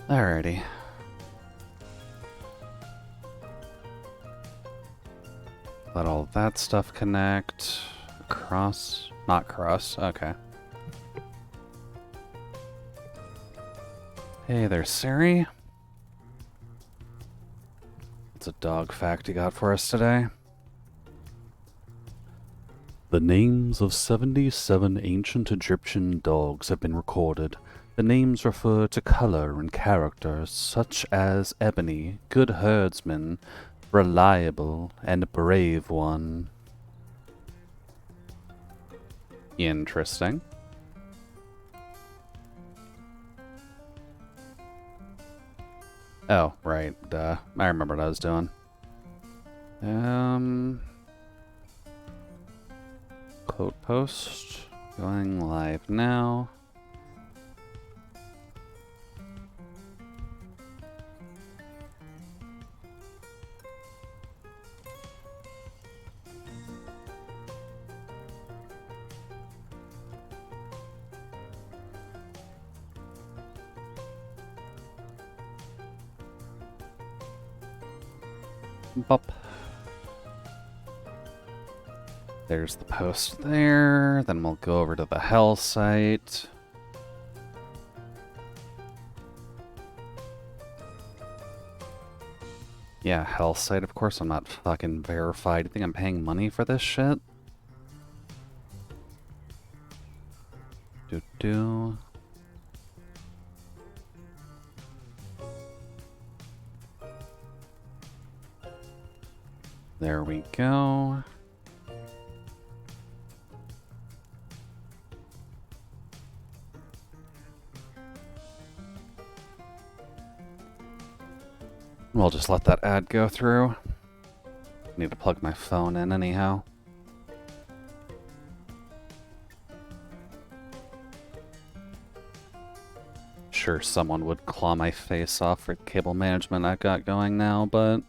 Alrighty. Let all that stuff connect. Cross? Not cross. Okay. Hey there, Siri. What's a dog fact you got for us today? The names of 77 ancient Egyptian dogs have been recorded. The names refer to color and character, such as Ebony, Good Herdsman, Reliable, and Brave One. Interesting. Oh, right, duh. I remember what I was doing. Quote post. Going live now. Bop. There's the post there. Then we'll go over to the hell site. Yeah, hell site, of course. I'm not fucking verified. You think I'm paying money for this shit? Do. There we go. We'll just let that ad go through. Need to plug my phone in anyhow. Sure, someone would claw my face off for cable management I've got going now, but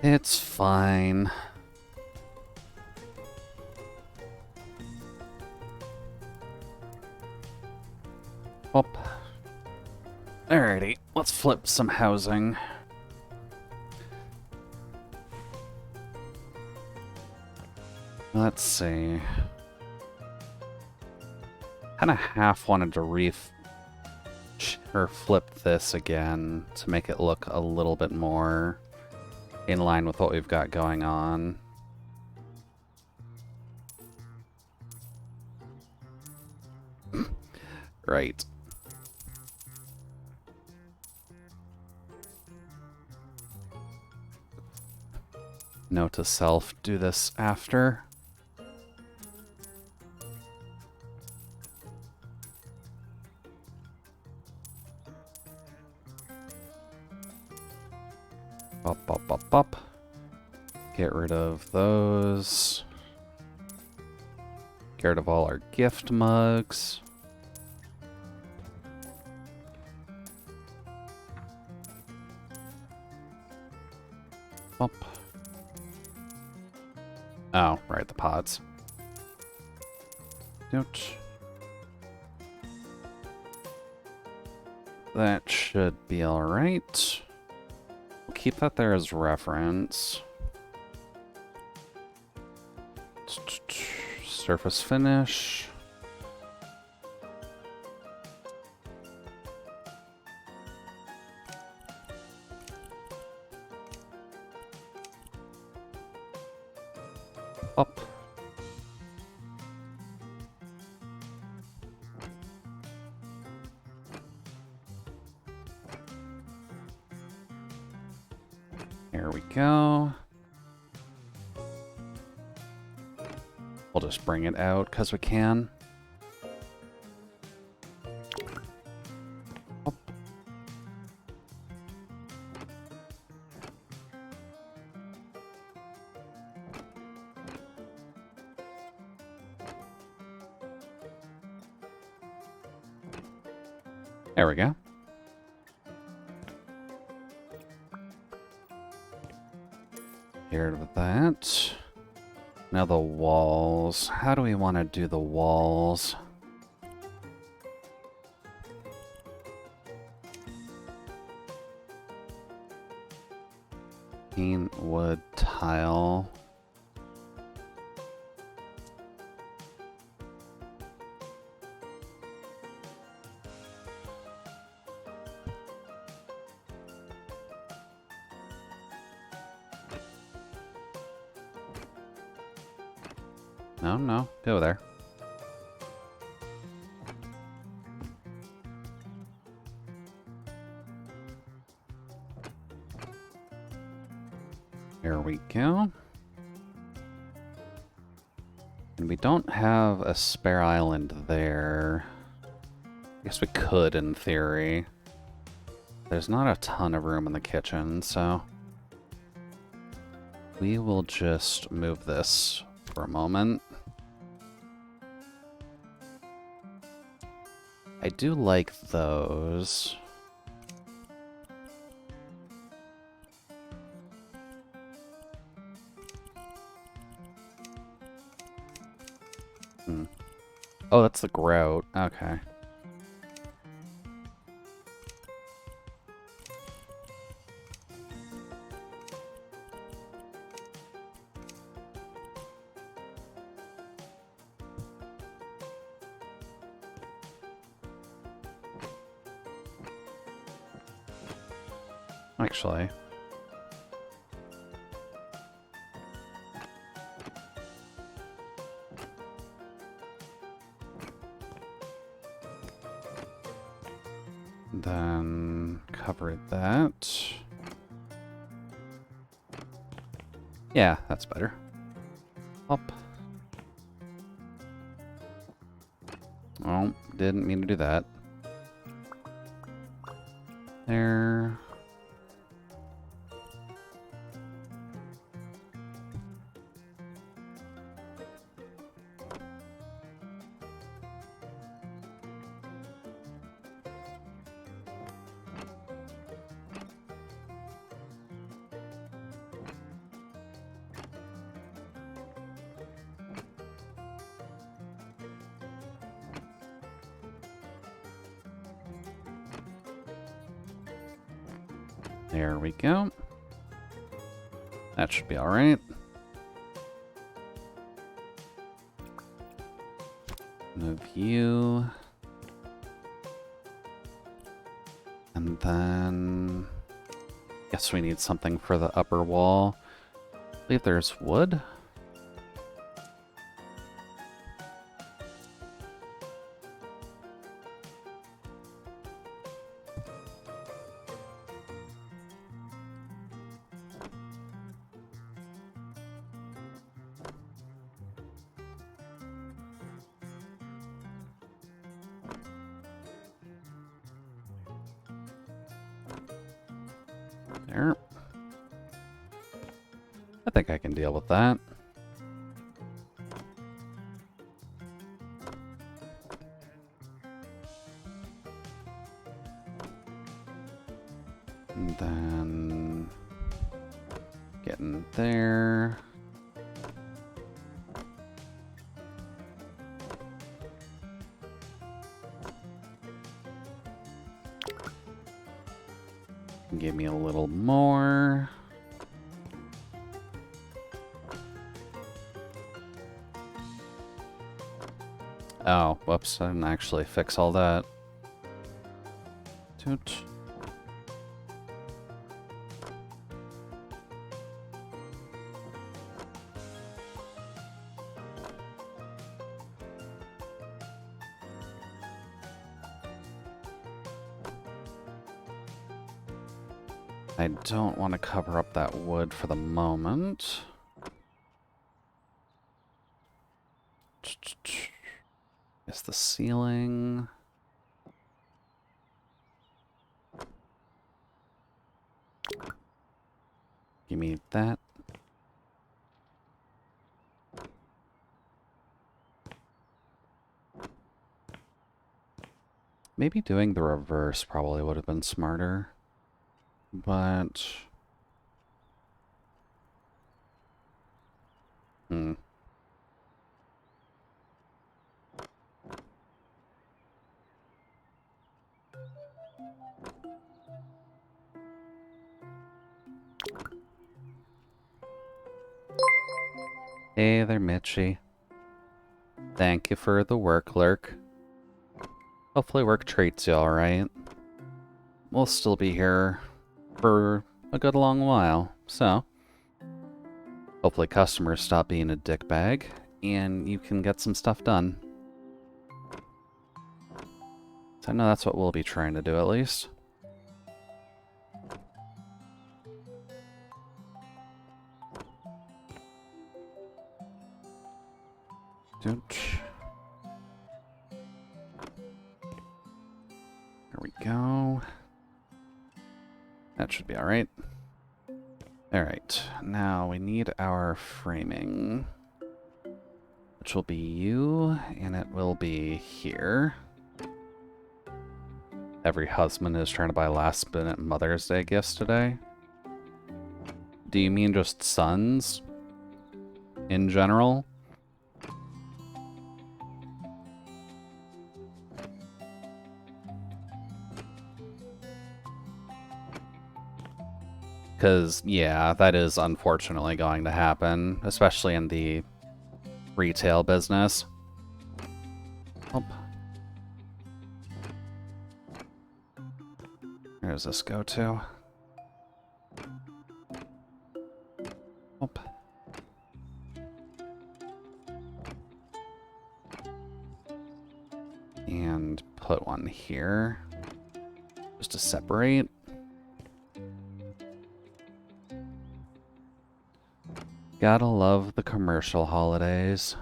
it's fine. Hop. Alrighty, let's flip some housing. Let's see. Kinda half wanted to flip this again to make it look a little bit more in line with what we've got going on. Right. Note to self, do this after. Up. Get rid of those. Get rid of all our gift mugs. Up. Oh, right, the pods. Ouch. That should be alright. We'll keep that there as reference. Surface finish. Up. Here we go. We'll just bring it out because we can. Up. There we go. Get rid of that. Now the walls. How do we want to do the walls? Paint wood tile. No, no, go there. There we go. And we don't have a spare island there. I guess we could, in theory. There's not a ton of room in the kitchen, so we will just move this for a moment. I do like those. Oh, that's the grout. Okay. Actually. Then cover that. Yeah, that's better. Up. Oh, didn't mean to do that. There. There we go. That should be all right. Move you. And then... guess we need something for the upper wall. I believe there's wood. There. I think I can deal with that. And then get in there. Give me a little more. Oh, whoops, I didn't actually fix all that. Toot. I don't want to cover up that wood for the moment. Is the ceiling... give me that. Maybe doing the reverse probably would have been smarter. But... Hey there, Mitchie. Thank you for the work, Lurk. Hopefully work treats you alright. We'll still be here for a good long while, so hopefully customers stop being a dickbag and you can get some stuff done. So I know that's what we'll be trying to do, at least. Dooch. There we go. That should be alright. Alright, now we need our framing, which will be you, and it will be here. Every husband is trying to buy last-minute Mother's Day gifts today. Do you mean just sons? In general? Because, yeah, that is unfortunately going to happen, especially in the retail business. Oh. Where does this go to? Oh. And put one here, just to separate. Gotta love the commercial holidays.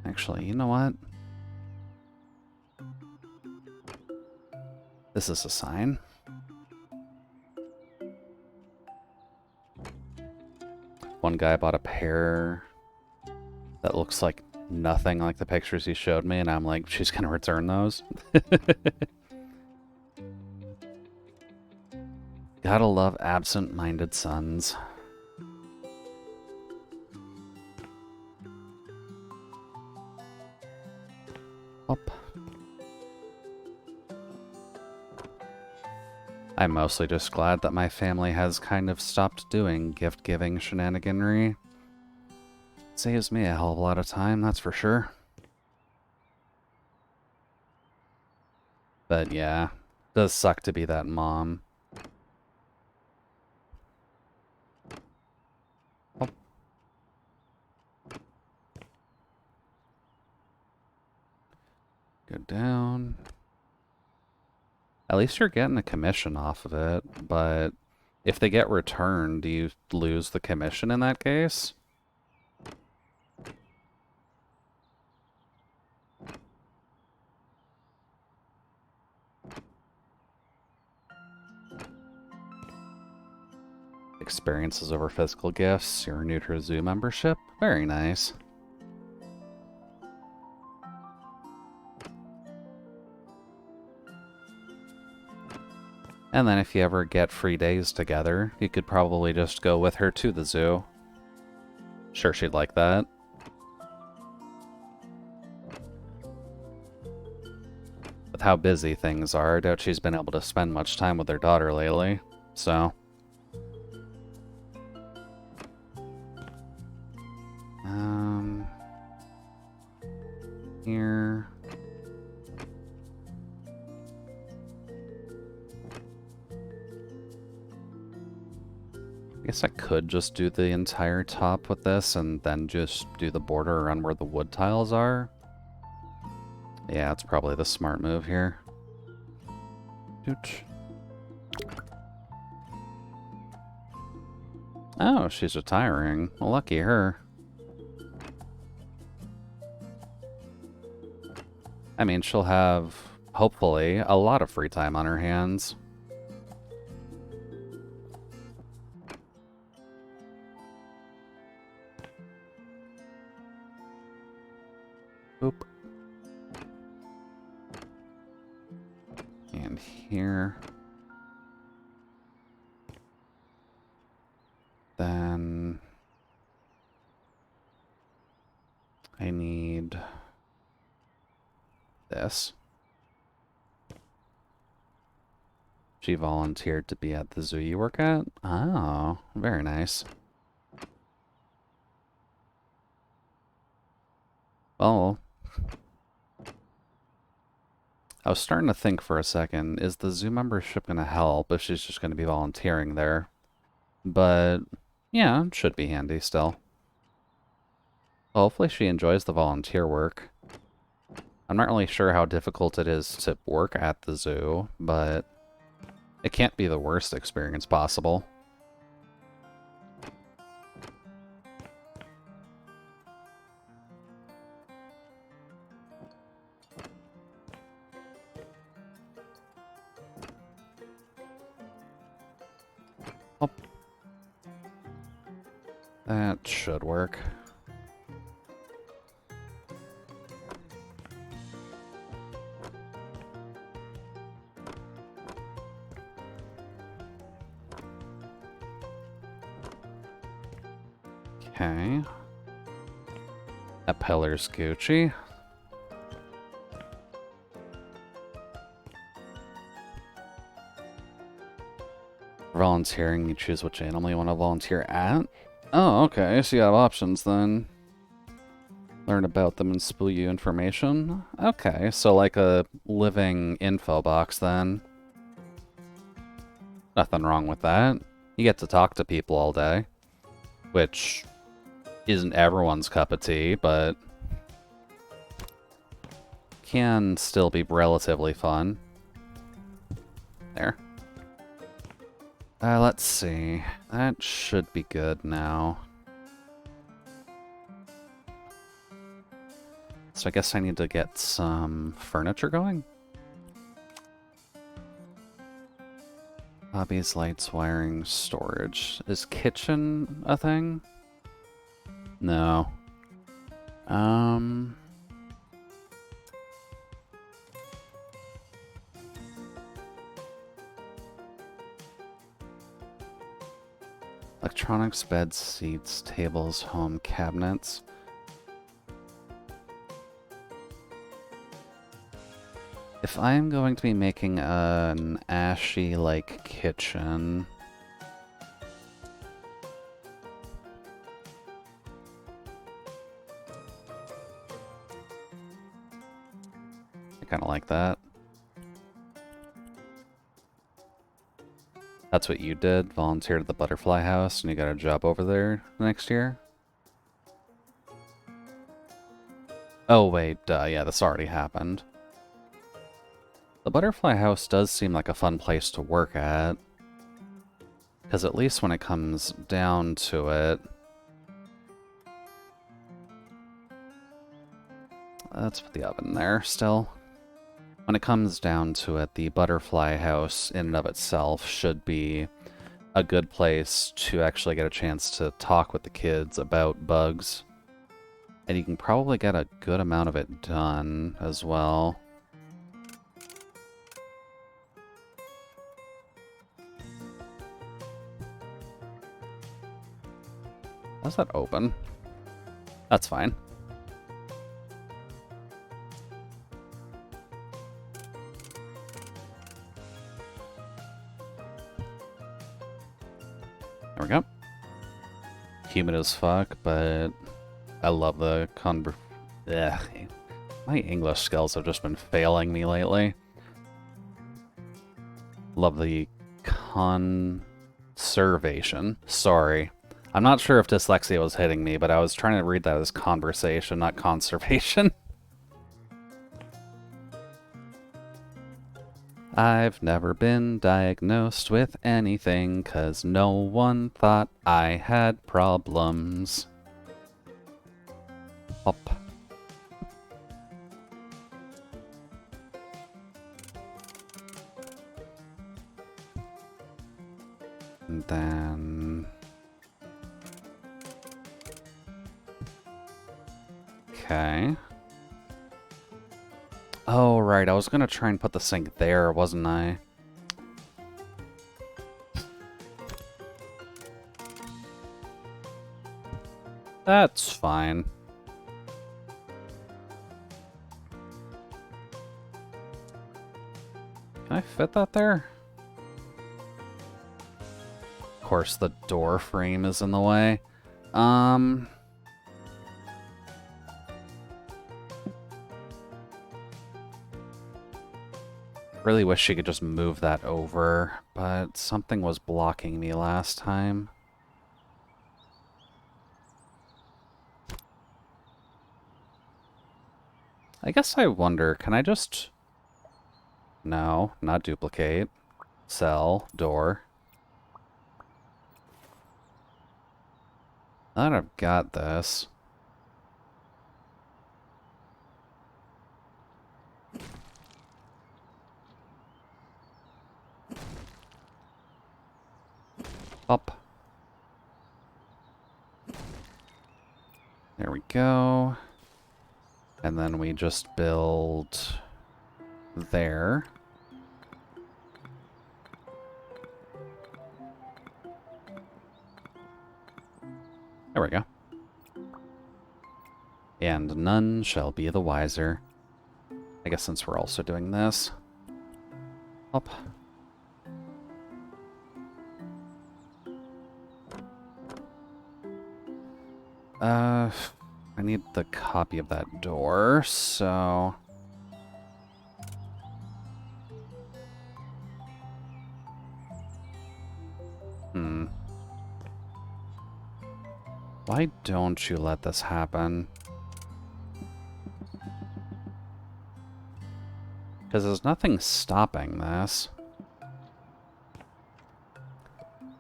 Actually, you know what? This is a sign. One guy bought a pair that looks like nothing like the pictures he showed me, and I'm like, she's gonna return those. Gotta love absent-minded sons. Up. I'm mostly just glad that my family has kind of stopped doing gift-giving shenaniganry. Saves me a hell of a lot of time, that's for sure. But yeah, does suck to be that mom. Oh. Go down. At least you're getting a commission off of it, but if they get returned, do you lose the commission in that case? Experiences over physical gifts. You're new to a zoo membership. Very nice. And then if you ever get free days together, you could probably just go with her to the zoo. Sure she'd like that. With how busy things are, I doubt she's been able to spend much time with her daughter lately, so... Here... I guess I could just do the entire top with this and then just do the border around where the wood tiles are. Yeah, it's probably the smart move here. Dooch. Oh, she's retiring. Well, lucky her. I mean, she'll have, hopefully, a lot of free time on her hands. Boop. And here. Then... I need this. She volunteered to be at the zoo you work at? Oh, very nice. Well, I was starting to think for a second, is the zoo membership going to help if she's just going to be volunteering there? But, yeah, it should be handy still. Well, hopefully she enjoys the volunteer work. I'm not really sure how difficult it is to work at the zoo, but it can't be the worst experience possible. Oh, that should work. Okay. That pillar's Gucci. Volunteering, you choose which animal you want to volunteer at. Oh, okay, so you have options then. Learn about them and spool you information. Okay, so like a living info box then. Nothing wrong with that. You get to talk to people all day, which isn't everyone's cup of tea, but can still be relatively fun. There. Let's see. That should be good now. So I guess I need to get some furniture going. Hobbies, lights, wiring, storage. Is kitchen a thing? No. Electronics, beds, seats, tables, home cabinets. If I'm going to be making an ashy-like kitchen... I kind of like that. That's what you did? Volunteered at the Butterfly House and you got a job over there next year? Oh wait, yeah, this already happened. The Butterfly House does seem like a fun place to work at. Because at least when it comes down to it... Let's put the oven there still. When it comes down to it, the Butterfly House in and of itself should be a good place to actually get a chance to talk with the kids about bugs. And you can probably get a good amount of it done as well. How's that open? That's fine. There we go. Humid as fuck, but I love the my English skills have just been failing me lately. Love the conservation. Sorry. I'm not sure if dyslexia was hitting me, but I was trying to read that as conversation, not conservation. I've never been diagnosed with anything, 'cause no one thought I had problems. Hop. And then... Okay. Oh, right, I was gonna try and put the sink there, wasn't I? That's fine. I fit that there? Of course, the door frame is in the way. Really wish she could just move that over, but something was blocking me last time. I guess I wonder, can I just... No, not duplicate. Cell, door. Now that I've got this... Up. There we go. And then we just build there. There we go. And none shall be the wiser. I guess since we're also doing this. Up. I need the copy of that door, so... Why don't you let this happen? Because there's nothing stopping this.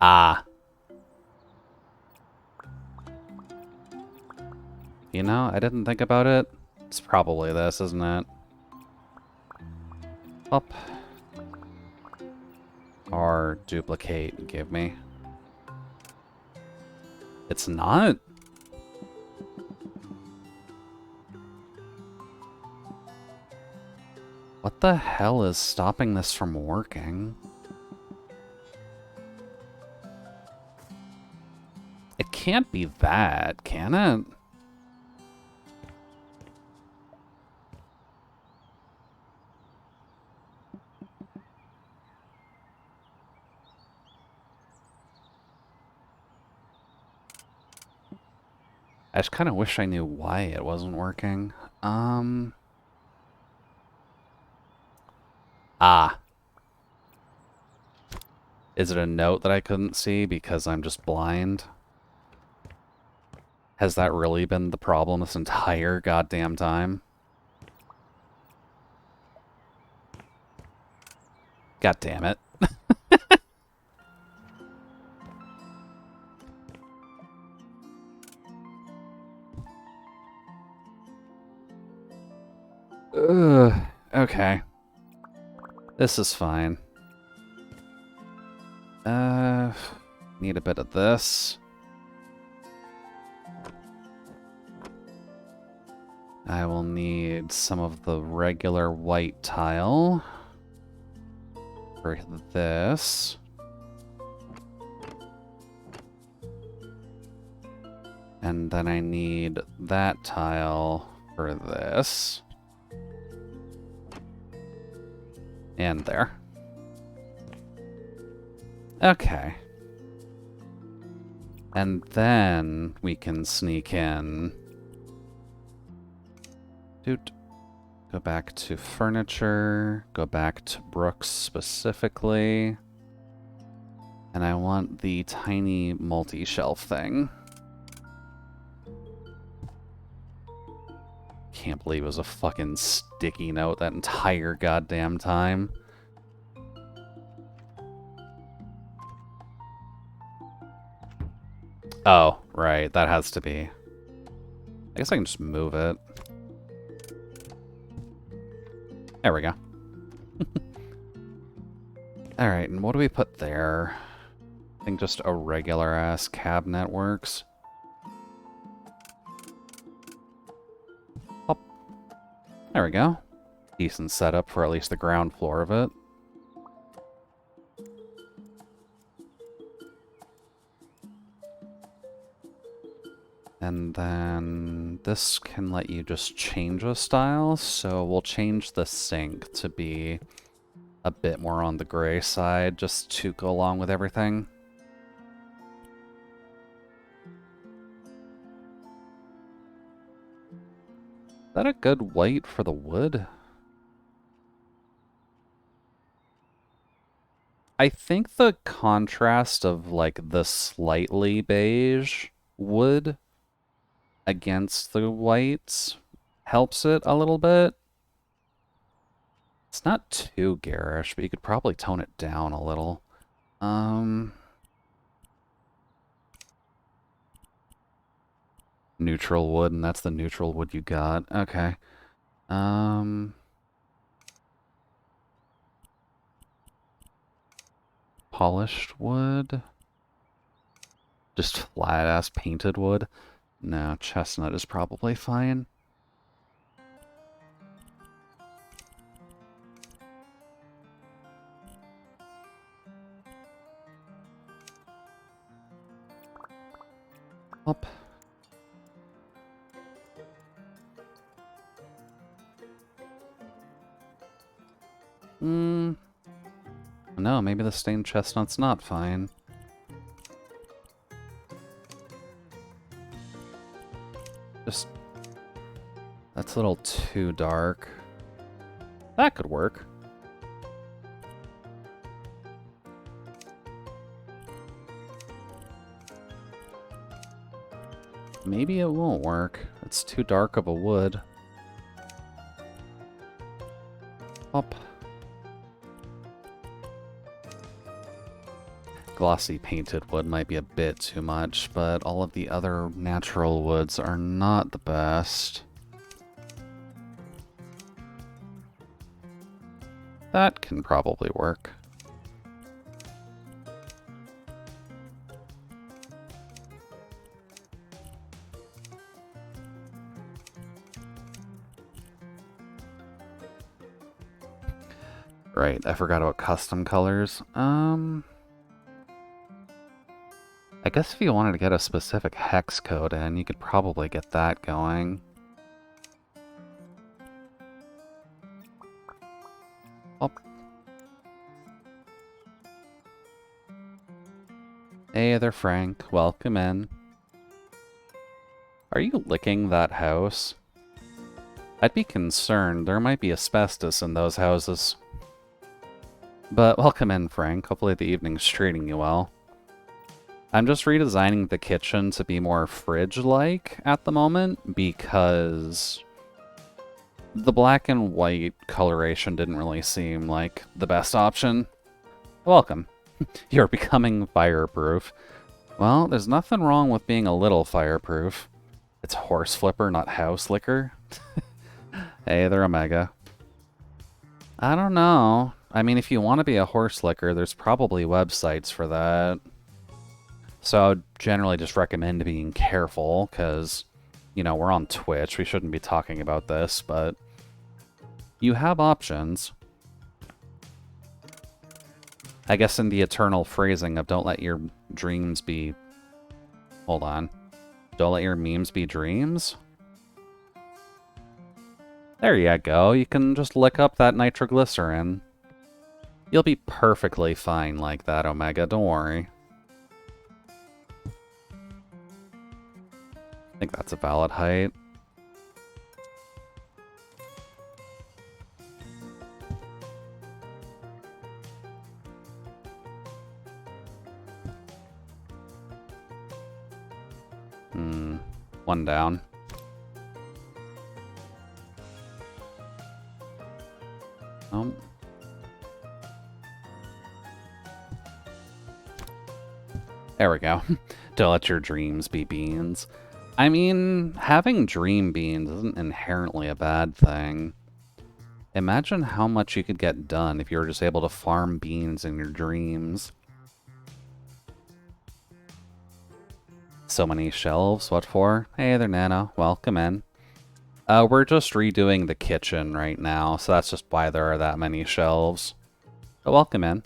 Ah. You know, I didn't think about it. It's probably this, isn't it? Up. Or duplicate, give me. It's not? What the hell is stopping this from working? It can't be that, can it? I just kind of wish I knew why it wasn't working. Ah. Is it a note that I couldn't see because I'm just blind? Has that really been the problem this entire goddamn time? God damn it. Ugh, okay. This is fine. Need a bit of this. I will need some of the regular white tile for this. And then I need that tile for this. And there. Okay. And then we can sneak in. Doot. Go back to furniture. Go back to Brooks specifically. And I want the tiny multi-shelf thing. Can't believe it was a fucking sticky note that entire goddamn time. Oh, right, that has to be. I guess I can just move it. There we go. Alright, and what do we put there? I think just a regular-ass cabinet works. Oh. There we go. Decent setup for at least the ground floor of it. And then this can let you just change a style, so we'll change the sink to be a bit more on the gray side, just to go along with everything. Is that a good white for the wood? I think the contrast of, like, the slightly beige wood against the whites helps it a little bit. It's not too garish, but you could probably tone it down a little. Neutral wood, and that's the neutral wood you got. Okay. Polished wood? Just flat-ass painted wood? No, chestnut is probably fine. Up. No, maybe the stained chestnut's not fine. Just... that's a little too dark. That could work. Maybe it won't work. It's too dark of a wood. Up. Glossy painted wood might be a bit too much, but all of the other natural woods are not the best. That can probably work. Right, I forgot about custom colors. I guess if you wanted to get a specific hex code in, you could probably get that going. Oh. Hey there, Frank. Welcome in. Are you licking that house? I'd be concerned. There might be asbestos in those houses. But welcome in, Frank. Hopefully the evening's treating you well. I'm just redesigning the kitchen to be more fridge-like at the moment because the black and white coloration didn't really seem like the best option. Welcome. You're becoming fireproof. Well, there's nothing wrong with being a little fireproof. It's horse flipper, not house liquor. Hey there, Omega. I don't know. I mean, if you want to be a horse licker, there's probably websites for that. So I would generally just recommend being careful, because, you know, we're on Twitch. We shouldn't be talking about this, but you have options. I guess in the eternal phrasing of don't let your dreams be... Hold on. Don't let your memes be dreams? There you go. You can just lick up that nitroglycerin. You'll be perfectly fine like that, Omega. Don't worry. I think that's a valid height. One down. Oh. There we go. Don't let your dreams be beans. I mean, having dream beans isn't inherently a bad thing. Imagine how much you could get done if you were just able to farm beans in your dreams. So many shelves, what for? Hey there, Nana. Welcome in. We're just redoing the kitchen right now, so that's just why there are that many shelves. But welcome in.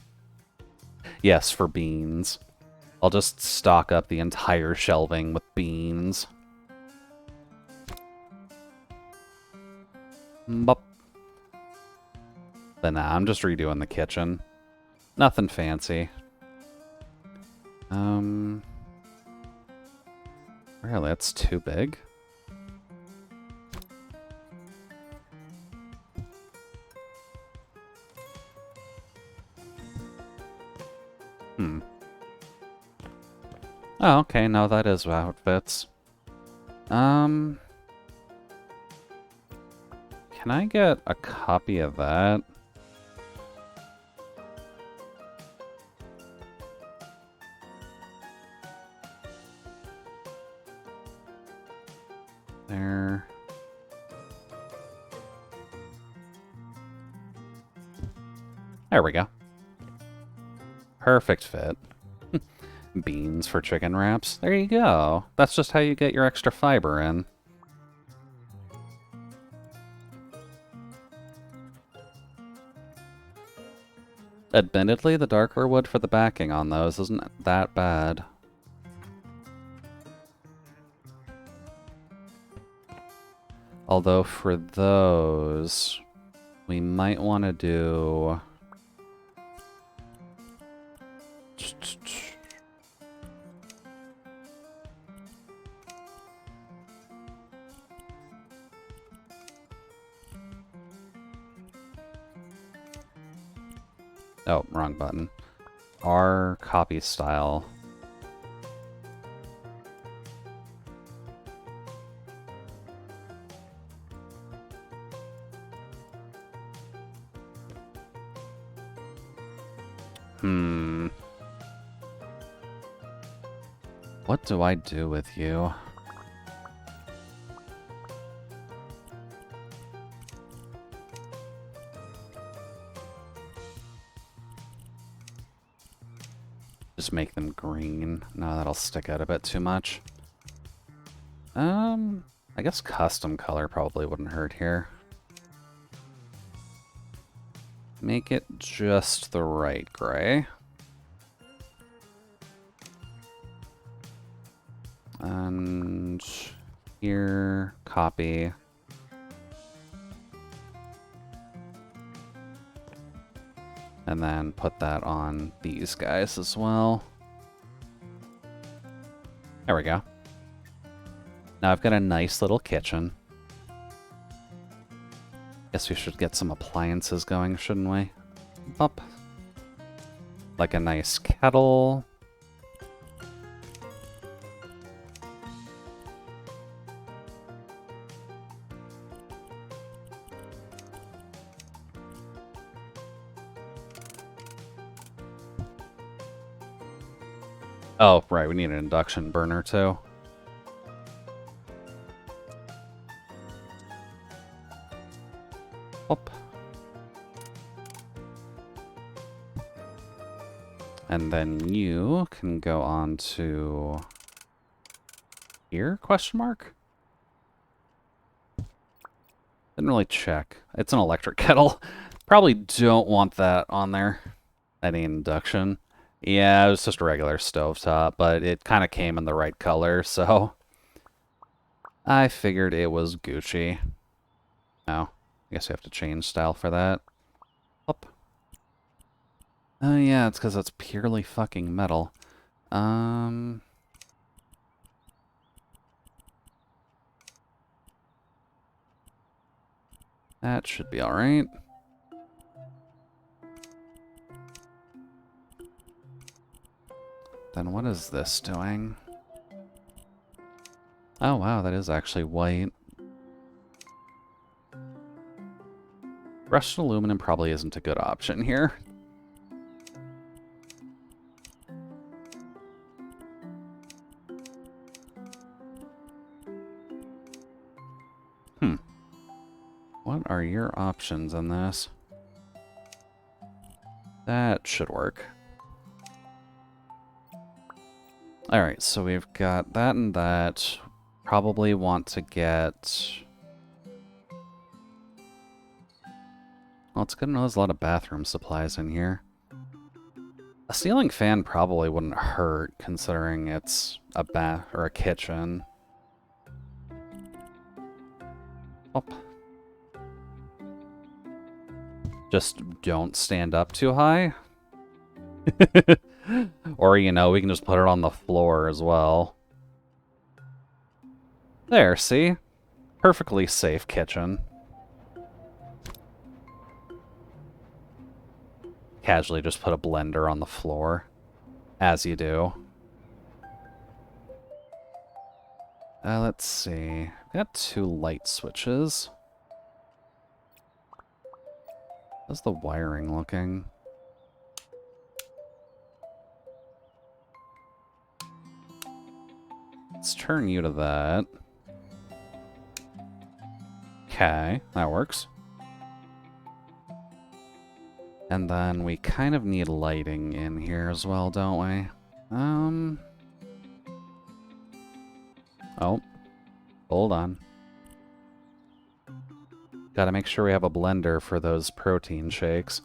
Yes, for beans. I'll just stock up the entire shelving with beans. Bop. But nah, I'm just redoing the kitchen. Nothing fancy. Really, that's too big? Oh, okay, no, that is how it fits. Can I get a copy of that? There. There we go. Perfect fit. Beans for chicken wraps. There you go. That's just how you get your extra fiber in. Admittedly, the darker wood for the backing on those isn't that bad. Although for those, we might want to do... Oh, wrong button. Our copy style. What do I do with you? Just make them green. No, that'll stick out a bit too much. I guess custom color probably wouldn't hurt here. Make it just the right gray. And here, copy. And then put that on these guys as well. There we go. Now I've got a nice little kitchen. Guess we should get some appliances going, shouldn't we? Up. Like a nice kettle. Oh, right, we need an induction burner too. Up. And then you can go on to here, question mark? Didn't really check. It's an electric kettle. Probably don't want that on there. Any induction. Yeah, it was just a regular stovetop, but it kind of came in the right color, so I figured it was Gucci. Oh, I guess we have to change style for that. Up. Oh yeah, it's because it's purely fucking metal. That should be alright. Then what is this doing? Oh wow, that is actually white. Brushed aluminum probably isn't a good option here. What are your options in this? That should work. Alright, so we've got that and that. Probably want to get... Well, it's good to know there's a lot of bathroom supplies in here. A ceiling fan probably wouldn't hurt, considering it's a bath or a kitchen. Oh. Just don't stand up too high. Or, you know, we can just put it on the floor as well. There, see? Perfectly safe kitchen. Casually just put a blender on the floor. As you do. Let's see. We got 2 light switches. How's the wiring looking? Let's turn you to that. Okay, that works. And then we kind of need lighting in here as well, don't we? Oh. Hold on. Gotta make sure we have a blender for those protein shakes.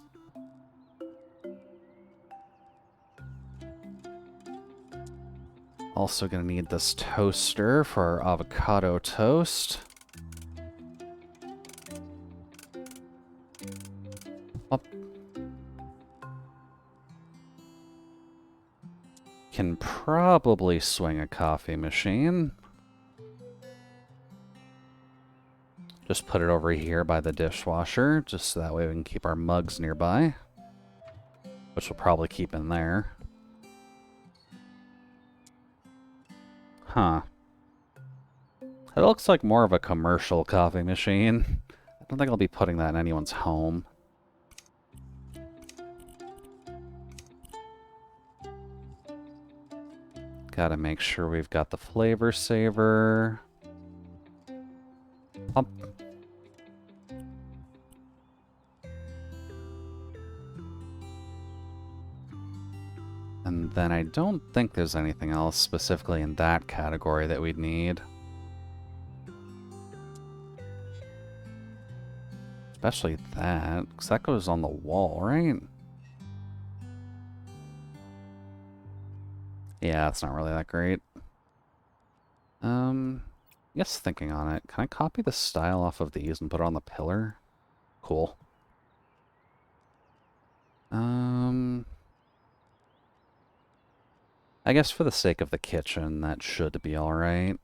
Also gonna need this toaster for our avocado toast. Up. Can probably swing a coffee machine. Just put it over here by the dishwasher, just so that way we can keep our mugs nearby. Which we'll probably keep in there. Huh. It looks like more of a commercial coffee machine. I don't think I'll be putting that in anyone's home. Gotta make sure we've got the flavor saver. Up. And then I don't think there's anything else specifically in that category that we'd need. Especially that, because that goes on the wall, right? Yeah, that's not really that great. Yes, thinking on it. Can I copy the style off of these and put it on the pillar? Cool. I guess for the sake of the kitchen, that should be alright.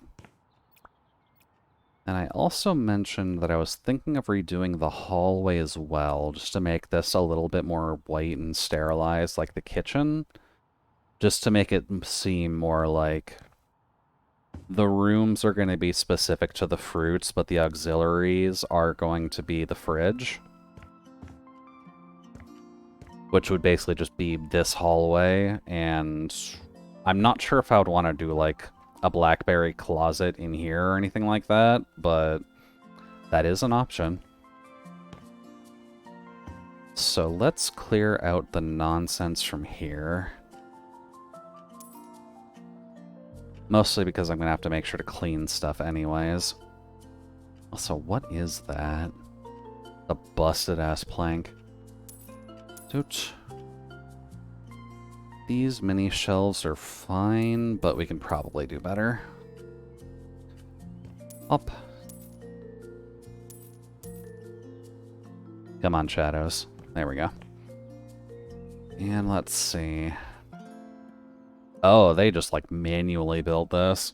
And I also mentioned that I was thinking of redoing the hallway as well, just to make this a little bit more white and sterilized like the kitchen. Just to make it seem more like the rooms are going to be specific to the fruits, but the auxiliaries are going to be the fridge. Which would basically just be this hallway, and I'm not sure if I would want to do, like, a blackberry closet in here or anything like that, but that is an option. So let's clear out the nonsense from here. Mostly because I'm going to have to make sure to clean stuff anyways. Also, what is that? A busted-ass plank. Doot. These mini shelves are fine, but we can probably do better. Up. Come on, shadows. There we go. And let's see. Oh, they just, like, manually built this.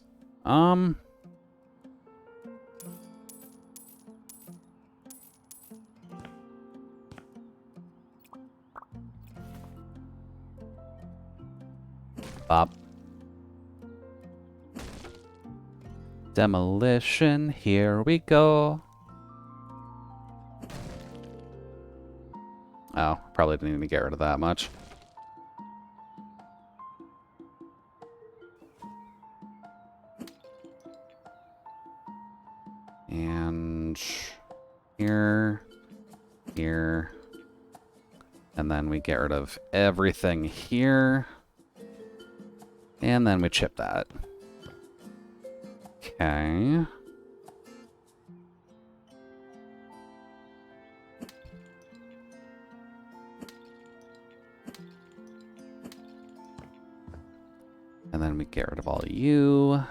Bop. Demolition, here we go. Oh, probably didn't even get rid of that much. And here, here, and then we get rid of everything here. And then we chip that. Okay. And then we get rid of all you.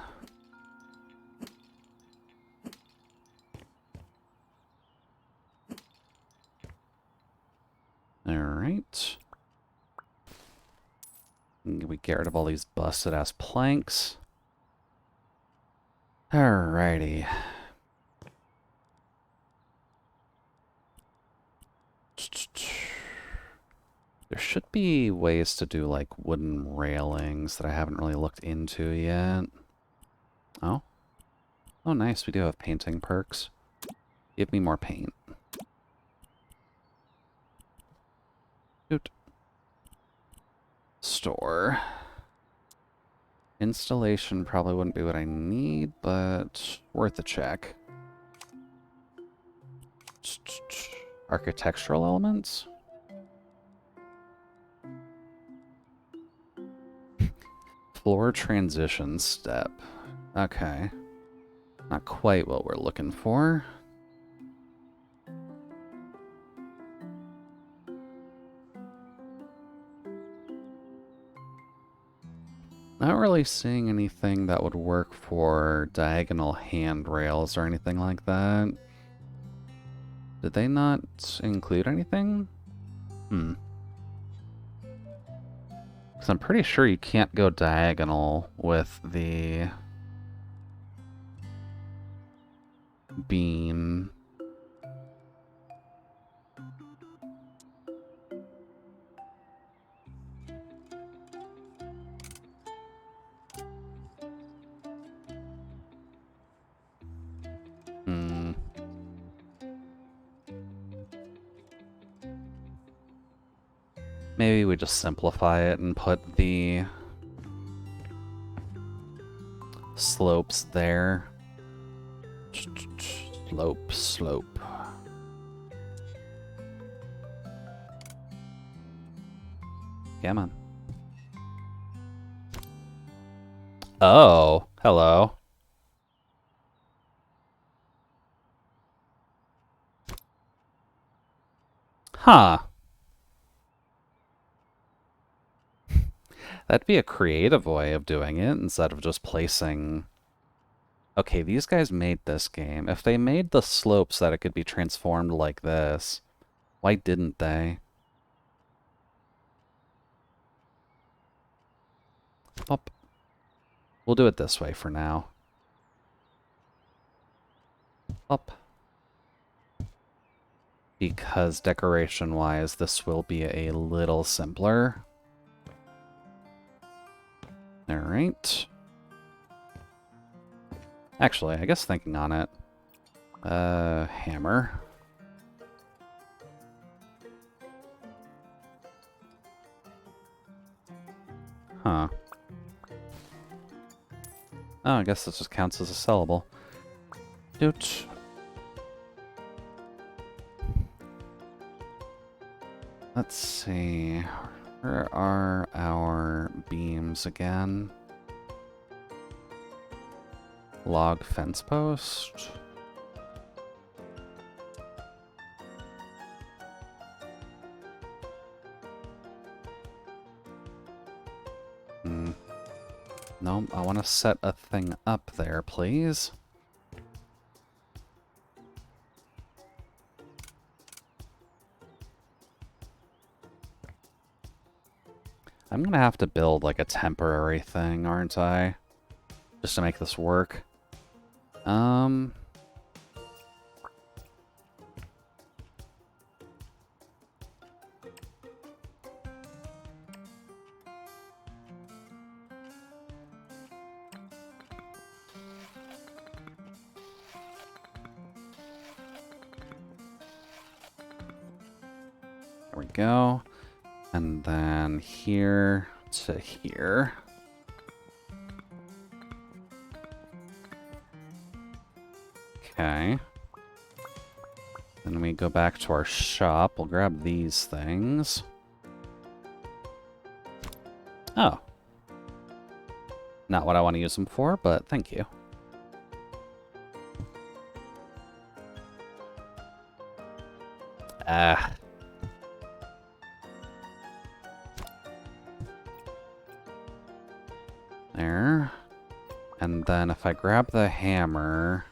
We get rid of all these busted ass planks. Alrighty. There should be ways to do like wooden railings that I haven't really looked into yet. Oh. Oh, nice. We do have painting perks. Give me more paint. Shoot. Store. Installation probably wouldn't be what I need, but worth a check. Architectural elements? Floor transition step. Okay. Not quite what we're looking for. Not really seeing anything that would work for diagonal handrails or anything like that. Did they not include anything? Because I'm pretty sure you can't go diagonal with the beam. Maybe we just simplify it and put the slopes there. Slope. Come on. Oh, hello. Huh. That'd be a creative way of doing it instead of just placing... Okay, these guys made this game. If they made the slopes that it could be transformed like this, why didn't they? Pop. We'll do it this way for now. Up. Because decoration-wise, this will be a little simpler. Alright. Actually, I guess thinking on it. Hammer. Huh. Oh, I guess this just counts as a sellable. Doot. Let's see. Where are our beams again? Log fence post. No, I want to set a thing up there, please. I'm gonna have to build like a temporary thing, aren't I? Just to make this work. There we go. And then here to here. Okay. Then we go back to our shop. We'll grab these things. Oh. Not what I want to use them for, but thank you. Ah. There. And then if I grab the hammer...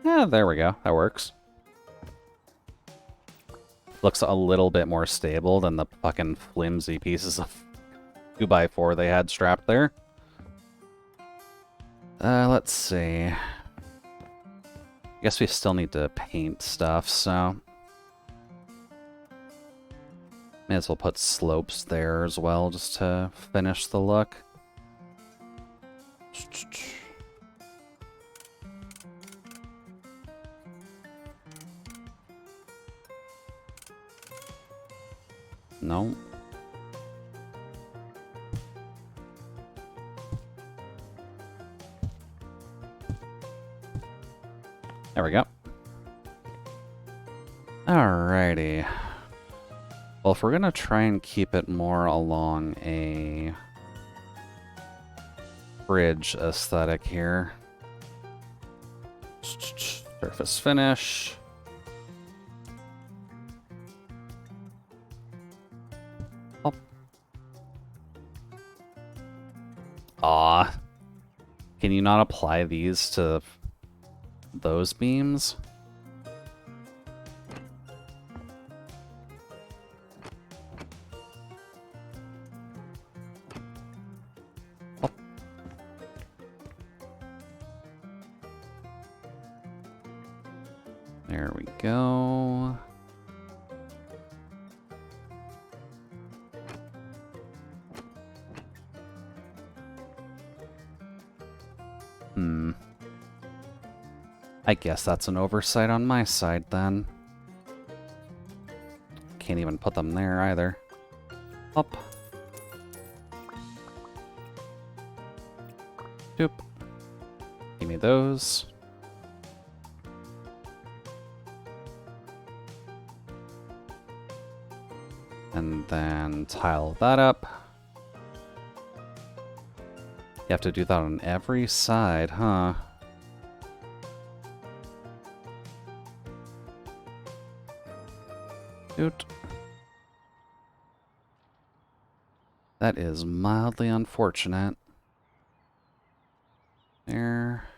Yeah, there we go. That works. Looks a little bit more stable than the fucking flimsy pieces of 2x4 they had strapped there. Let's see. I guess we still need to paint stuff, so... May as well put slopes there as well, just to finish the look. No. There we go. Alrighty. Well, if we're gonna try and keep it more along a bridge aesthetic here. Surface finish. Oh. Aw. Can you not apply these to those beams? Oh. There we go. I guess that's an oversight on my side, then. Can't even put them there, either. Up. Doop. Give me those. And then tile that up. You have to do that on every side, huh? Dude. That is mildly unfortunate. There.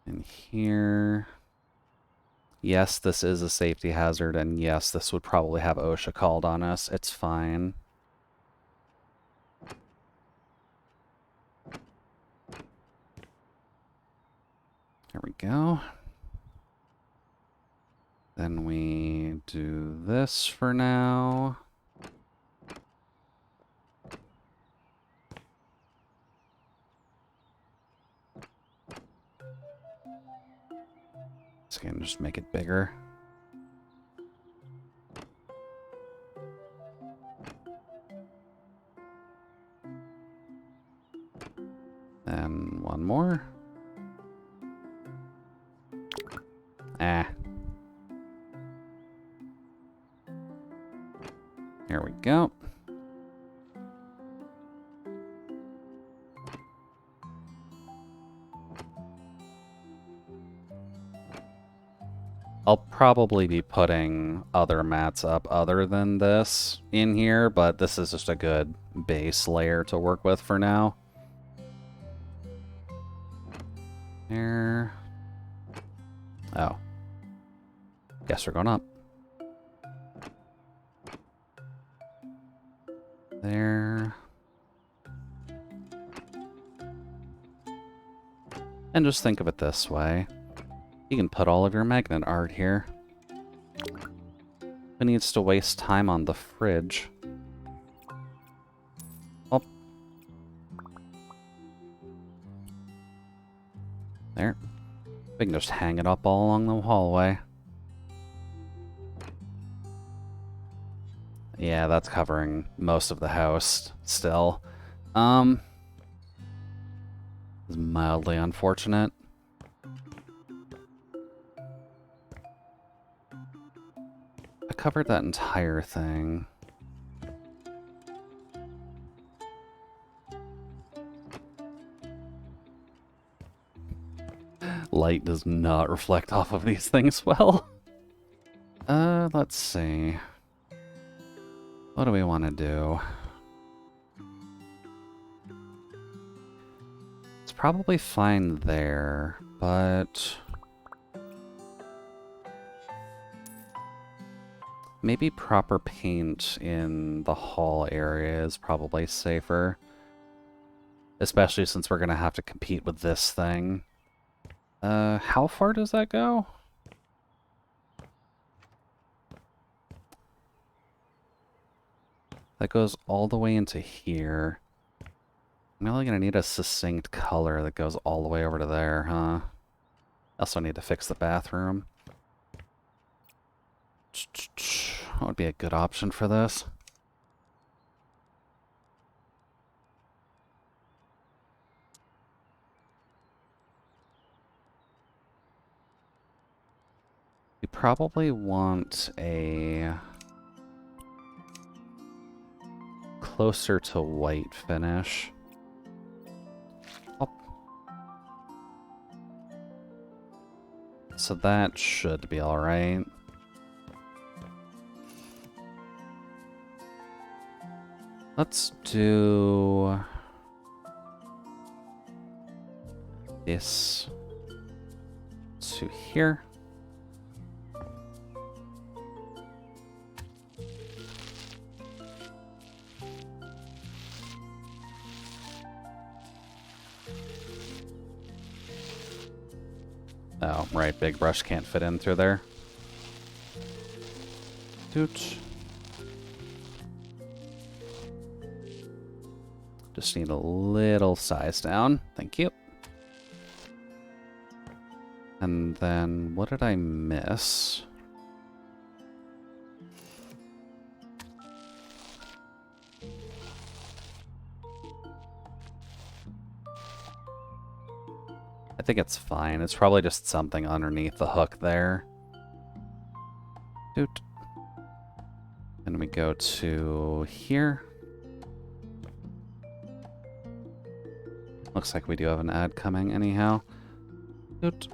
And here. Yes, this is a safety hazard, and yes, this would probably have OSHA called on us. It's fine. There we go. Then we do this for now. So I can just make it bigger. Then one more. Here we go. I'll probably be putting other mats up other than this in here, but this is just a good base layer to work with for now. There. Oh. Guess we're going up. There. And just think of it this way. You can put all of your magnet art here. Who needs to waste time on the fridge? Oh. There. We can just hang it up all along the hallway. Yeah, that's covering most of the house still. It's mildly unfortunate. I covered that entire thing. Light does not reflect off of these things well. Let's see. What do we want to do? It's probably fine there. but maybe proper paint in the hall area is probably safer. Especially since we're going to have to compete with this thing. How far does that go? That goes all the way into here. I'm only going to need a succinct color that goes all the way over to there, huh? Also need to fix the bathroom. What would be a good option for this? We probably want a closer to white finish. Oh. So that should be alright. Let's do this to here. Oh, right, big brush can't fit in through there. Doot. Just need a little size down. Thank you. And then, what did I miss? I think it's fine. It's probably just something underneath the hook there. Doot. And we go to here. Looks like we do have an ad coming anyhow. Doot.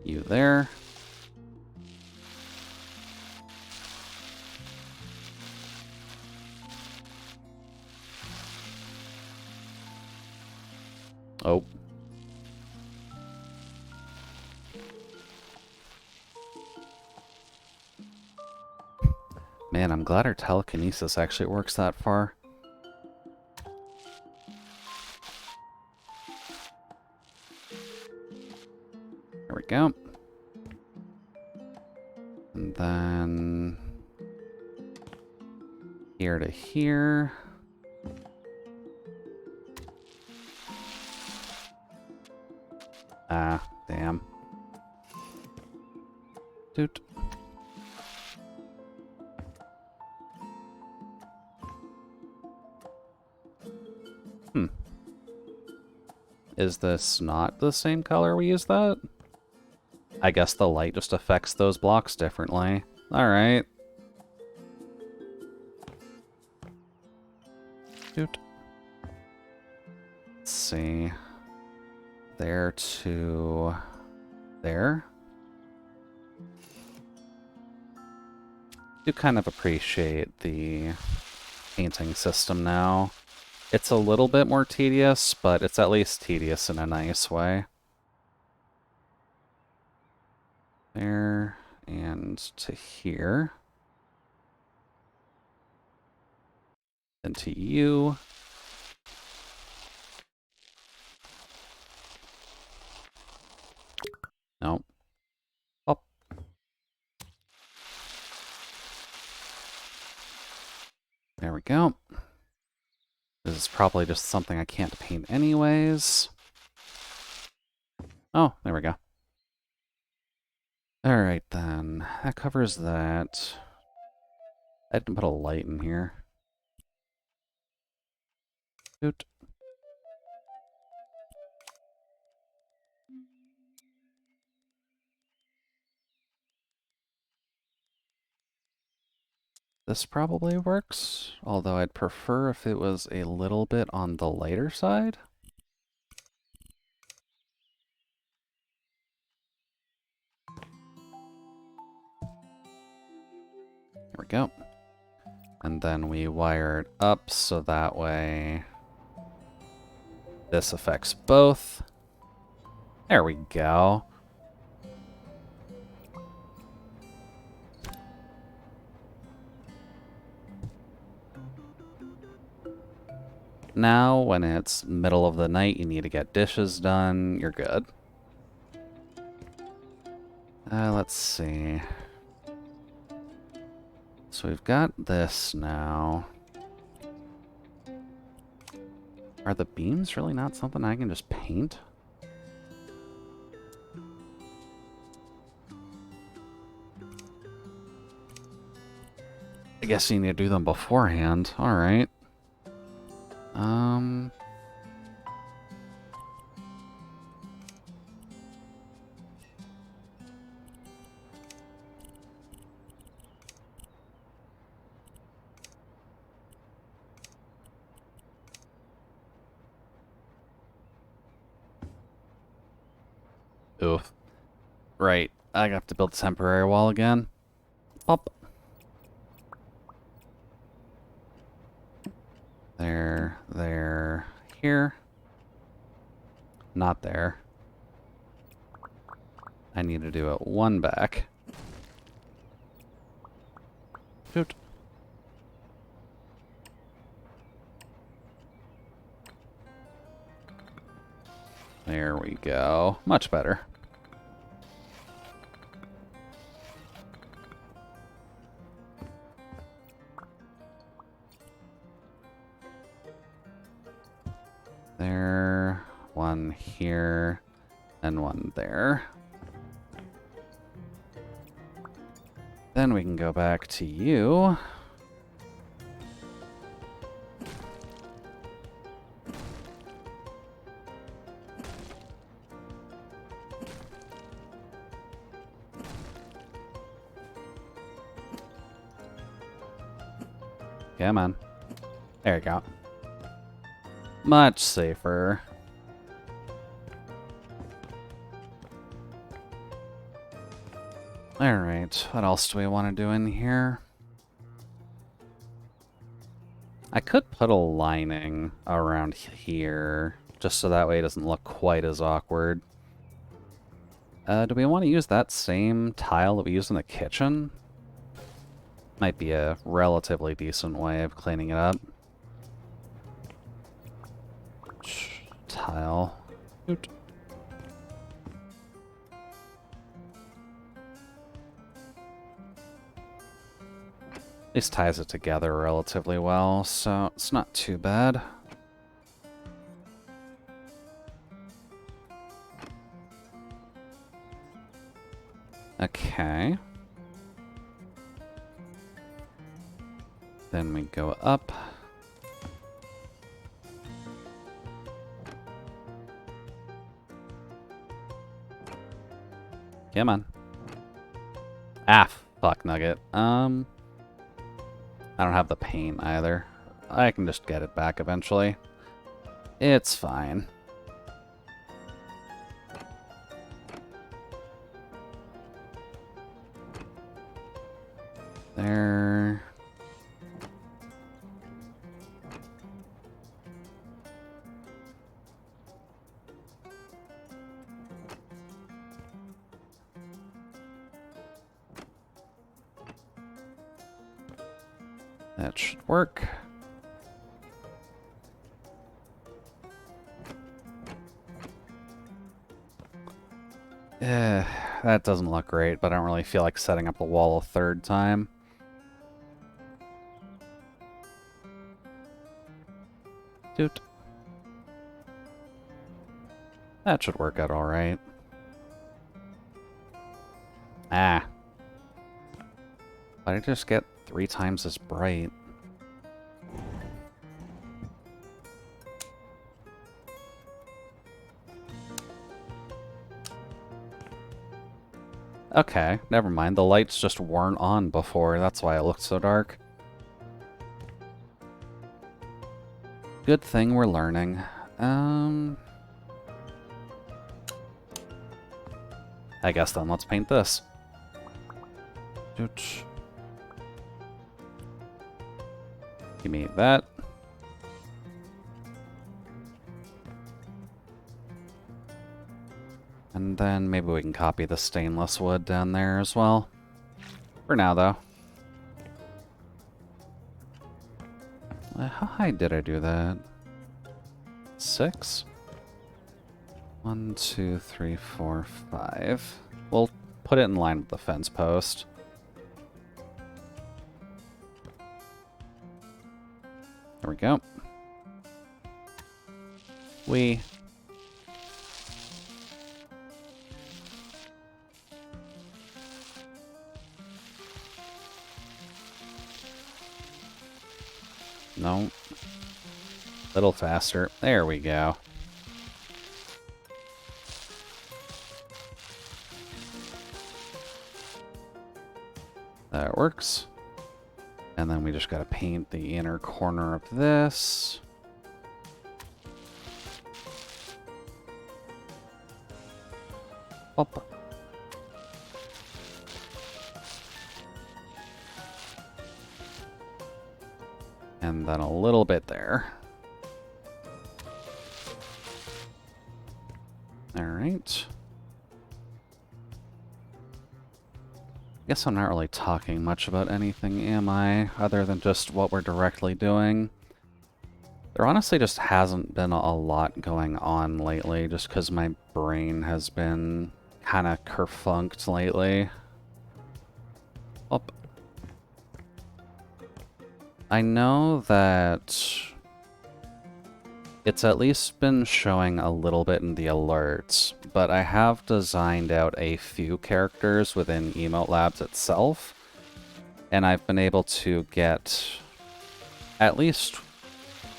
You there. Oh. Man, I'm glad our telekinesis actually works that far. There we go. And then here to here. Ah, damn. Doot. Is this not the same color we used that? I guess the light just affects those blocks differently. Alright. Doot. Let's see. There to there. Do kind of appreciate the painting system now. It's a little bit more tedious, but it's at least tedious in a nice way. There, and to here. Then to you. Nope. Up. There we go. This is probably just something I can't paint anyways. Oh, there we go. Alright then, that covers that. I didn't put a light in here. Doot. This probably works, although I'd prefer if it was a little bit on the lighter side. There we go. And then we wire it up so that way this affects both. There we go. Now, when it's middle of the night, you need to get dishes done, you're good. Let's see. So we've got this now. Are the beams really not something I can just paint? I guess you need to do them beforehand. Alright. Oof. Right. I have to build a temporary wall again. Pop. There, here. Not there. I need to do it one back. Shoot. There we go. Much better. There, one here, and one there. Then we can go back to you. Come on. There you go. Much safer. Alright, what else do we want to do in here? I could put a lining around here, just so that way it doesn't look quite as awkward. Do we want to use that same tile that we used in the kitchen? Might be a relatively decent way of cleaning it up. Tile. Oot. At least ties it together relatively well, so it's not too bad. Okay. Then we go up. Come on. Ah, fuck nugget. I don't have the paint either. I can just get it back eventually. It's fine. There. That should work. That doesn't look great, but I don't really feel like setting up a wall a third time. Doot. That should work out alright. Ah. Why did I just get 3 times as bright? Okay, never mind. The lights just weren't on before. That's why it looked so dark. Good thing we're learning. I guess then let's paint this. Ooch. Give me that. And then maybe we can copy the stainless wood down there as well. For now, though. How high did I do that? 6? 1, 2, 3, 4, 5. We'll put it in line with the fence post. There we go. No. A little faster. There we go. That works. And then we just gotta paint the inner corner of this. Up. And then a little bit there. Alright. Guess I'm not really talking much about anything, am I? Other than just what we're directly doing. There honestly just hasn't been a lot going on lately, just because my brain has been kind of kerfunked lately. Up. I know that it's at least been showing a little bit in the alerts, but I have designed out a few characters within Emote Labs itself, and I've been able to get at least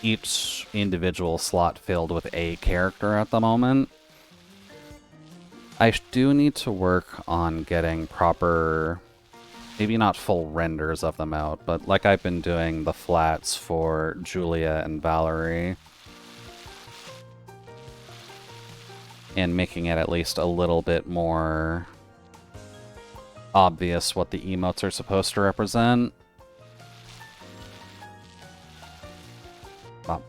each individual slot filled with a character at the moment. I do need to work on getting proper, maybe not full renders of them out, but like I've been doing the flats for Julia and Valerie, and making it at least a little bit more obvious what the emotes are supposed to represent. Oh.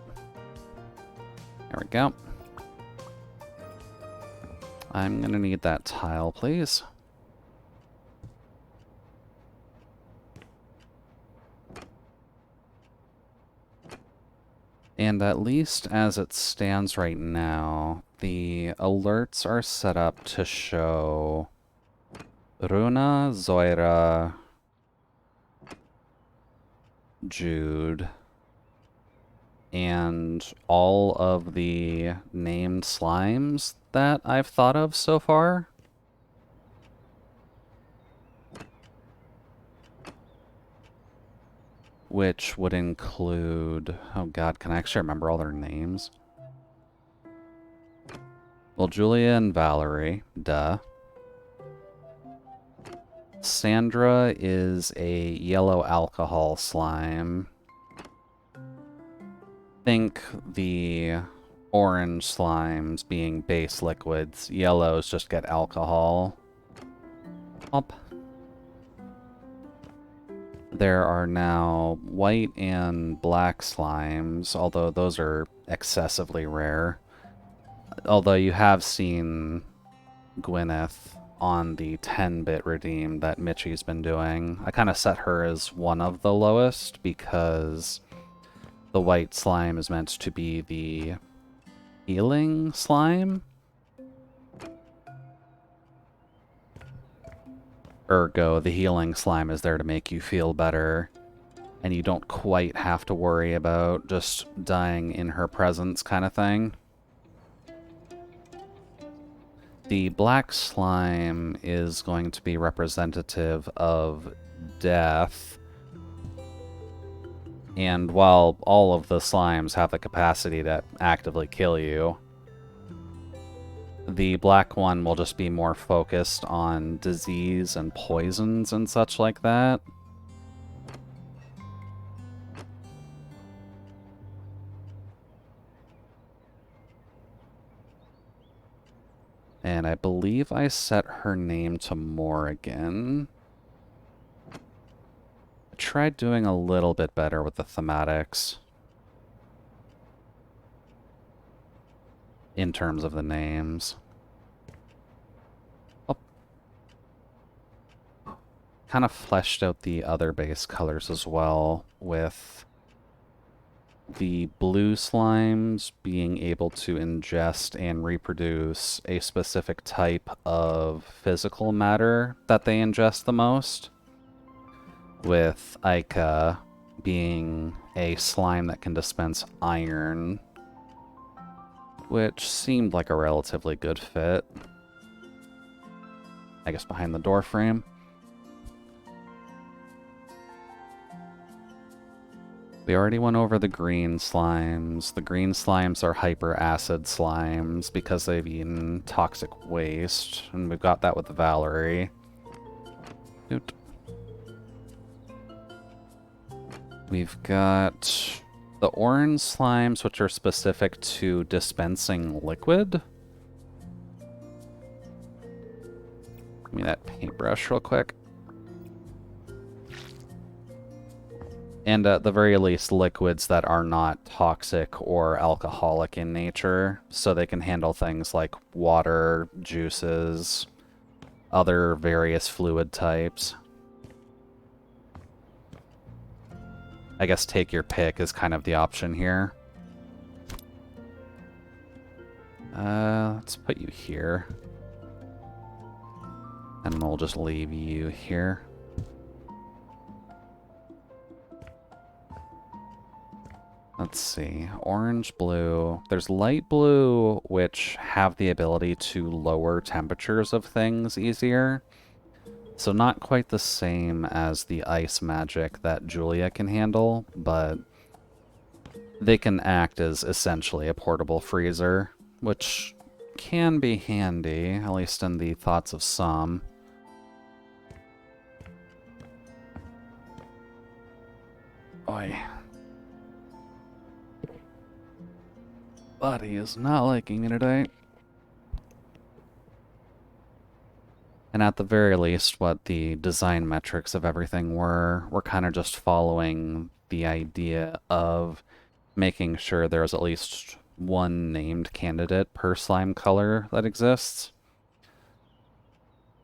There we go. I'm gonna need that tile, please. And at least as it stands right now, the alerts are set up to show Runa, Zoira, Jude, and all of the named slimes that I've thought of so far. Which would include... Oh god, can I actually remember all their names? Well, Julia and Valerie, duh. Sandra is a yellow alcohol slime. Think the orange slimes being base liquids. Yellows just get alcohol. Up. There are now white and black slimes, although those are excessively rare. Although you have seen Gwyneth on the 10-bit redeem that Mitchie's been doing. I kind of set her as one of the lowest because the white slime is meant to be the healing slime. Ergo, the healing slime is there to make you feel better, and you don't quite have to worry about just dying in her presence kind of thing. The black slime is going to be representative of death, and while all of the slimes have the capacity to actively kill you, the black one will just be more focused on disease and poisons and such like that. And I believe I set her name to Morrigan. I tried doing a little bit better with the thematics in terms of the names. kind of fleshed out the other base colors as well, with the blue slimes being able to ingest and reproduce a specific type of physical matter that they ingest the most, with Ica being a slime that can dispense iron, which seemed like a relatively good fit. I guess behind the door frame. We already went over the green slimes. The green slimes are hyper-acid slimes because they've eaten toxic waste, and we've got that with Valerie. Oot. We've got the orange slimes, which are specific to dispensing liquid. Give me that paintbrush real quick. And at the very least, liquids that are not toxic or alcoholic in nature, so they can handle things like water, juices, other various fluid types. I guess take your pick is kind of the option here. Let's put you here. And we'll just leave you here. Let's see. Orange, blue. There's light blue, which have the ability to lower temperatures of things easier. So not quite the same as the ice magic that Julia can handle, but they can act as essentially a portable freezer, which can be handy, at least in the thoughts of some. Oi. Buddy is not liking me today. And at the very least, what the design metrics of everything were kind of just following the idea of making sure there's at least one named candidate per slime color that exists.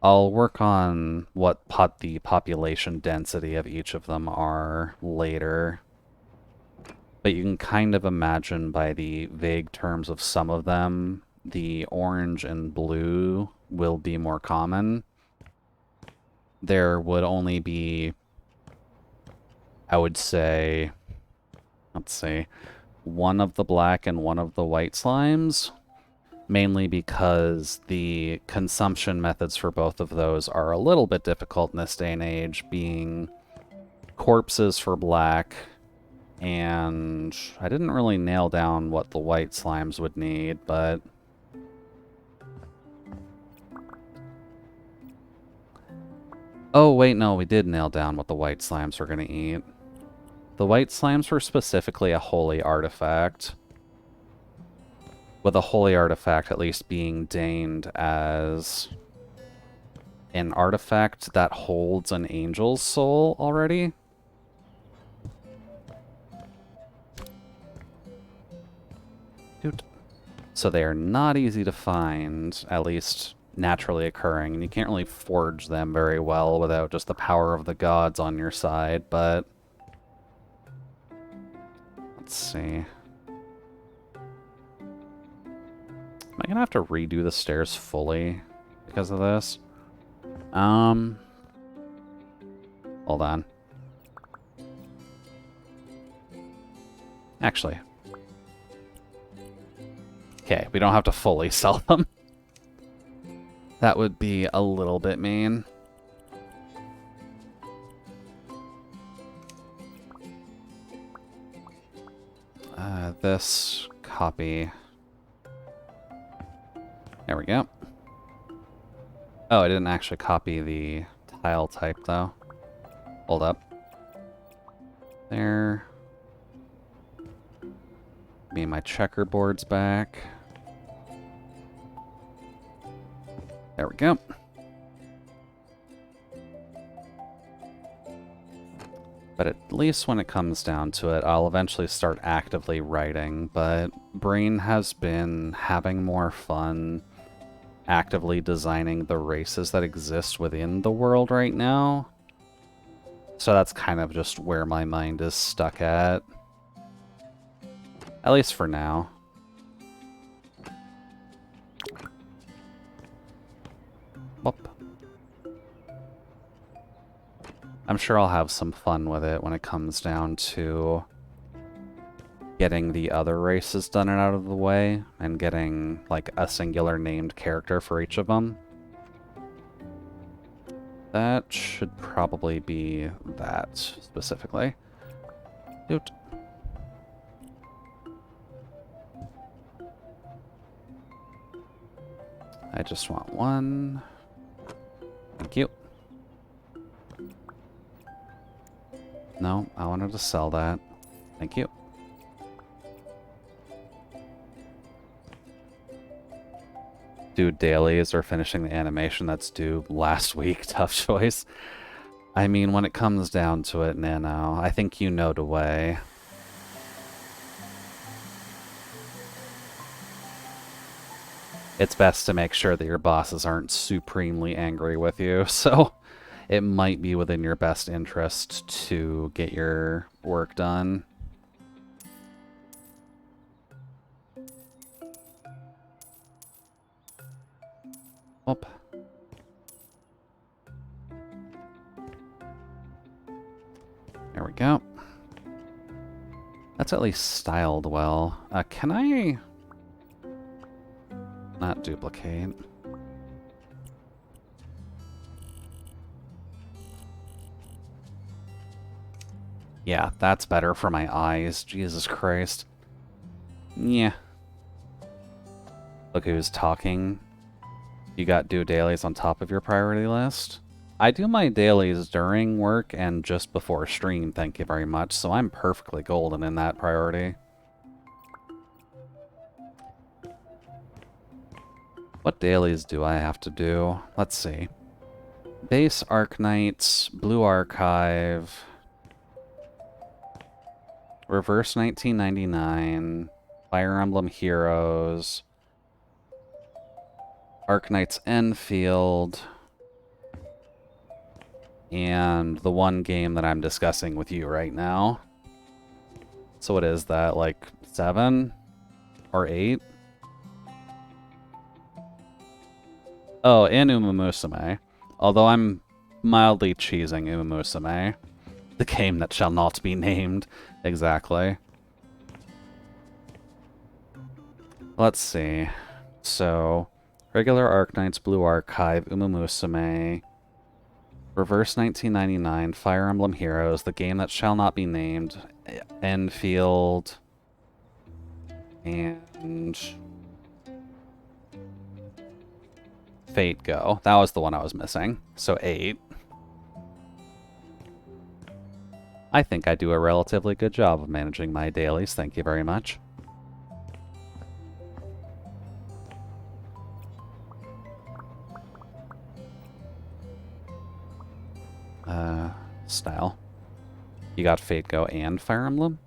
I'll work on what the population density of each of them are later. But you can kind of imagine by the vague terms of some of them, the orange and blue will be more common. There would only be, I would say, let's see, one of the black and one of the white slimes, mainly because the consumption methods for both of those are a little bit difficult in this day and age, being corpses for black, and I didn't really nail down what the white slimes would need, but oh, wait, no, we did nail down what the white slimes were going to eat. The white slimes were specifically a holy artifact, with a holy artifact at least being deigned as an artifact that holds an angel's soul already. So they are not easy to find, at least naturally occurring, and you can't really forge them very well without just the power of the gods on your side, but let's see. Am I gonna have to redo the stairs fully because of this? Hold on. Actually. Okay, we don't have to fully sell them. That would be a little bit mean. This copy. There we go. Oh, I didn't actually copy the tile type, though. Hold up. There. Me and my checkerboard's back. There we go. But at least when it comes down to it, I'll eventually start actively writing, but Brain has been having more fun actively designing the races that exist within the world right now. So that's kind of just where my mind is stuck at. At least for now. Whoop. I'm sure I'll have some fun with it when it comes down to getting the other races done and out of the way, and getting, like, a singular named character for each of them. That should probably be that, specifically. Doot. I just want one. Thank you. No, I wanted to sell that. Thank you. Do dailies or finishing the animation that's due last week. Tough choice. I mean, when it comes down to it, Nano, I think you know the way. It's best to make sure that your bosses aren't supremely angry with you, so it might be within your best interest to get your work done. Whoop. There we go. That's at least styled well. Can I not duplicate? Yeah, that's better for my eyes. Jesus Christ. Yeah. Look who's talking. You got due dailies on top of your priority list. I do my dailies during work and just before stream, thank you very much, so I'm perfectly golden in that priority. What dailies do I have to do? Let's see. Base Arknights, Blue Archive, Reverse 1999, Fire Emblem Heroes, Arknights Enfield, and the one game that I'm discussing with you right now. So what is that, like 7 or 8? Oh, and Uma Musume. Although I'm mildly cheesing Uma Musume. The game that shall not be named. Exactly. Let's see. So, regular Arknights, Blue Archive, Uma Musume, Reverse 1999, Fire Emblem Heroes, the game that shall not be named, Enfield, and Fate Go. That was the one I was missing. So 8. I think I do a relatively good job of managing my dailies. Thank you very much. Style. You got Fate Go and Fire Emblem?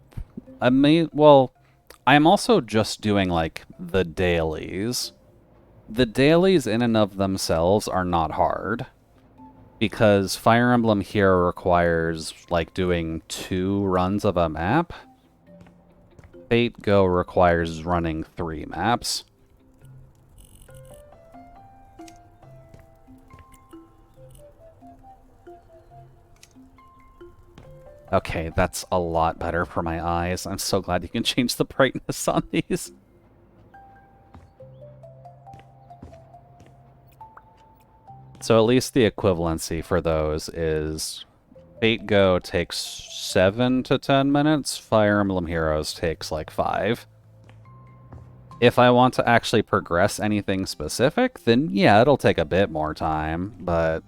Well, I'm also just doing, like, the dailies. The dailies in and of themselves are not hard, because Fire Emblem here requires, like, doing 2 runs of a map. Fate Go requires running 3 maps. Okay, that's a lot better for my eyes. I'm so glad you can change the brightness on these. So at least the equivalency for those is Fate Go takes 7 to 10 minutes, Fire Emblem Heroes takes like 5. If I want to actually progress anything specific, then yeah, it'll take a bit more time, but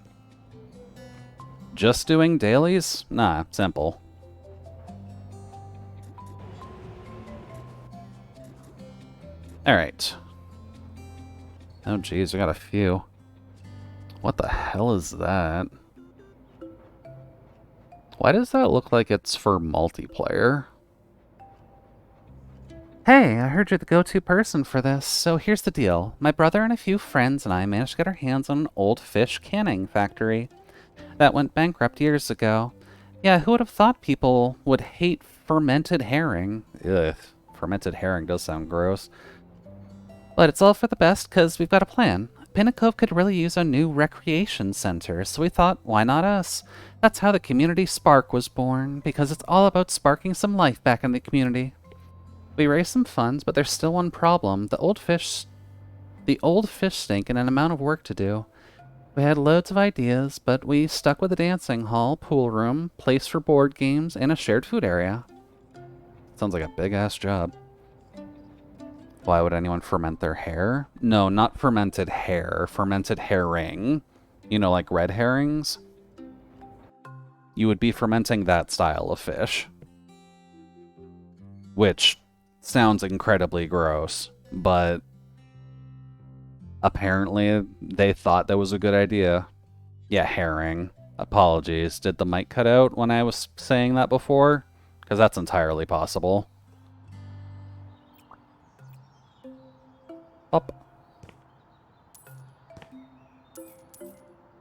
just doing dailies? Nah, simple. Alright. Oh geez, we got a few. What the hell is that? Why does that look like it's for multiplayer? Hey, I heard you're the go-to person for this, so here's the deal. My brother and a few friends and I managed to get our hands on an old fish canning factory that went bankrupt years ago. Yeah, who would have thought people would hate fermented herring? Ugh, fermented herring does sound gross. But it's all for the best, because we've got a plan. Pinnacle could really use a new recreation center, so we thought, why not us? That's how the community spark was born, because it's all about sparking some life back in the community. We raised some funds, but there's still one problem. The old fish stink and an amount of work to do. We had loads of ideas, but we stuck with a dancing hall, pool room, place for board games, and a shared food area. Sounds like a big-ass job. Why would anyone ferment their hair? No, not fermented hair. Fermented herring. You know, like red herrings? You would be fermenting that style of fish. Which sounds incredibly gross, but apparently they thought that was a good idea. Yeah, herring. Apologies. Did the mic cut out when I was saying that before? Because that's entirely possible. Up.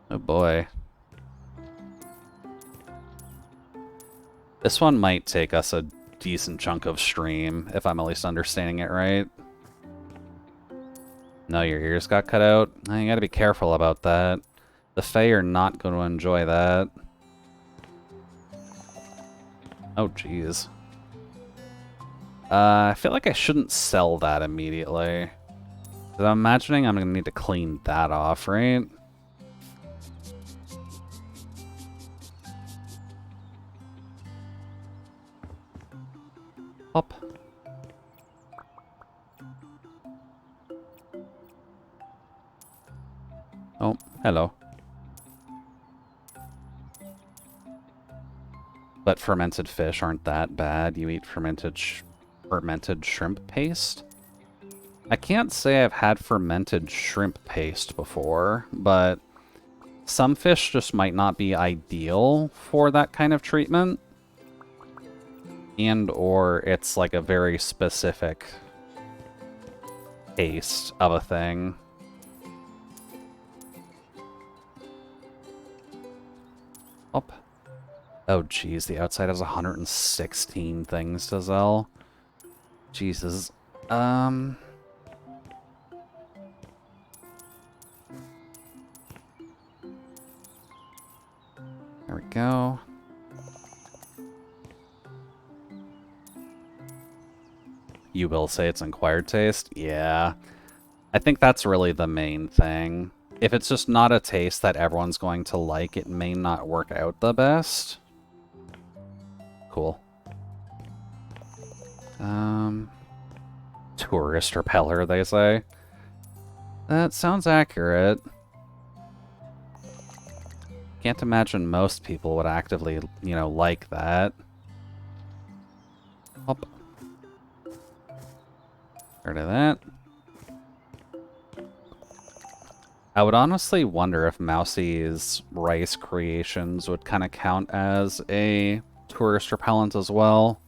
Oh boy. This one might take us a decent chunk of stream, if I'm at least understanding it right. No, your ears got cut out? You gotta be careful about that. The Fae are not going to enjoy that. Oh, jeez. I feel like I shouldn't sell that immediately. Because I'm imagining I'm going to need to clean that off, right? Hop. Oh, hello. But fermented fish aren't that bad. You eat fermented shrimp paste? I can't say I've had fermented shrimp paste before, but some fish just might not be ideal for that kind of treatment. And or it's like a very specific taste of a thing. Up. Oh, geez, the outside has 116 things to sell. Jesus. There we go. You will say it's an acquired taste? Yeah. I think that's really the main thing. If it's just not a taste that everyone's going to like, it may not work out the best. Cool. Tourist repeller, they say. That sounds accurate. Can't imagine most people would actively, you know, like that. Hop. Rid of that. I would honestly wonder if Mousie's rice creations would kind of count as a tourist repellent as well.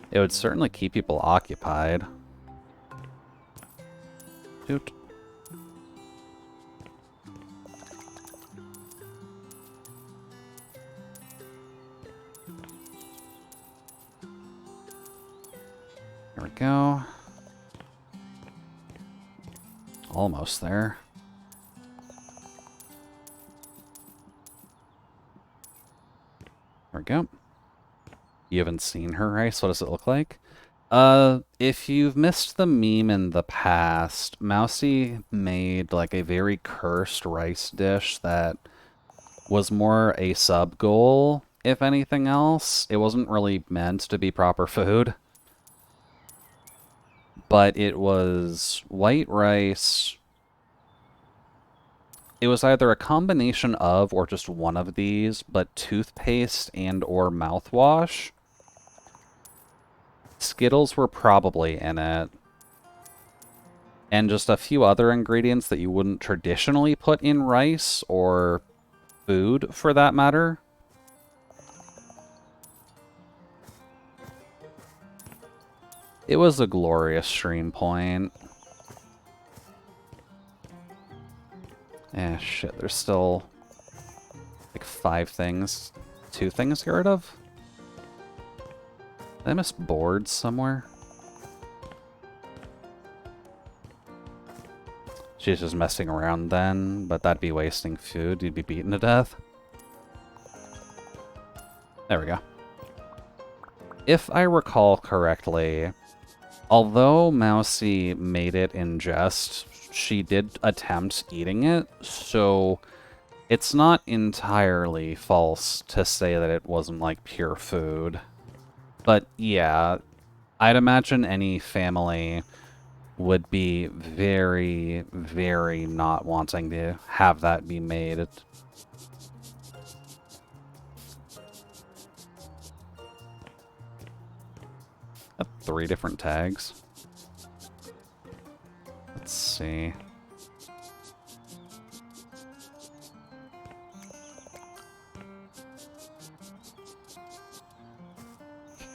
It would certainly keep people occupied. Doot. There we go. Almost there. There we go. You haven't seen her rice? What does it look like? If you've missed the meme in the past, Mousy made like a very cursed rice dish that was more a sub-goal, if anything else. It wasn't really meant to be proper food. But it was white rice. It was either a combination of or just one of these, but toothpaste and or mouthwash. Skittles were probably in it. And just a few other ingredients that you wouldn't traditionally put in rice or food, for that matter. It was a glorious stream point. Eh, shit, there's still like 5 things, 2 things to get rid of? Did I miss boards somewhere? She's just messing around then, but that'd be wasting food. You'd be beaten to death. There we go. If I recall correctly, although Mousy made it in jest, she did attempt eating it, so it's not entirely false to say that it wasn't like pure food. But yeah, I'd imagine any family would be very, very not wanting to have that be made. Got 3 different tags. Let's see.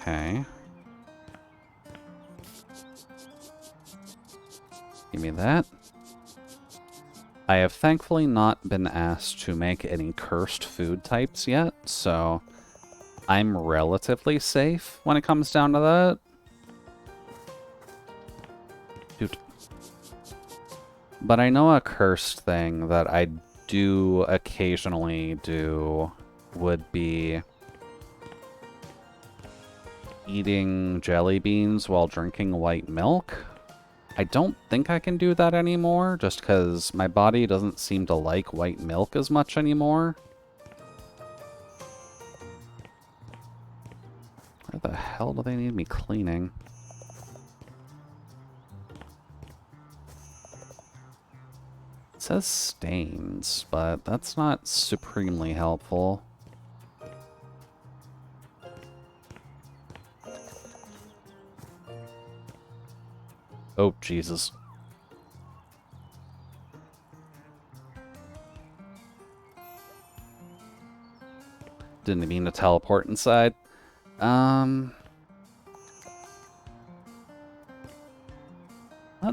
Okay. Give me that. I have thankfully not been asked to make any cursed food types yet, so I'm relatively safe when it comes down to that. Dude. But I know a cursed thing that I do occasionally do would be eating jelly beans while drinking white milk. I don't think I can do that anymore, just because my body doesn't seem to like white milk as much anymore. Where the hell do they need me cleaning? It says stains, but that's not supremely helpful. Oh, Jesus. Didn't mean to teleport inside. Not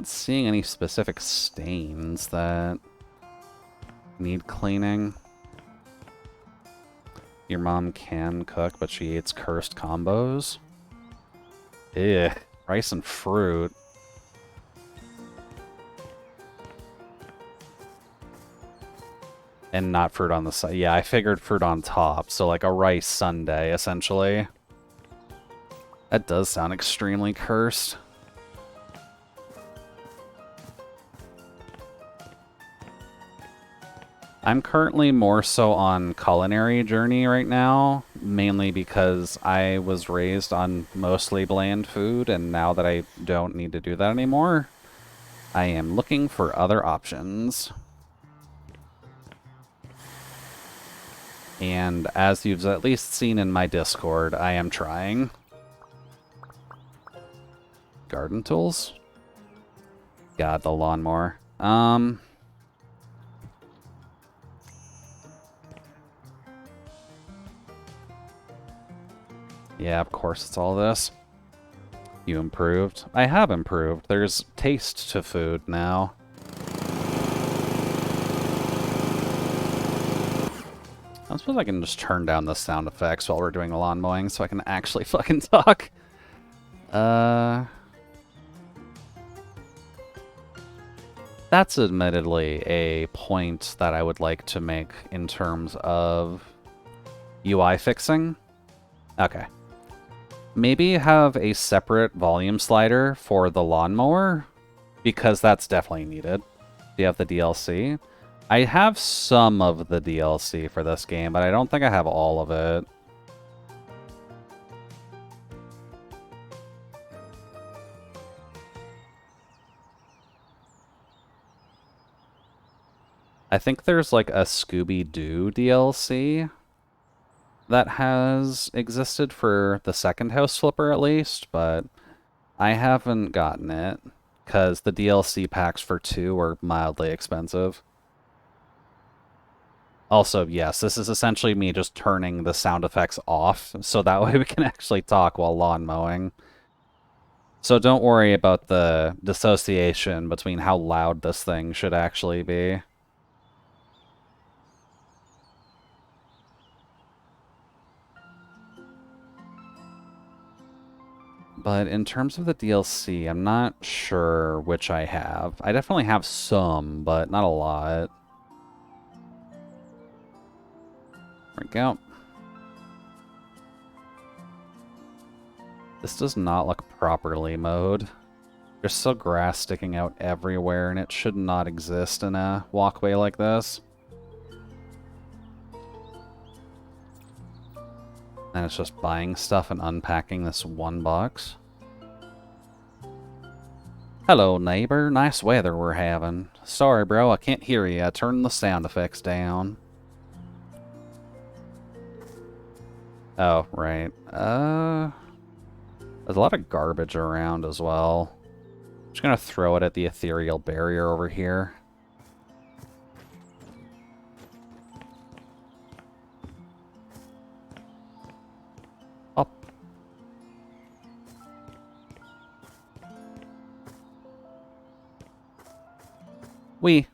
seeing any specific stains that need cleaning. Your mom can cook, but she eats cursed combos. Ew. Rice and fruit. And not fruit on the side. Yeah, I figured fruit on top. So like a rice sundae, essentially. That does sound extremely cursed. I'm currently more so on culinary journey right now, mainly because I was raised on mostly bland food, and now that I don't need to do that anymore, I am looking for other options. And as you've at least seen in my Discord, I am trying. Garden tools? God, the lawnmower. Yeah, of course it's all this. You improved? I have improved. There's taste to food now. I suppose I can just turn down the sound effects while we're doing the lawn mowing so I can actually fucking talk. That's admittedly a point that I would like to make in terms of UI fixing. Okay. Maybe have a separate volume slider for the lawnmower, because that's definitely needed. Do you have the DLC? I have some of the DLC for this game, but I don't think I have all of it. I think there's like a Scooby-Doo DLC that has existed for the second house flipper at least, but I haven't gotten it because the DLC packs for 2 are mildly expensive. Also, yes, this is essentially me just turning the sound effects off, so that way we can actually talk while lawn mowing. So don't worry about the dissociation between how loud this thing should actually be. But in terms of the DLC, I'm not sure which I have. I definitely have some, but not a lot. There we go. This does not look properly mowed. There's still grass sticking out everywhere, and it should not exist in a walkway like this. And it's just buying stuff and unpacking this one box. Hello, neighbor. Nice weather we're having. Sorry, bro, I can't hear you. I turned the sound effects down. Oh, right. There's a lot of garbage around as well. I'm just gonna throw it at the ethereal barrier over here. Up. Wee.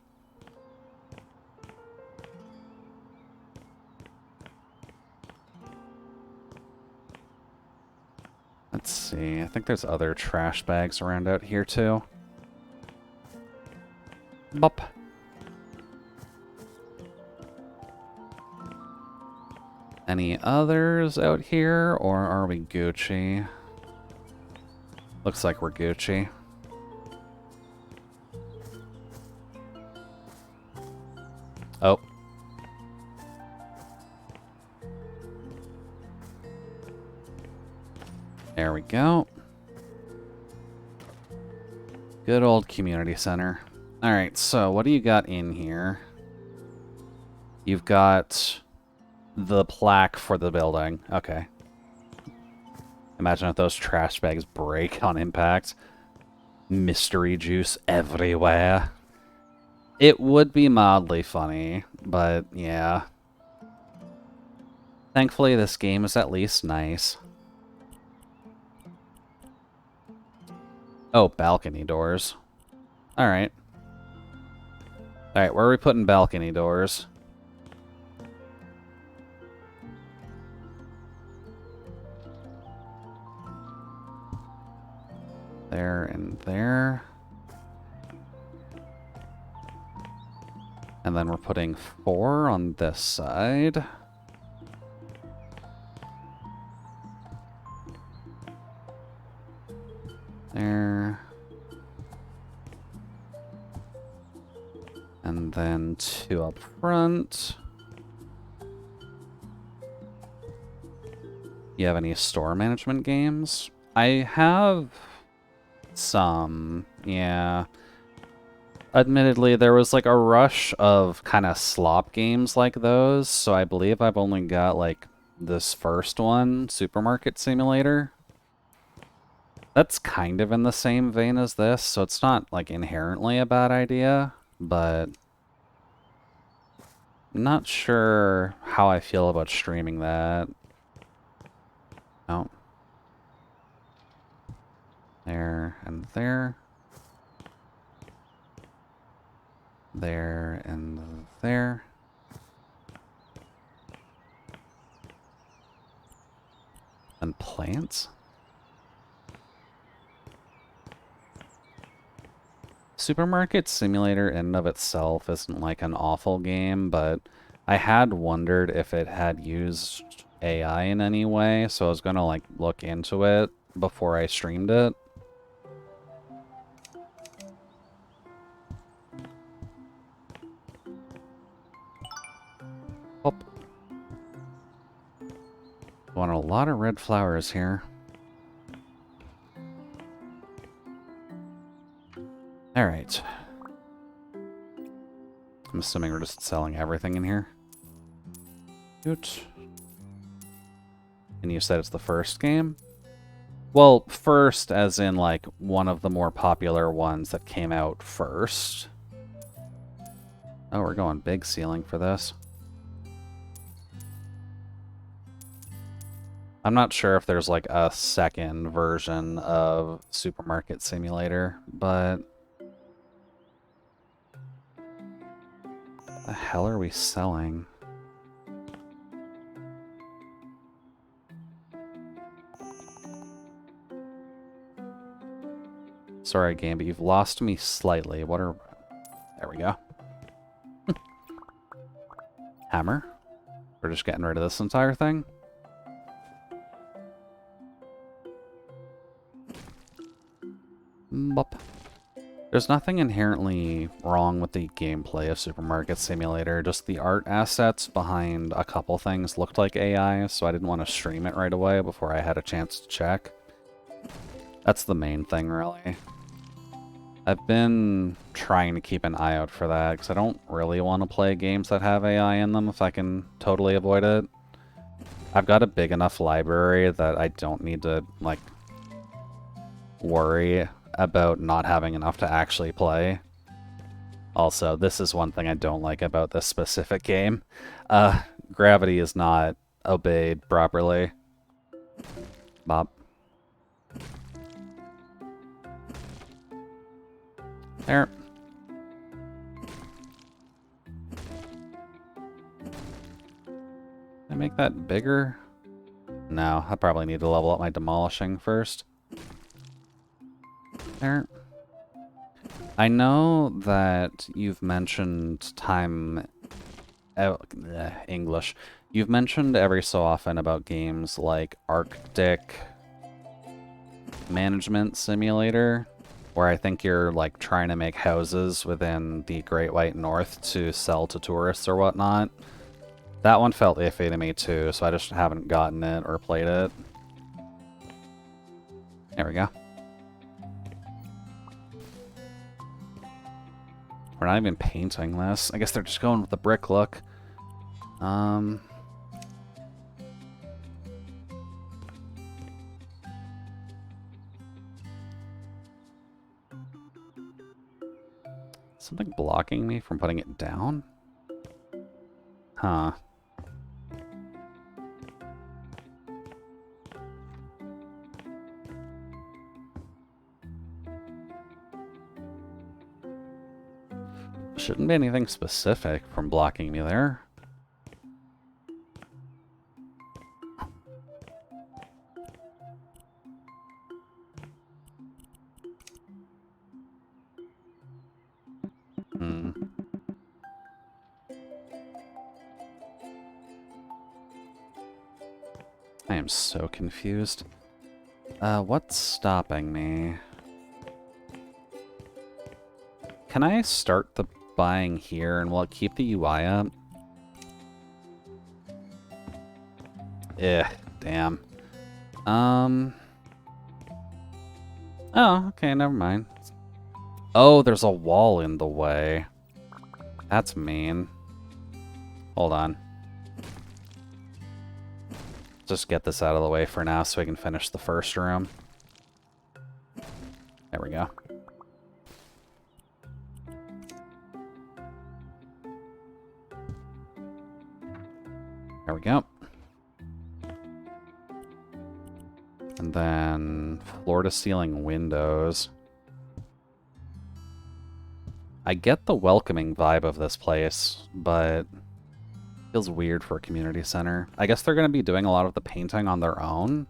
Let's see. I think there's other trash bags around out here too. Bop. Any others out here, or are we Gucci? Looks like we're Gucci. Oh. There we go. Good old community center. Alright, so what do you got in here? You've got the plaque for the building. Okay. Imagine if those trash bags break on impact. Mystery juice everywhere. It would be mildly funny, but yeah. Thankfully, this game is at least nice. Oh, balcony doors. Alright. Alright, where are we putting balcony doors? There and there. And then we're putting 4 on this side. There. And then 2 up front. You have any store management games? I have some, yeah. Admittedly, there was like a rush of kind of slop games like those, so I believe I've only got like this first one, Supermarket Simulator. That's kind of in the same vein as this, so it's not like inherently a bad idea, but I'm not sure how I feel about streaming that. Oh. There and there. There and there. And plants? Supermarket Simulator in and of itself isn't like an awful game, but I had wondered if it had used AI in any way, so I was gonna like look into it before I streamed it. Oh. Want a lot of red flowers here. Alright. I'm assuming we're just selling everything in here. Good. And you said it's the first game? Well, first as in like one of the more popular ones that came out first. Oh, we're going big ceiling for this. I'm not sure if there's like a second version of Supermarket Simulator, but what the hell are we selling? Sorry, game, but you've lost me slightly. What are... There we go. Hammer. We're just getting rid of this entire thing. Bop. There's nothing inherently wrong with the gameplay of Supermarket Simulator, just the art assets behind a couple things looked like AI, so I didn't want to stream it right away before I had a chance to check. That's the main thing, really. I've been trying to keep an eye out for that, because I don't really want to play games that have AI in them if I can totally avoid it. I've got a big enough library that I don't need to, like, worry about not having enough to actually play. Also, this is one thing I don't like about this specific game. Gravity is not obeyed properly. Bob. There. Can I make that bigger? No, I probably need to level up my demolishing first. There. I know that you've mentioned English. You've mentioned every so often about games like Arctic Management Simulator, where I think you're like trying to make houses within the Great White North to sell to tourists or whatnot. That one felt iffy to me too, so I just haven't gotten it or played it. There we go. We're not even painting this. I guess they're just going with the brick look. Something blocking me from putting it down? Huh. Shouldn't be anything specific from blocking me there. I am so confused. What's stopping me? Can I start the buying here and will it keep the UI up? Damn. Oh, okay, never mind. Oh, there's a wall in the way. That's mean. Hold on. Just get this out of the way for now so we can finish the first room. There we go. There we go. And then floor-to-ceiling windows. I get the welcoming vibe of this place, but it feels weird for a community center. I guess they're going to be doing a lot of the painting on their own.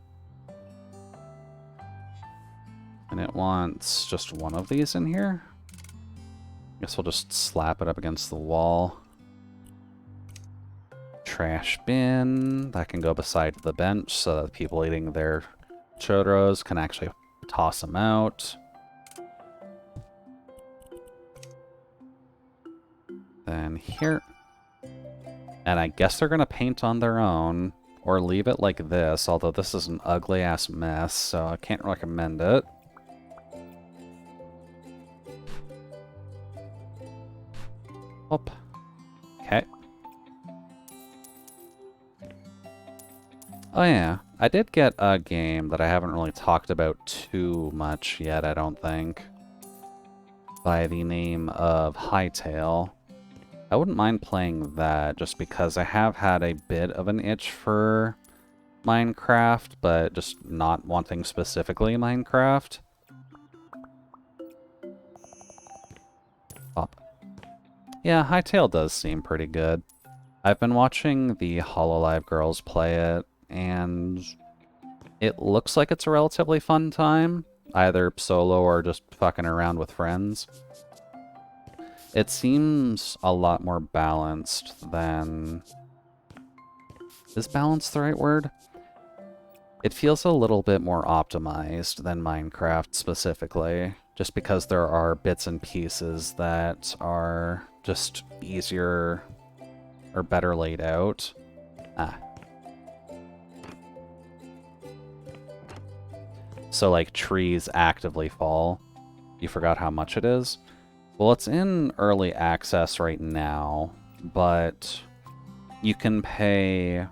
And it wants just one of these in here. I guess we'll just slap it up against the wall. Trash bin. That can go beside the bench so that people eating their churros can actually toss them out. Then here. And I guess they're going to paint on their own or leave it like this, although this is an ugly-ass mess, so I can't recommend it. Up. Okay. Oh yeah, I did get a game that I haven't really talked about too much yet, I don't think, by the name of Hightail. I wouldn't mind playing that just because I have had a bit of an itch for Minecraft, but just not wanting specifically Minecraft. Pop. Yeah, Hightail does seem pretty good. I've been watching the Hololive girls play it, and it looks like it's a relatively fun time. either solo or just fucking around with friends. It seems a lot more balanced than... Is balanced the right word? It feels a little bit more optimized than Minecraft specifically, just because there are bits and pieces that are just easier or better laid out. So like trees actively fall. You forgot how much it is? Well, it's in early access right now, but you can pay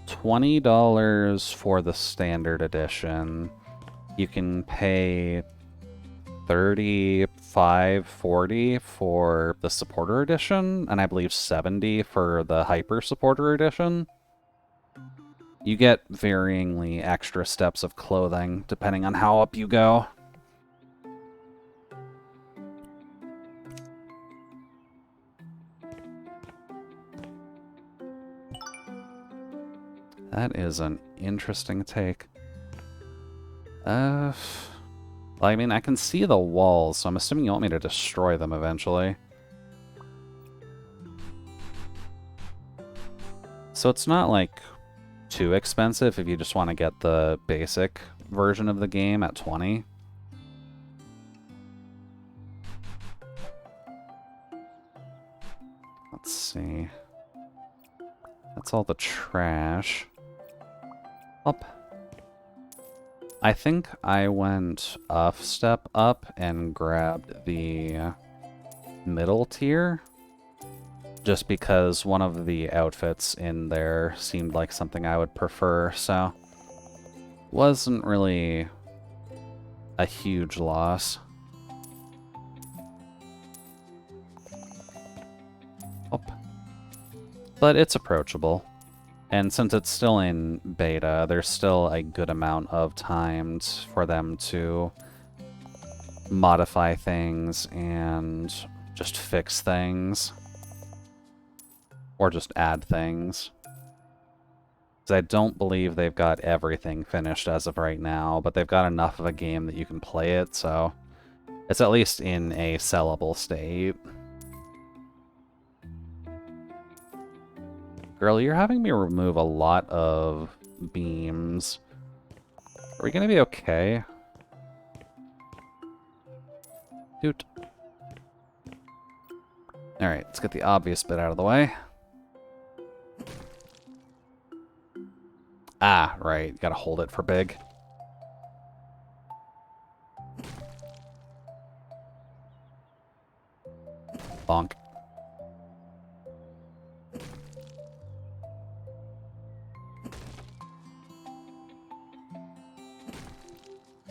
$20 for the standard edition. You can pay $35, $40 for the supporter edition, and I believe $70 for the hyper supporter edition. You get varyingly extra steps of clothing depending on how up you go. That is an interesting take. Well, I mean, I can see the walls, so I'm assuming you want me to destroy them eventually. So it's not, like, too expensive if you just want to get the basic version of the game at 20. Let's see. That's all the trash. Up. I think I went a step up and grabbed the middle tier, just because one of the outfits in there seemed like something I would prefer, so wasn't really a huge loss. Up. But it's approachable. And since it's still in beta, there's still a good amount of time for them to modify things and just fix things. Or just add things. Because I don't believe they've got everything finished as of right now, but they've got enough of a game that you can play it, so it's at least in a sellable state. Girl, you're having me remove a lot of beams. Are we gonna be okay? Doot. Alright, let's get the obvious bit out of the way. Ah, right. You gotta hold it for big. Bonk.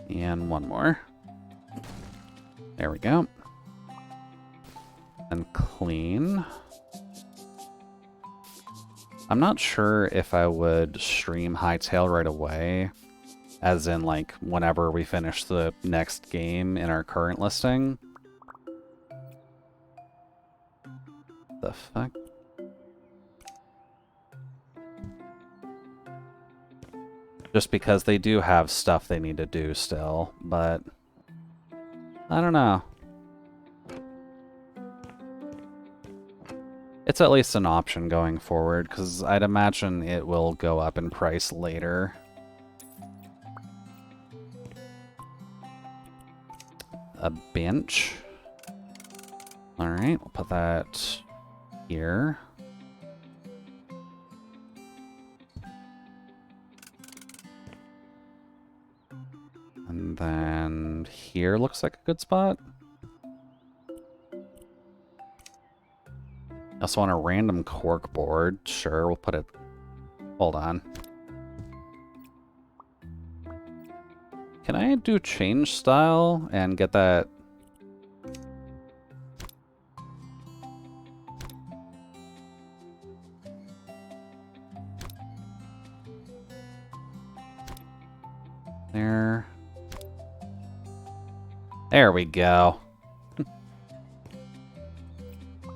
And one more. There we go. And clean. I'm not sure if I would stream Hightail right away, as in, like, whenever we finish the next game in our current listing. The fuck? Just because they do have stuff they need to do still, but I don't know. It's at least an option going forward, because I'd imagine it will go up in price later. A bench. Alright, we'll put that here. And then here looks like a good spot. I also want a random cork board. Sure, we'll put it... Hold on. Can I do change style and get that... There. There we go.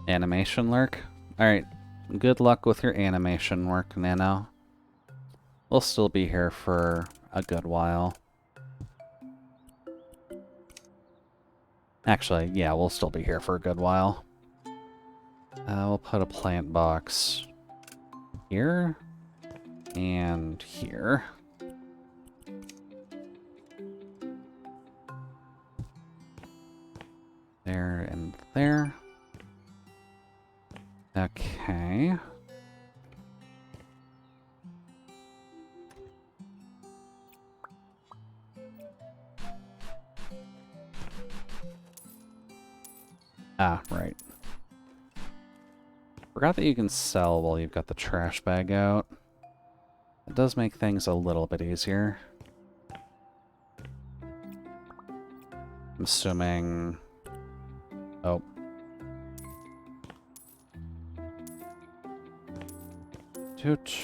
Animation lurk. Alright, good luck with your animation work, Nano. We'll still be here for a good while. Actually, yeah, we'll still be here for a good while. We'll put a plant box here and here. There and there. Okay. Ah, right. Forgot that you can sell while you've got the trash bag out. It does make things a little bit easier. I'm assuming... Oh. Toot.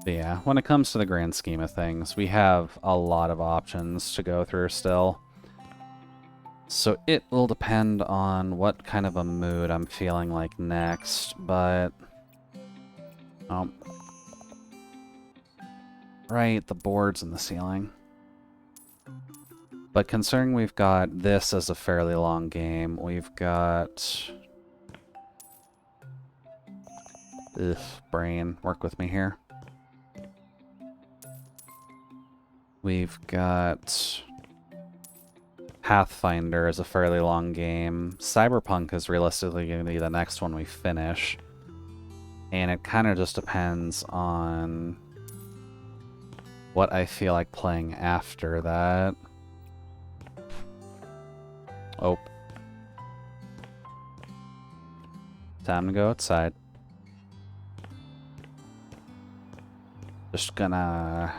But yeah, when it comes to the grand scheme of things, we have a lot of options to go through still. So it will depend on what kind of a mood I'm feeling like next, but... Oh. Right, the boards in the ceiling. But considering we've got this as a fairly long game, we've got... Ugh, brain, work with me here. We've got... Pathfinder is a fairly long game. Cyberpunk is realistically going to be the next one we finish. And it kind of just depends on what I feel like playing after that. Oh. Time to go outside. Just gonna...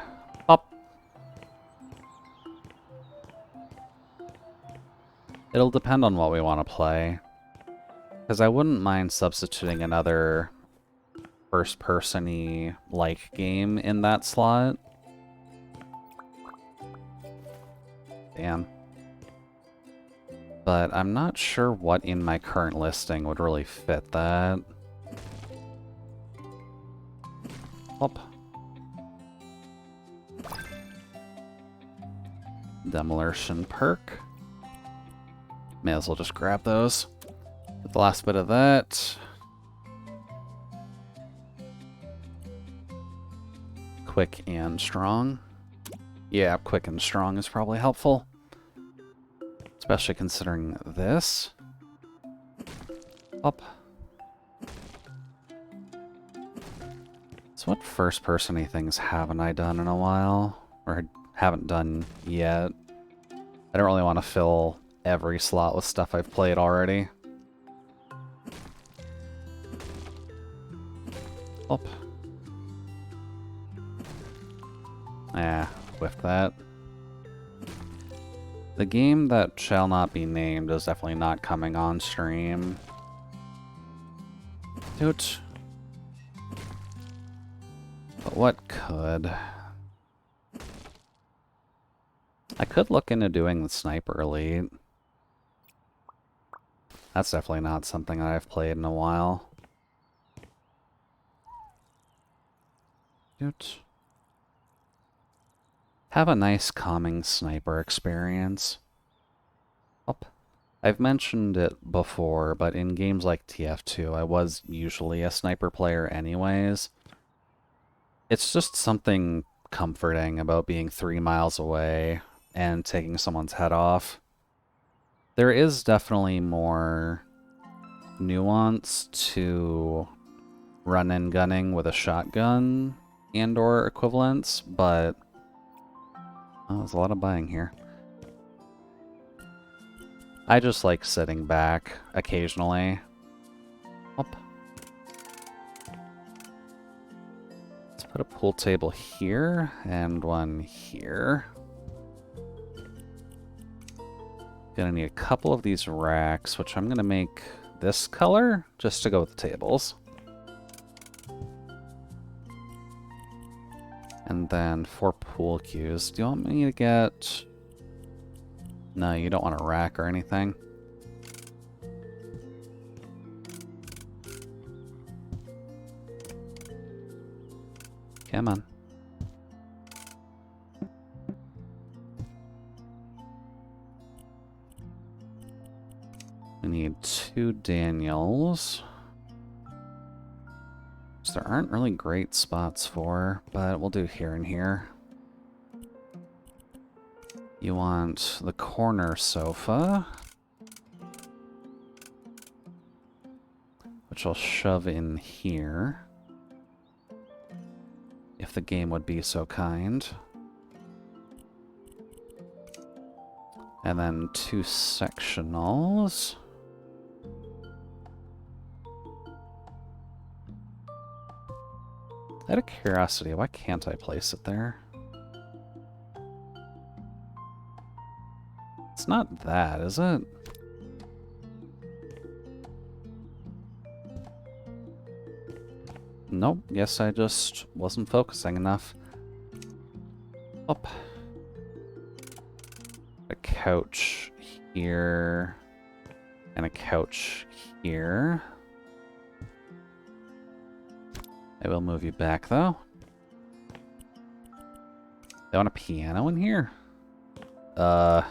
Up. It'll depend on what we want to play. Because I wouldn't mind substituting another first-person-y like game in that slot. Damn. But I'm not sure what in my current listing would really fit that. Hop. Demolition perk. May as well just grab those. With the last bit of that. Quick and strong. Yeah, quick and strong is probably helpful. Especially considering this. Up. So what first-person-y things haven't I done in a while? Or haven't done yet? I don't really want to fill every slot with stuff I've played already. Up. Whiffed that. The game that shall not be named is definitely not coming on stream. Toot. But what could? I could look into doing the Sniper Elite. That's definitely not something I've played in a while. Toot. Have a nice calming sniper experience. Up. I've mentioned it before, but in games like TF2, I was usually a sniper player anyways. It's just something comforting about being 3 miles away and taking someone's head off. There is definitely more nuance to run-and gunning with a shotgun and/or equivalents, but oh, there's a lot of buying here. I just like sitting back occasionally. Up. Let's put a pool table here and one here. Gonna need a couple of these racks, which I'm gonna make this color just to go with the tables. And then 4 pool cues. Do you want me to get... No, you don't want a rack or anything. Come on. 2 Daniels. Which there aren't really great spots for, but we'll do here and here. You want the corner sofa, which I'll shove in here, if the game would be so kind. And then 2 sectionals. Out of curiosity, why can't I place it there? It's not that, is it? Nope, guess I just wasn't focusing enough. Up. A couch here. And a couch here. I will move you back, though. They want a piano in here? Guess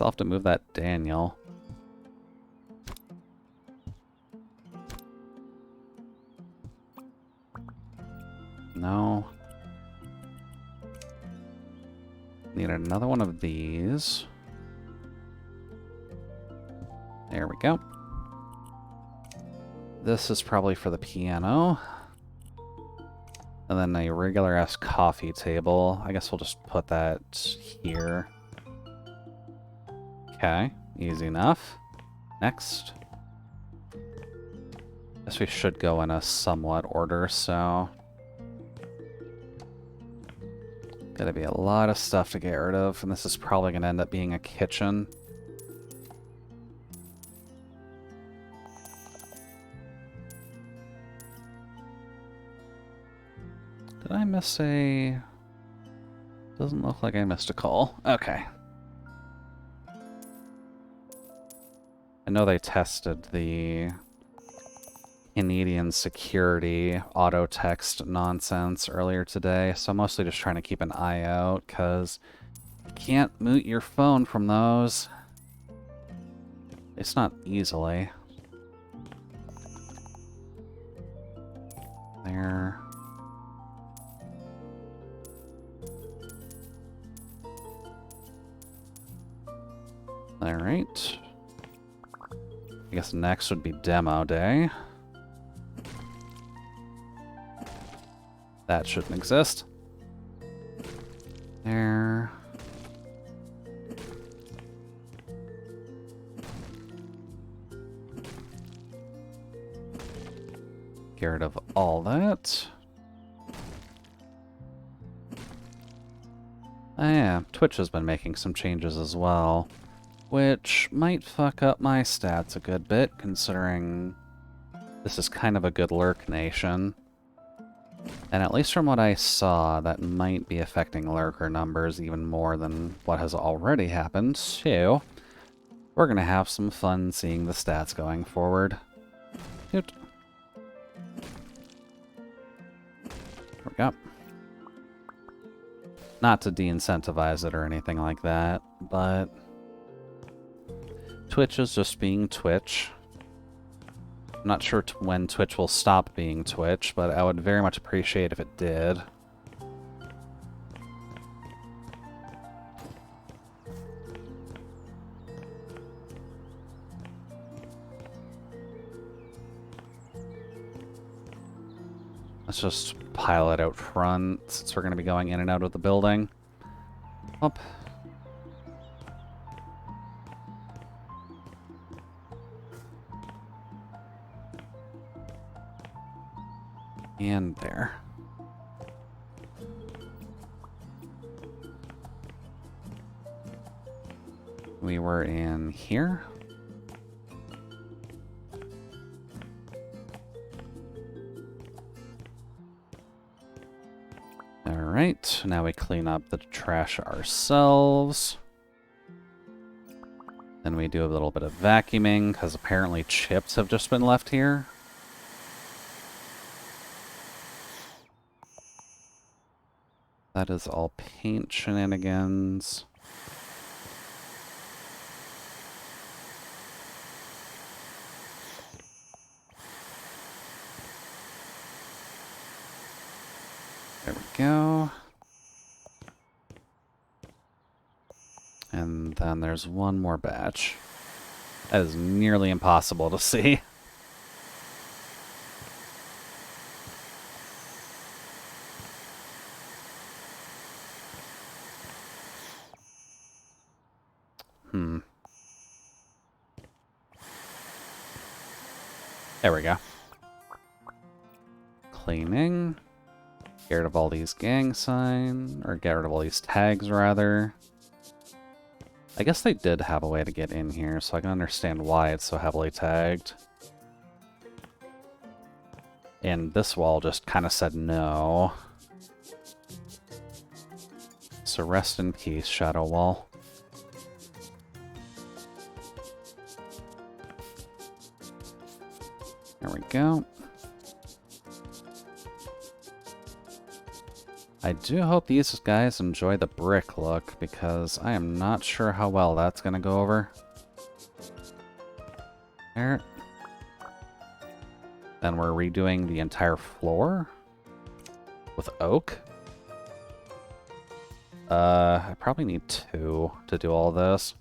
I'll have to move that Daniel. No. Need another one of these. There we go. This is probably for the piano. And then a regular-ass coffee table. I guess we'll just put that here. Okay, easy enough. Next. Guess we should go in a somewhat order, so... Gotta be a lot of stuff to get rid of, and this is probably gonna end up being a kitchen. Did I miss a... Doesn't look like I missed a call. Okay. I know they tested the Canadian security auto text nonsense earlier today, so I'm mostly just trying to keep an eye out, because you can't mute your phone from those. It's not easily. There. Alright. I guess next would be demo day. That shouldn't exist. There. Get rid of all that. Oh yeah, Twitch has been making some changes as well, which might fuck up my stats a good bit, considering this is kind of a good lurk nation. And at least from what I saw, that might be affecting lurker numbers even more than what has already happened, so we're gonna have some fun seeing the stats going forward. Good. There we go. Not to de-incentivize it or anything like that, but Twitch is just being Twitch. I'm not sure when Twitch will stop being Twitch, but I would very much appreciate if it did. Let's just pile it out front, since we're going to be going in and out of the building. Up. And there. We were in here. Alright, now we clean up the trash ourselves. Then we do a little bit of vacuuming, because apparently chips have just been left here. That is all paint shenanigans. There we go. And then there's one more batch. That is nearly impossible to see. There we go. Cleaning. Get rid of all these gang signs, or get rid of all these tags, rather. I guess they did have a way to get in here, so I can understand why it's so heavily tagged. And this wall just kind of said no. So rest in peace, Shadow Wall. There we go. I do hope these guys enjoy the brick look, because I am not sure how well that's going to go over. There. Then we're redoing the entire floor with oak. I probably need 2 to do all this.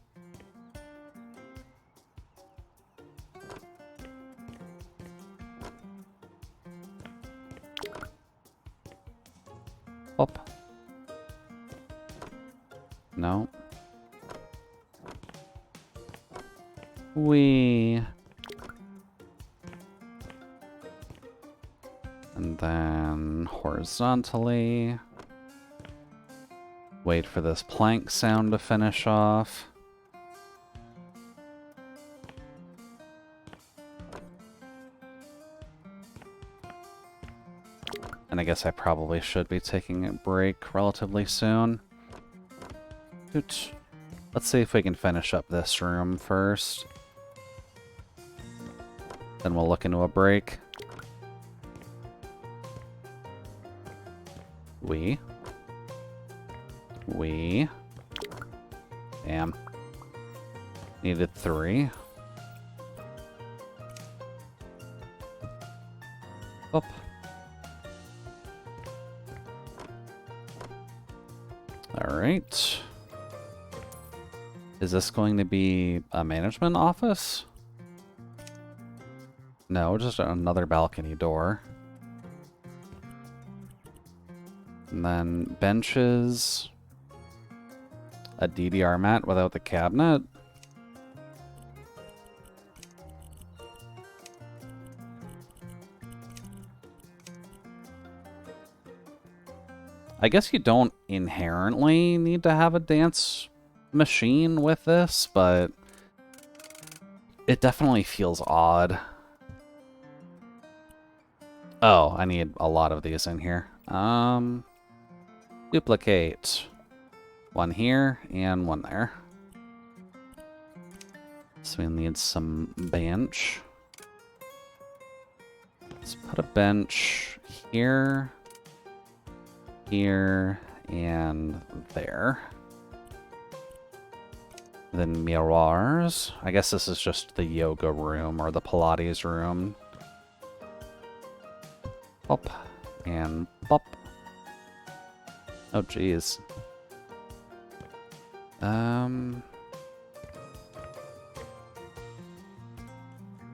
Up. No. And then horizontally. Wait for this plank sound to finish off. And I guess I probably should be taking a break relatively soon. Let's see if we can finish up this room first. Then we'll look into a break. Damn. Needed 3. Up. Alright. Is this going to be a management office? No, just another balcony door. And then benches. A DDR mat without the cabinet. I guess you don't inherently need to have a dance machine with this, but it definitely feels odd. Oh, I need a lot of these in here. Duplicate. 1 here and 1 there. So we need some bench. Let's put a bench here, here, and there. Then mirrors. I guess this is just the yoga room or the Pilates room. Pop and pop. Oh, geez.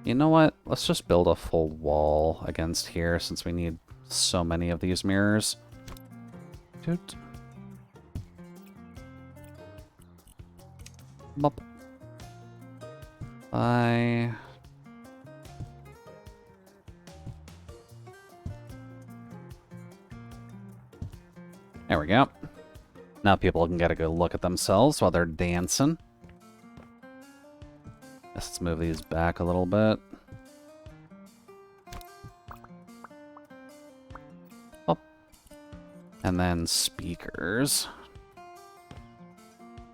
You know what? Let's just build a full wall against here since we need so many of these mirrors. Toot. Bop. Bye. There we go. Now people can get a good look at themselves while they're dancing. Let's move these back a little bit. Up. And then speakers.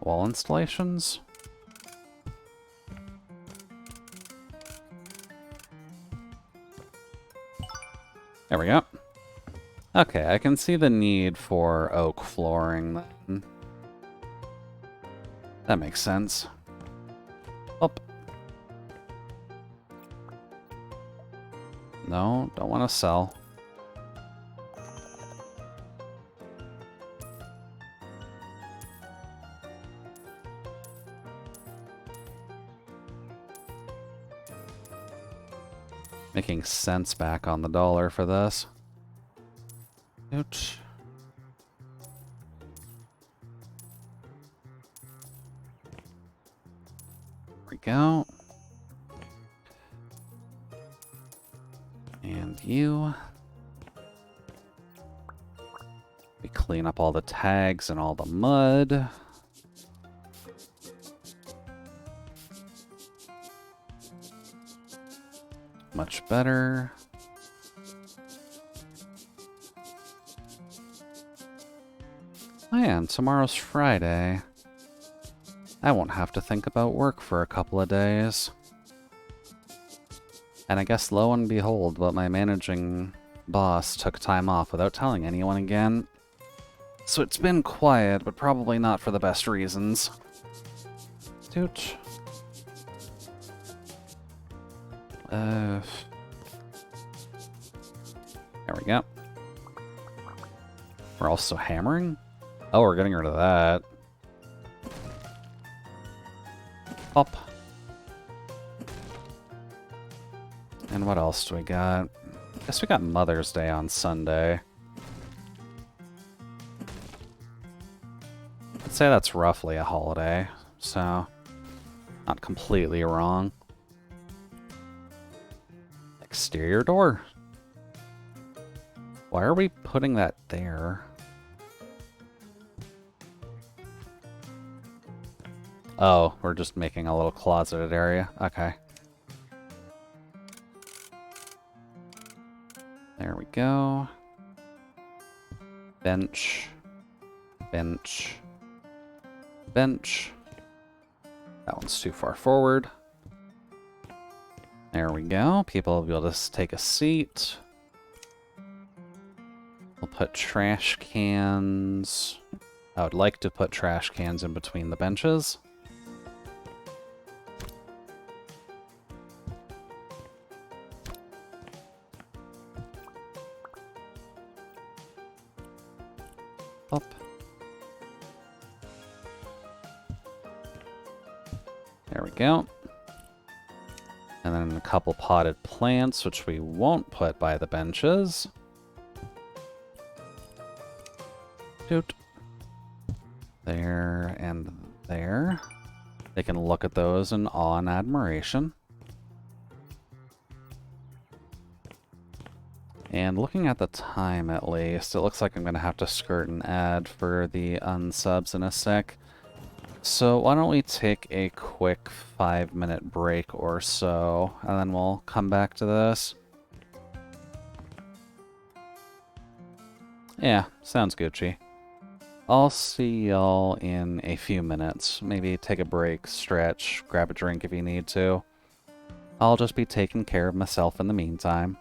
Wall installations. There we go. Okay, I can see the need for oak flooring then. That makes sense. Up. No, don't want to sell. Making cents back on the dollar for this. Ouch. There we go. And you. We clean up all the tags and all the mud. Much better. Oh yeah, and tomorrow's Friday. I won't have to think about work for a couple of days. And I guess lo and behold, but my managing boss took time off without telling anyone again. So it's been quiet, but probably not for the best reasons. Stooch. There we go. We're also hammering? Oh, we're getting rid of that. Up. And what else do we got? Guess we got Mother's Day on Sunday. I'd say that's roughly a holiday, so not completely wrong. Exterior door. Why are we putting that there? Oh, we're just making a little closeted area. Okay. There we go. Bench. Bench. Bench. That one's too far forward. There we go. People will be able to take a seat. We'll put trash cans. I would like to put trash cans in between the benches. Up. There we go. And then a couple potted plants, which we won't put by the benches. Doot. There and there. They can look at those in awe and admiration. And looking at the time, at least, it looks like I'm going to have to skirt an ad for the unsubs in a sec. So why don't we take a quick 5-minute break or so, and then we'll come back to this. Yeah, sounds Gucci. I'll see y'all in a few minutes. Maybe take a break, stretch, grab a drink if you need to. I'll just be taking care of myself in the meantime.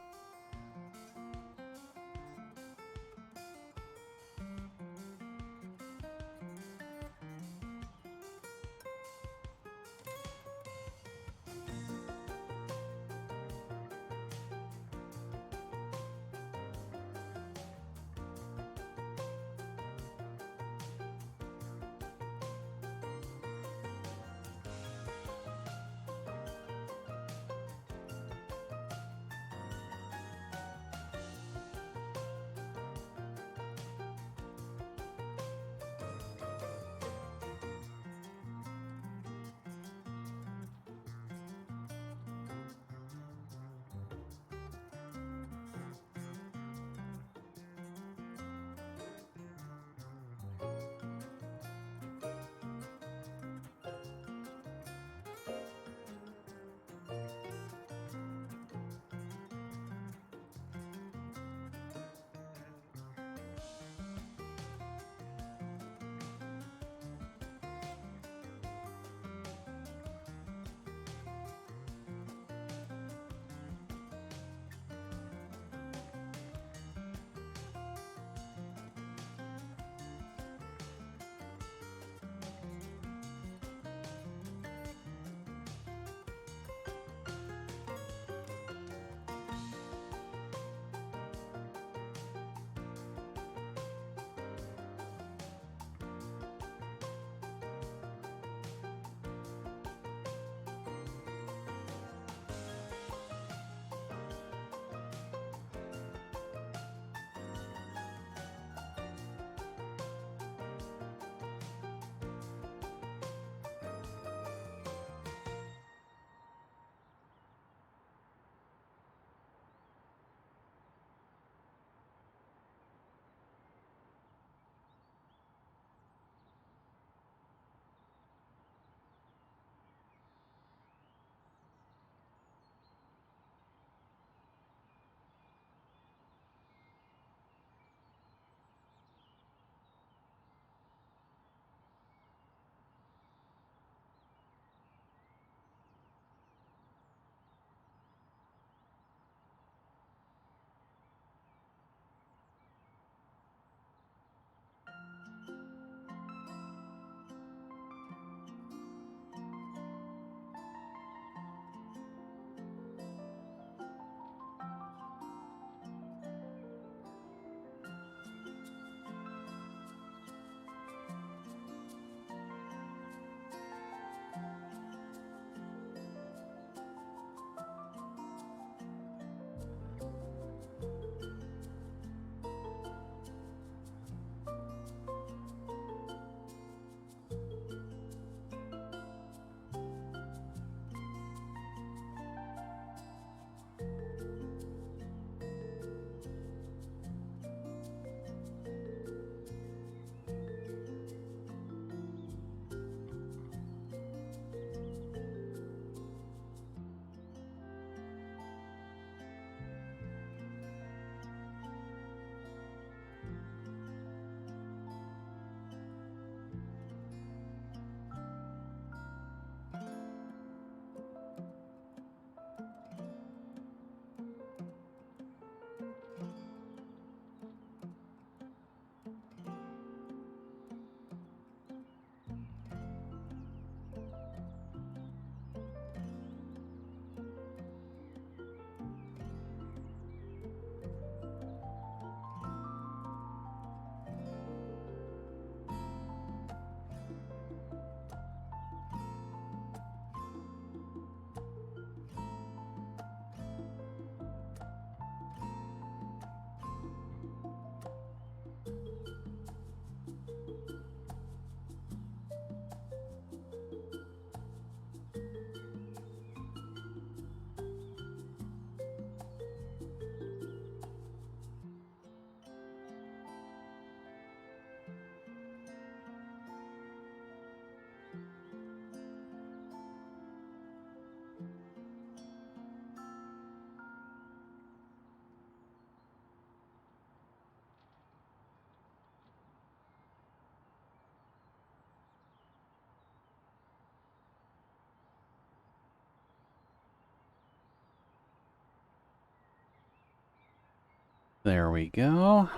There we go.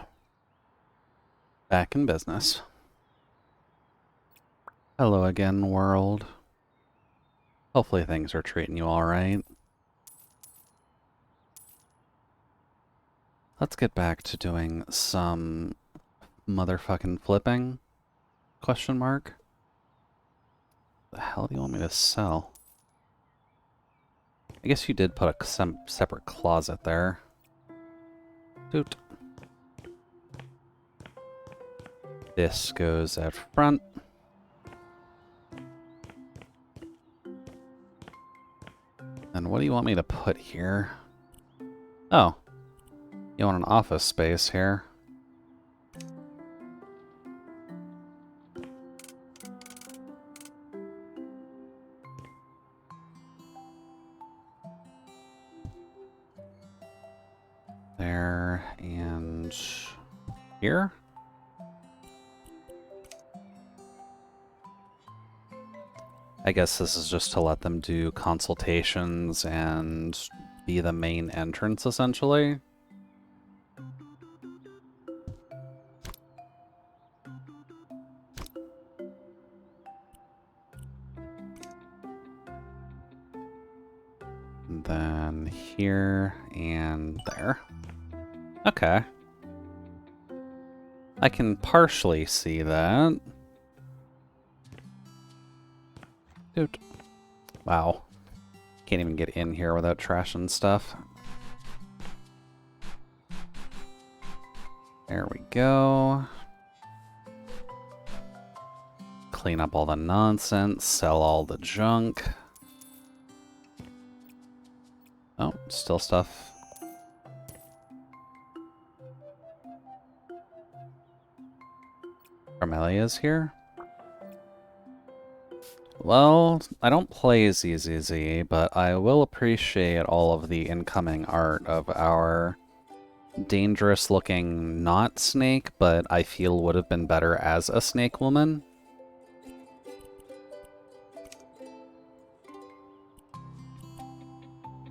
Back in business. Hello again, world. Hopefully things are treating you alright. Let's get back to doing some motherfucking flipping? Question mark? The hell do you want me to sell? I guess you did put a separate closet there. Doot. This goes out front. And what do you want me to put here? Oh. You want an office space here. There and here. I guess this is just to let them do consultations and be the main entrance, essentially. And then here and there. Okay. I can partially see that. Dude. Wow. Can't even get in here without trashing stuff. There we go. Clean up all the nonsense, sell all the junk. Oh, still stuff. Carmelia's here? Well, I don't play ZZZ, but I will appreciate all of the incoming art of our dangerous-looking not snake, but I feel would have been better as a snake woman.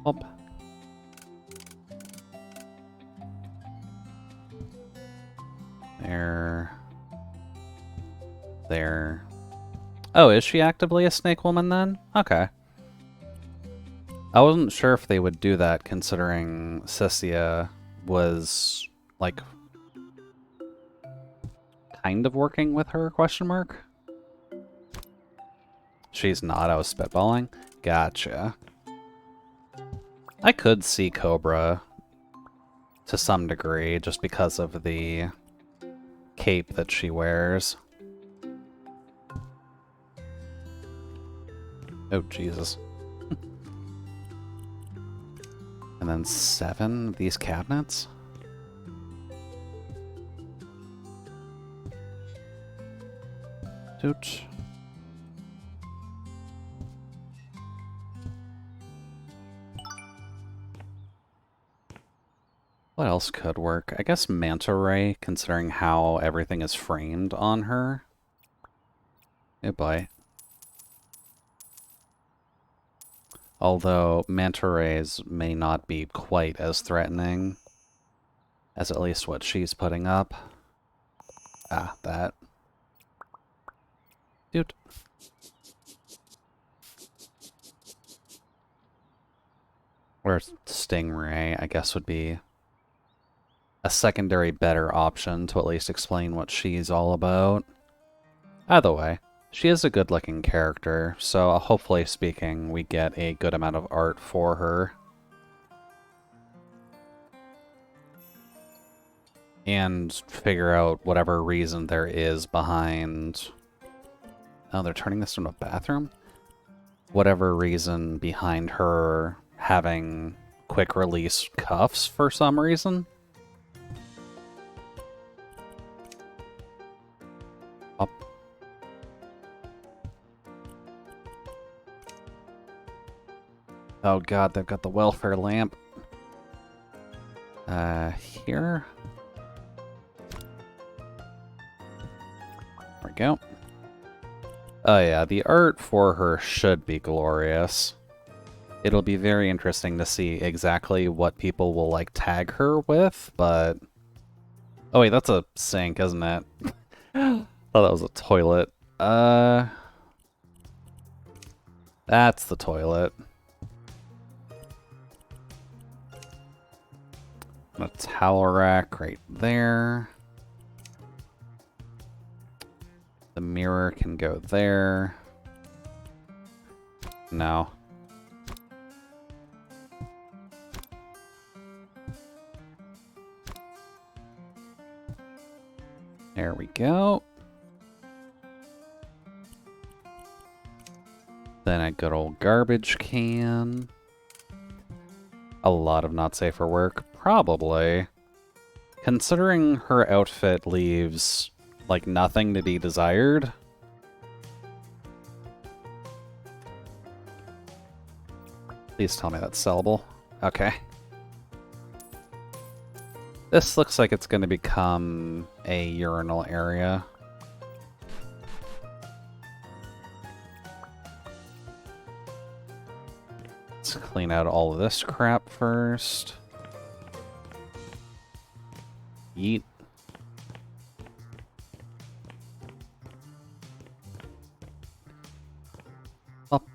Hop. There. There. Oh, is she actively a snake woman then? Okay. I wasn't sure if they would do that considering Cessia was, like, kind of working with her, question mark? She's not, I was spitballing. Gotcha. I could see Cobra to some degree just because of the cape that she wears. Oh, Jesus. And then 7 of these cabinets? Doot. What else could work? I guess Manta Ray, considering how everything is framed on her. Oh boy. Although Manta Rays may not be quite as threatening as at least what she's putting up. Ah, that. Dude. Or Stingray, I guess, would be a secondary better option to at least explain what she's all about. Either way, she is a good-looking character, so hopefully speaking, we get a good amount of art for her. And figure out whatever reason there is behind... Oh, they're turning this into a bathroom? Whatever reason behind her having quick-release cuffs for some reason. Up. Oh god, they've got the welfare lamp. Here. There we go. Oh yeah, the art for her should be glorious. It'll be very interesting to see exactly what people will, like, tag her with, but... Oh wait, that's a sink, isn't it? Thought that was a toilet. That's the toilet. A towel rack right there. The mirror can go there. No. There we go. Then a good old garbage can. A lot of not safe for work. Probably. Considering her outfit leaves, like, nothing to be desired. Please tell me that's sellable. Okay. This looks like it's going to become a urinal area. Let's clean out all of this crap first. Yeet. Up.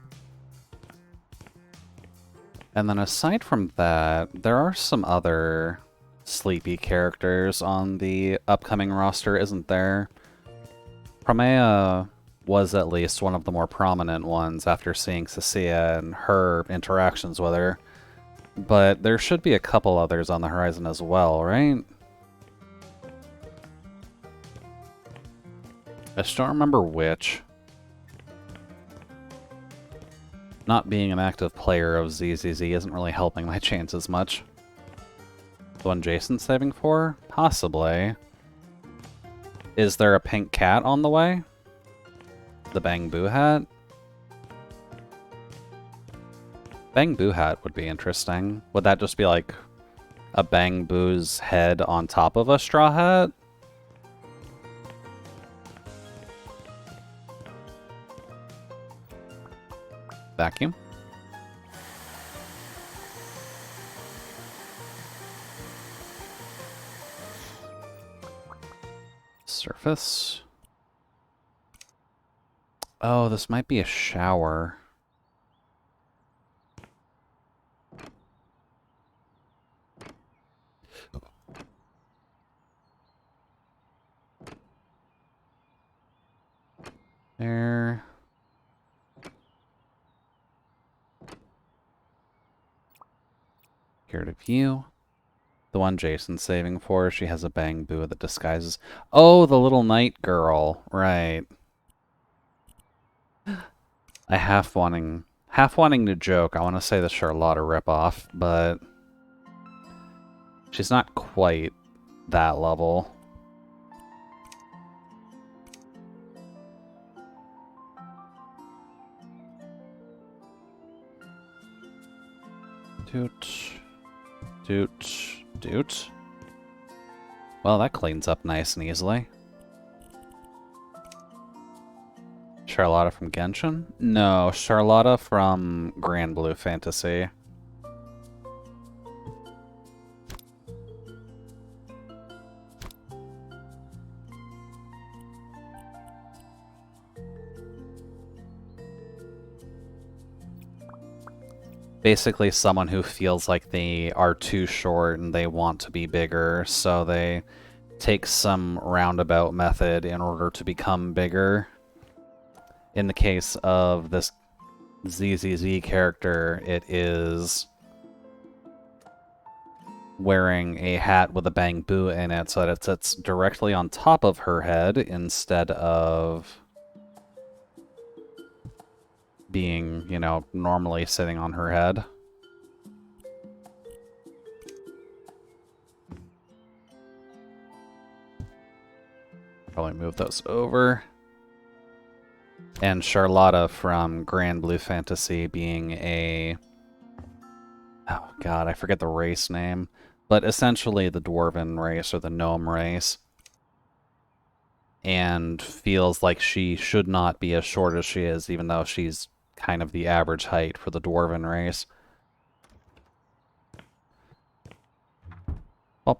And then aside from that, there are some other sleepy characters on the upcoming roster, isn't there? Promea was at least one of the more prominent ones after seeing Cecilia and her interactions with her. But there should be a couple others on the horizon as well, right? I just don't remember which. Not being an active player of ZZZ isn't really helping my chances much. The one Jason's saving for? Possibly. Is there a pink cat on the way? The Bang Boo hat? Bang Boo hat would be interesting. Would that just be like a Bang Boo's head on top of a straw hat? Vacuum. Surface. Oh, this might be a shower. There. Here to view. The one Jason's saving for, she has a Bang Boo that disguises... Oh, the little night girl. Right. I half wanting to joke. I want to say the Charlotta ripoff, but she's not quite that level. Doot. Doot. Doot. Well, that cleans up nice and easily. Charlotta from Genshin? No, Charlotta from Grand Blue Fantasy. Basically someone who feels like they are too short and they want to be bigger, so they take some roundabout method in order to become bigger. In the case of this ZZZ character, it is wearing a hat with a Bang Boo in it so that it sits directly on top of her head instead of being, you know, normally sitting on her head. Probably move those over. And Charlotta from Grand Blue Fantasy being a... Oh god, I forget the race name. But essentially the Dwarven race or the Gnome race. And feels like she should not be as short as she is, even though she's kind of the average height for the dwarven race. Oh.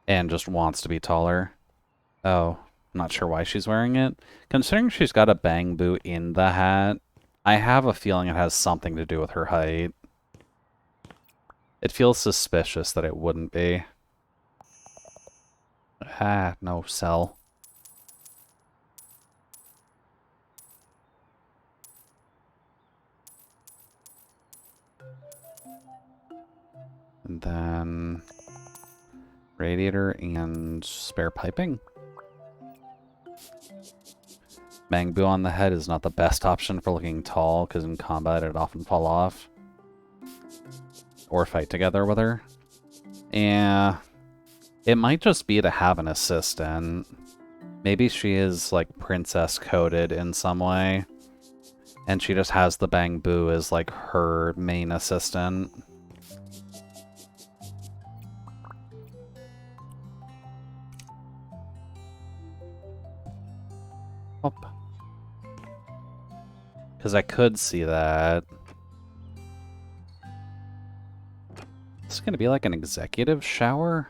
And just wants to be taller. Oh, I'm not sure why she's wearing it. Considering she's got a bang boot in the hat, I have a feeling it has something to do with her height. It feels suspicious that it wouldn't be. Ah, no, sell. And then radiator and spare piping. Mangbu on the head is not the best option for looking tall, because in combat it'd often fall off. Or fight together with her. Yeah. It might just be to have an assistant. Maybe she is, like, princess-coded in some way. And she just has the Bangbu as, like, her main assistant. Because I could see that. It's going to be like an executive shower?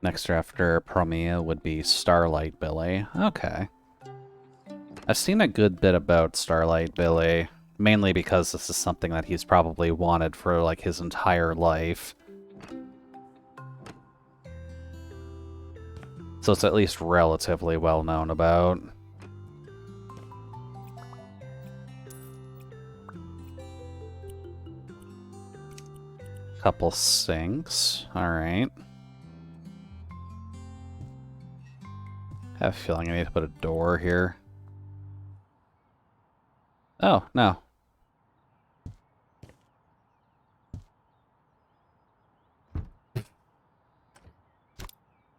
Next after Promia would be Starlight Billy. Okay. I've seen a good bit about Starlight Billy, mainly because this is something that he's probably wanted for, like, his entire life. So it's at least relatively well known about. Couple sinks. Alright. I have a feeling I need to put a door here. Oh, no.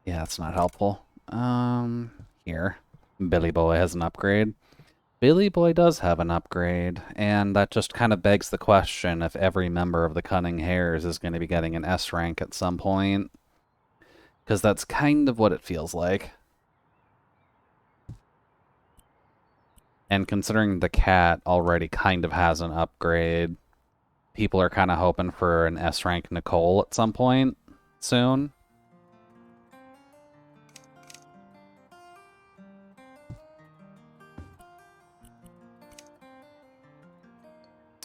Yeah, that's not helpful. Here. Billy Boy has an upgrade. Billy Boy does have an upgrade, and that just kind of begs the question if every member of the Cunning Hares is going to be getting an S rank at some point. Because that's kind of what it feels like. And considering the cat already kind of has an upgrade, people are kind of hoping for an S rank Nicole at some point soon.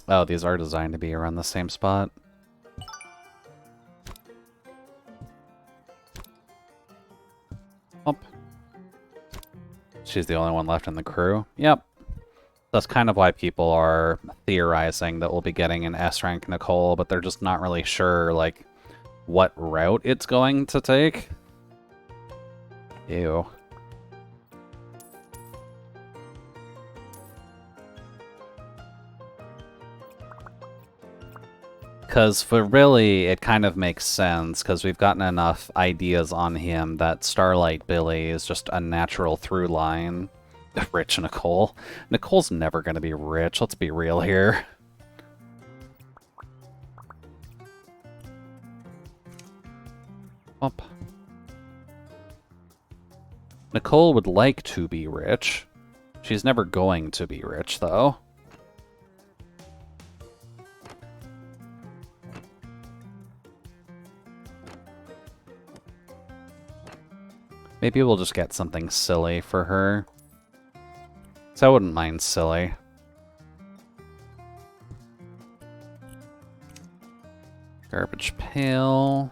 Oh, these are designed to be around the same spot. Oh. She's the only one left in the crew. Yep. That's kind of why people are theorizing that we'll be getting an S rank Nicole, but they're just not really sure, like, what route it's going to take. Ew. Because for really, it kind of makes sense, because we've gotten enough ideas on him that Starlight Billy is just a natural through line. Rich Nicole. Nicole's never going to be rich, let's be real here. Up. Nicole would like to be rich. She's never going to be rich, though. Maybe we'll just get something silly for her. So I wouldn't mind silly. Garbage pail.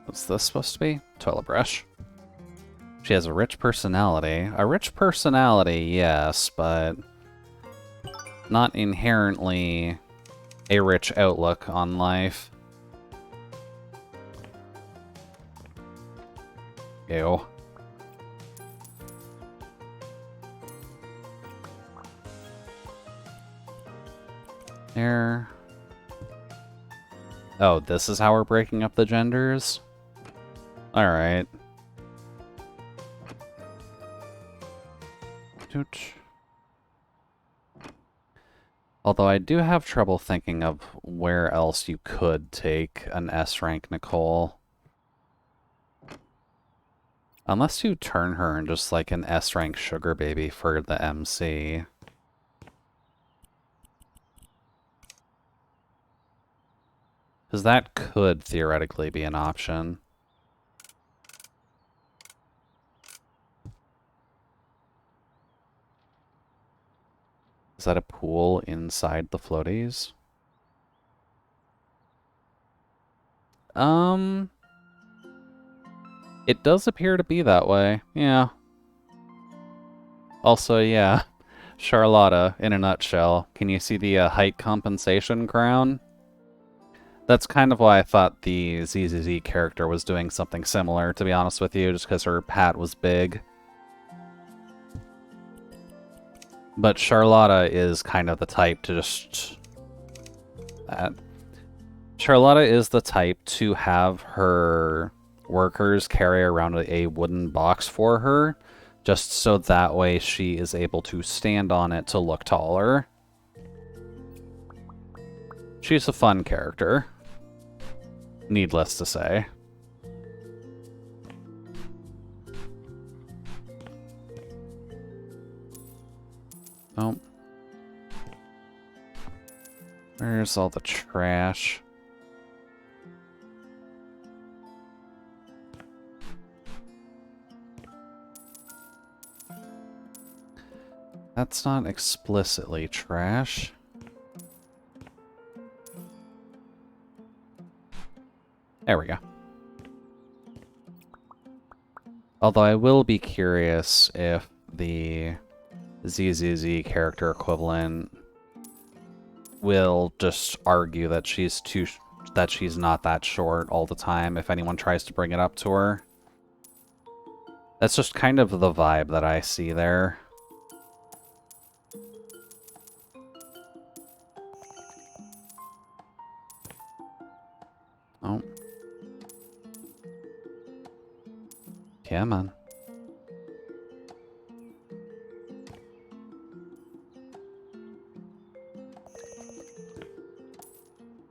What's this supposed to be? Toilet brush. She has a rich personality. A rich personality, yes, but not inherently a rich outlook on life. Ew. There. Oh, this is how we're breaking up the genders? Alright. Although I do have trouble thinking of where else you could take an S rank Nicole. Unless you turn her into just like an S-rank sugar baby for the MC. Because that could theoretically be an option. Is that a pool inside the floaties? It does appear to be that way, yeah. Also, yeah, Charlotta, in a nutshell. Can you see the height compensation crown? That's kind of why I thought the ZZZ character was doing something similar, to be honest with you, just because her hat was big. But Charlotta is kind of the type to just... Charlotta is the type to have her workers carry around a wooden box for her, just so that way she is able to stand on it to look taller. She's a fun character, needless to say. Oh. Where's all the trash? That's not explicitly trash. There we go. Although I will be curious if the ZZZ character equivalent will just argue that she's not that short all the time if anyone tries to bring it up to her. That's just kind of the vibe that I see there. Oh. Yeah, man.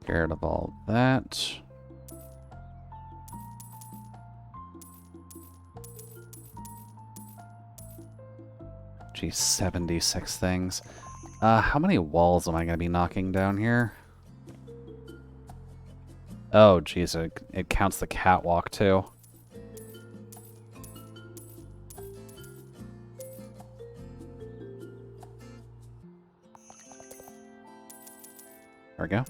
Scared of all that. Geez, 76 things. How many walls am I going to be knocking down here? Oh, geez, it counts the catwalk, too. There we go.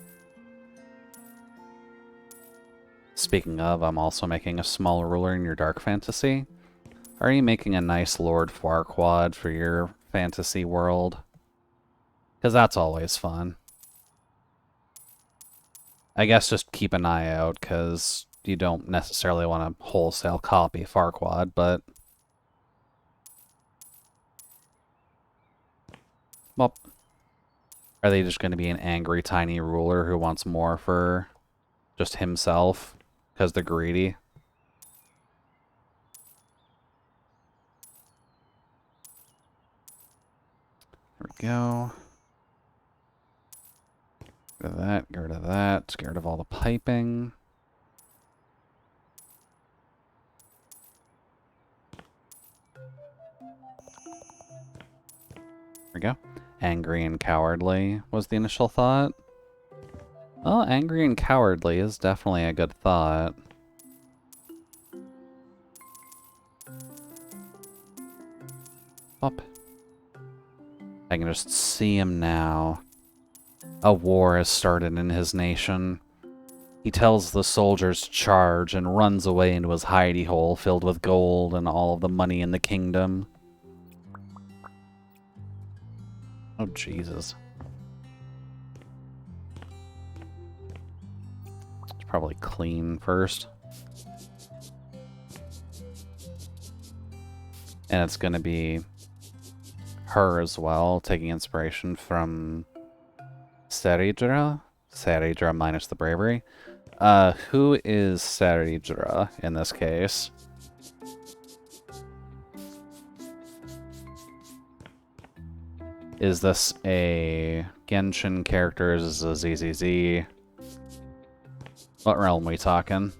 Speaking of, I'm also making a small ruler in your Dark Fantasy. Are you making a nice Lord Farquaad for your fantasy world? Because that's always fun. I guess just keep an eye out, because you don't necessarily want to wholesale copy Farquaad, but... Well, are they just going to be an angry tiny ruler who wants more for just himself, because they're greedy? There we go. Get rid of that, get rid of that, get rid of all the piping. There we go. Angry and cowardly was the initial thought. Well, angry and cowardly is definitely a good thought. Up. I can just see him now. A war has started in his nation. He tells the soldiers to charge and runs away into his hidey hole filled with gold and all of the money in the kingdom. Oh, Jesus. Should probably clean first. And it's going to be her as well, taking inspiration from Seridra? Seridra minus the bravery. Who is Seridra in this case? Is this a Genshin character? Is this a ZZZ? What realm are we talking?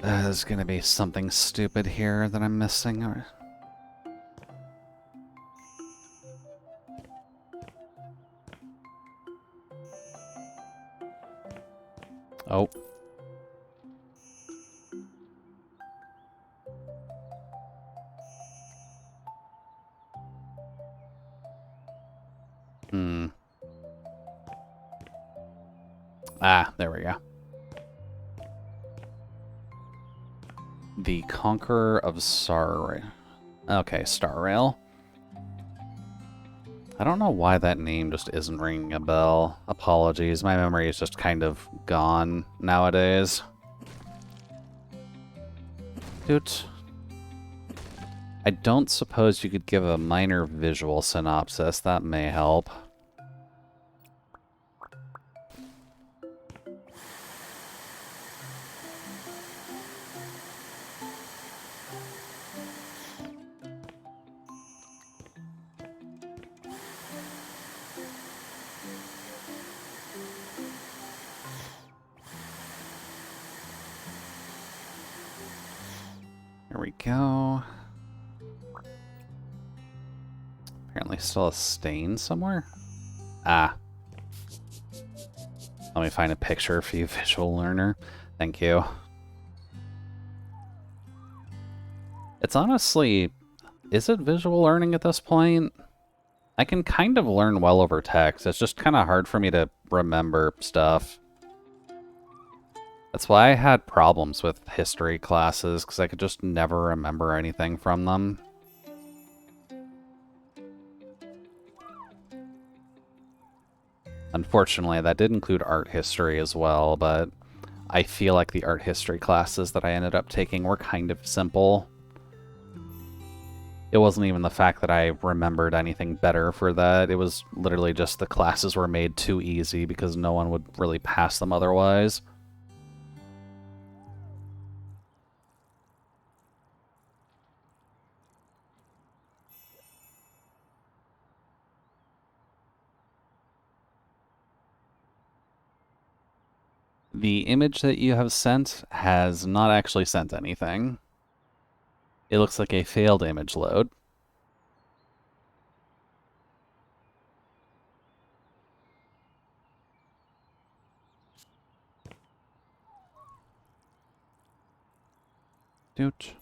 There's gonna be something stupid here that I'm missing. Oh. Ah, there we go. The Conqueror of Star... Okay, Star Rail. I don't know why that name just isn't ringing a bell. Apologies, my memory is just kind of gone nowadays. Doot. I don't suppose you could give a minor visual synopsis. That may help. There we go. Apparently still a stain somewhere? Ah. Let me find a picture for you, visual learner. Thank you. It's honestly... Is it visual learning at this point? I can kind of learn well over text. It's just kind of hard for me to remember stuff. That's why I had problems with history classes, because I could just never remember anything from them. Unfortunately, that did include art history as well, but I feel like the art history classes that I ended up taking were kind of simple. It wasn't even the fact that I remembered anything better for that. It was literally just the classes were made too easy because no one would really pass them otherwise. The image that you have sent has not actually sent anything. It looks like a failed image load. Doot.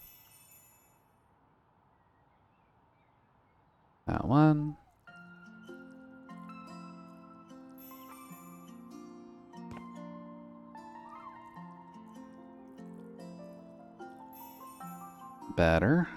That one. Better.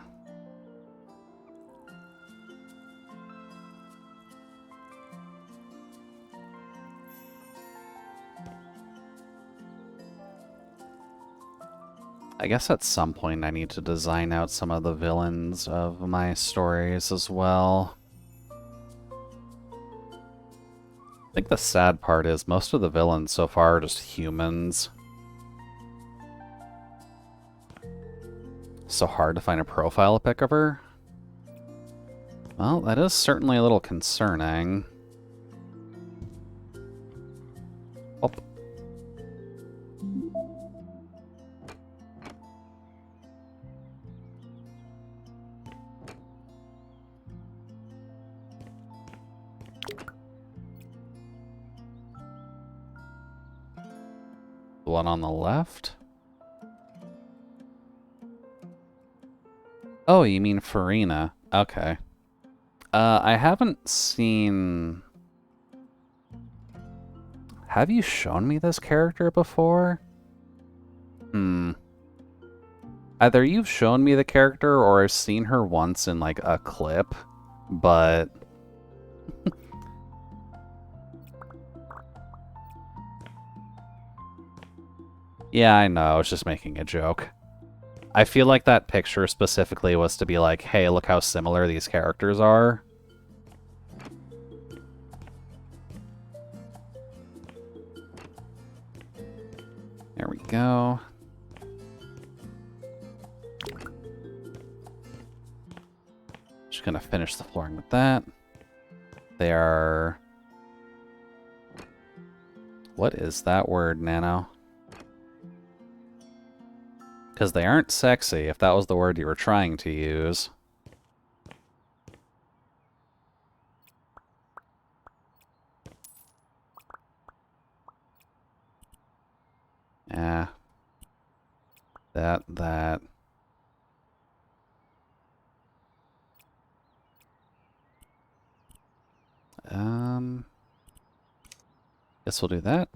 I guess at some point I need to design out some of the villains of my stories as well. I think the sad part is most of the villains so far are just humans. So hard to find a profile pic of her. Well, that is certainly a little concerning. Oh. The one on the left? Oh, you mean Farina. Okay. I haven't seen... Have you shown me this character before? Either you've shown me the character or I've seen her once in, like, a clip, but... Yeah, I know, I was just making a joke. I feel like that picture specifically was to be like, hey, look how similar these characters are. There we go. Just gonna finish the flooring with that. They are... What is that word, Nano? Because they aren't sexy, if that was the word you were trying to use. Yeah. That. Guess we'll do that.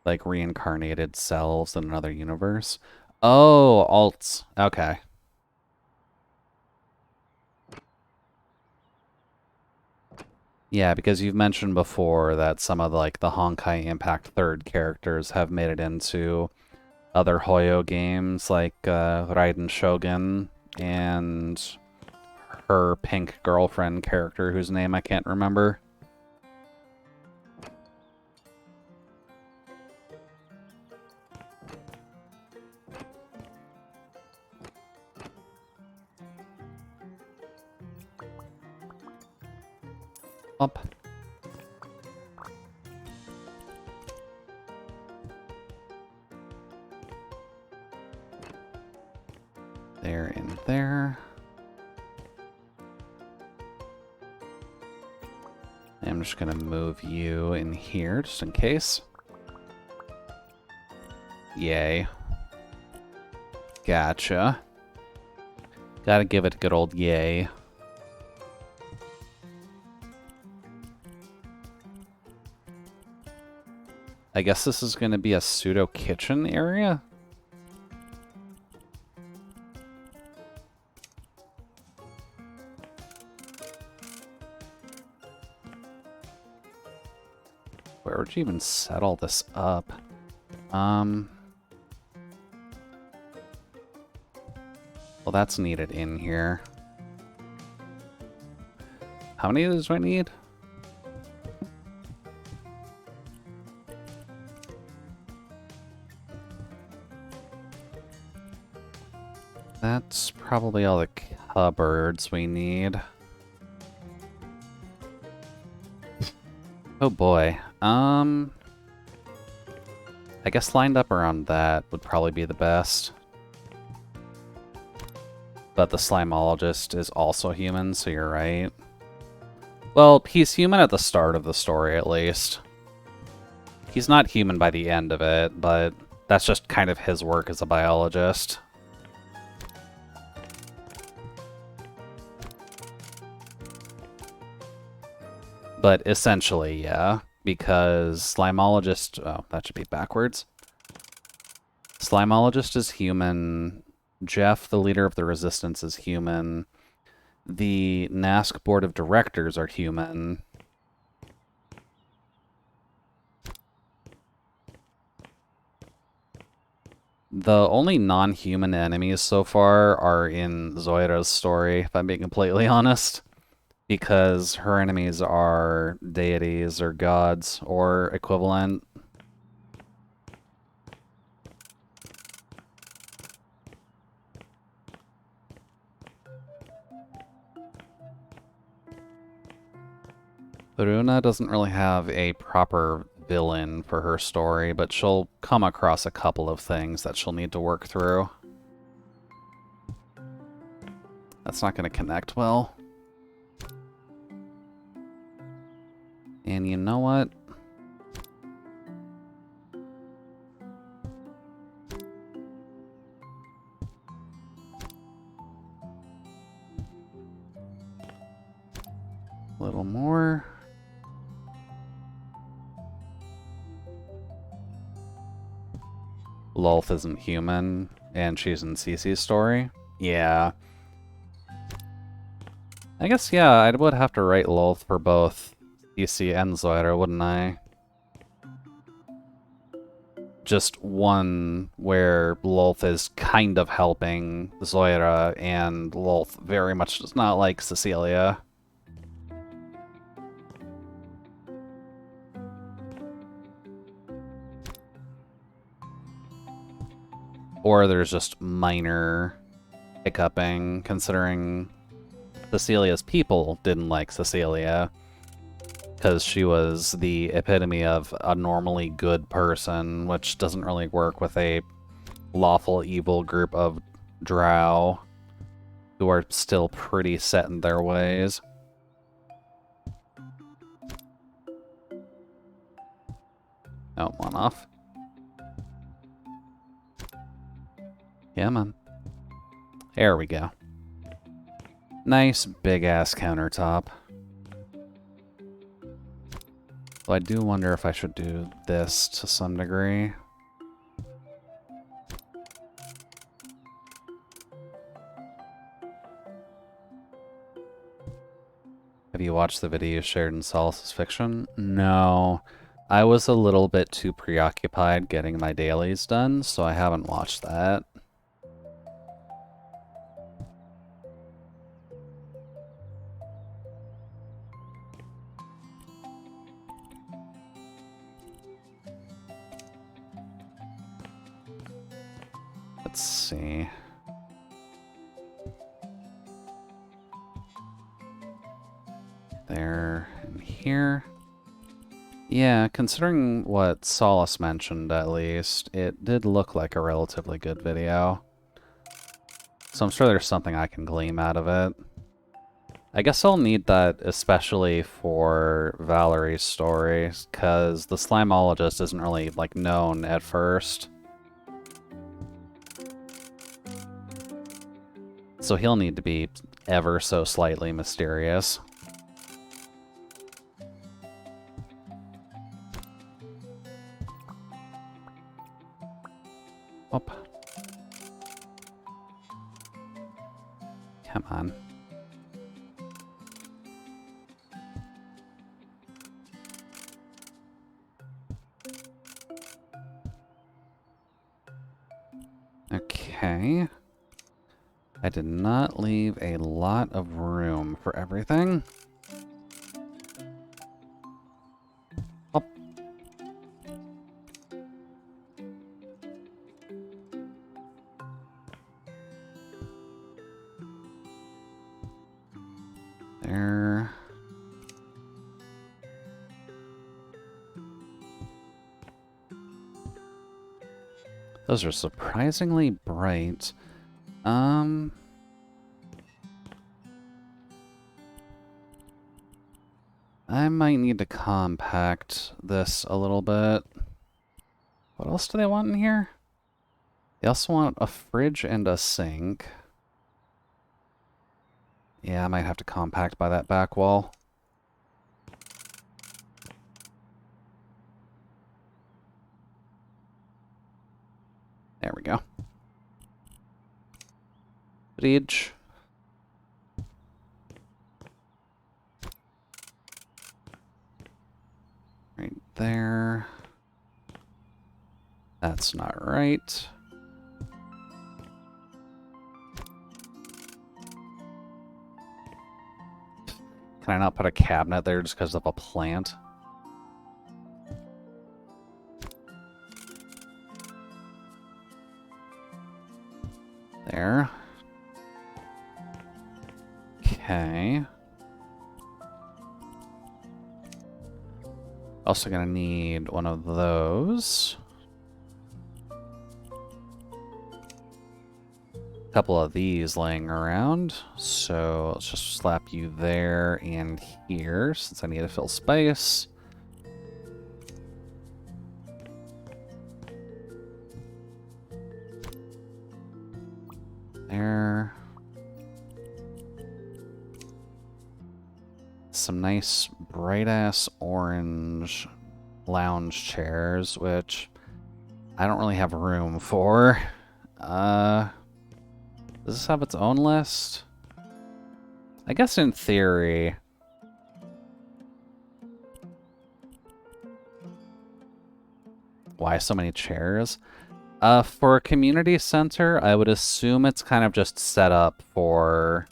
Like reincarnated selves in another universe. Oh, alts. Okay. Yeah, because you've mentioned before that some of like the Honkai Impact 3rd characters have made it into other Hoyo games like Raiden Shogun and her pink girlfriend character whose name I can't remember. Up. There and there. I'm just gonna move you in here just in case. Yay. Gotcha. Gotta give it a good old yay. I guess this is gonna be a pseudo kitchen area? Where would you even set all this up? Well, that's needed in here. How many of those do I need? That's probably all the cupboards we need. Oh boy. I guess lined up around that would probably be the best. But the Slimologist is also human, so you're right. Well, he's human at the start of the story, at least. He's not human by the end of it, but that's just kind of his work as a biologist. But essentially, yeah, because Slimologist... Oh, that should be backwards. Slimologist is human. Jeff, the leader of the Resistance, is human. The NASC Board of Directors are human. The only non-human enemies so far are in Zoida's story, if I'm being completely honest. Because her enemies are deities or gods or equivalent. Runa doesn't really have a proper villain for her story, but she'll come across a couple of things that she'll need to work through. That's not going to connect well. And you know what? A little more. Lolth isn't human, and she's in Cece's story. Yeah. I guess, yeah, I would have to write Lolth for both Cece and Zoira, wouldn't I? Just one where Lolth is kind of helping Zoira, and Lolth very much does not like Cecilia. Or there's just minor hiccuping, considering Cecilia's people didn't like Cecilia. Because she was the epitome of a normally good person, which doesn't really work with a lawful evil group of drow who are still pretty set in their ways. Oh, one off. Yeah, man. There we go. Nice big-ass countertop. So I do wonder if I should do this to some degree. Have you watched the video shared in Solace's Fiction? No. I was a little bit too preoccupied getting my dailies done, so I haven't watched that. Let's see. There and here. Yeah, considering what Solace mentioned, at least, it did look like a relatively good video. So I'm sure there's something I can glean out of it. I guess I'll need that especially for Valerie's story, because the Slimologist isn't really, like, known at first. So he'll need to be ever so slightly mysterious. Up. Come on. Okay. I did not leave a lot of room for everything. Up. There. Those are surprisingly bright. I might need to compact this a little bit. What else do they want in here? They also want a fridge and a sink. Yeah, I might have to compact by that back wall. There we go. Fridge. Right there. That's not right. Can I not put a cabinet there just because of a plant? There. Okay. Also gonna need one of those. A couple of these laying around. So let's just slap you there and here since I need to fill space. There. Some nice bright-ass orange lounge chairs, which I don't really have room for. Does this have its own list? I guess in theory. Why so many chairs? For a community center, I would assume it's kind of just set up for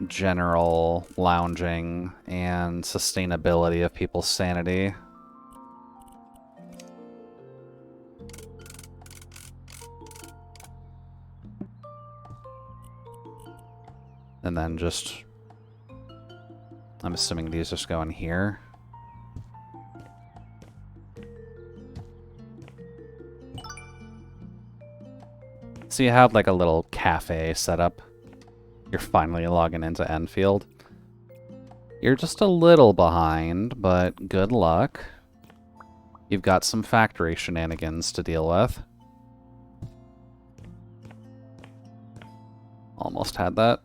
general lounging and sustainability of people's sanity. And then just... I'm assuming these just go in here. So you have like a little cafe set up. You're finally logging into Enfield. You're just a little behind, but good luck. You've got some factory shenanigans to deal with. Almost had that.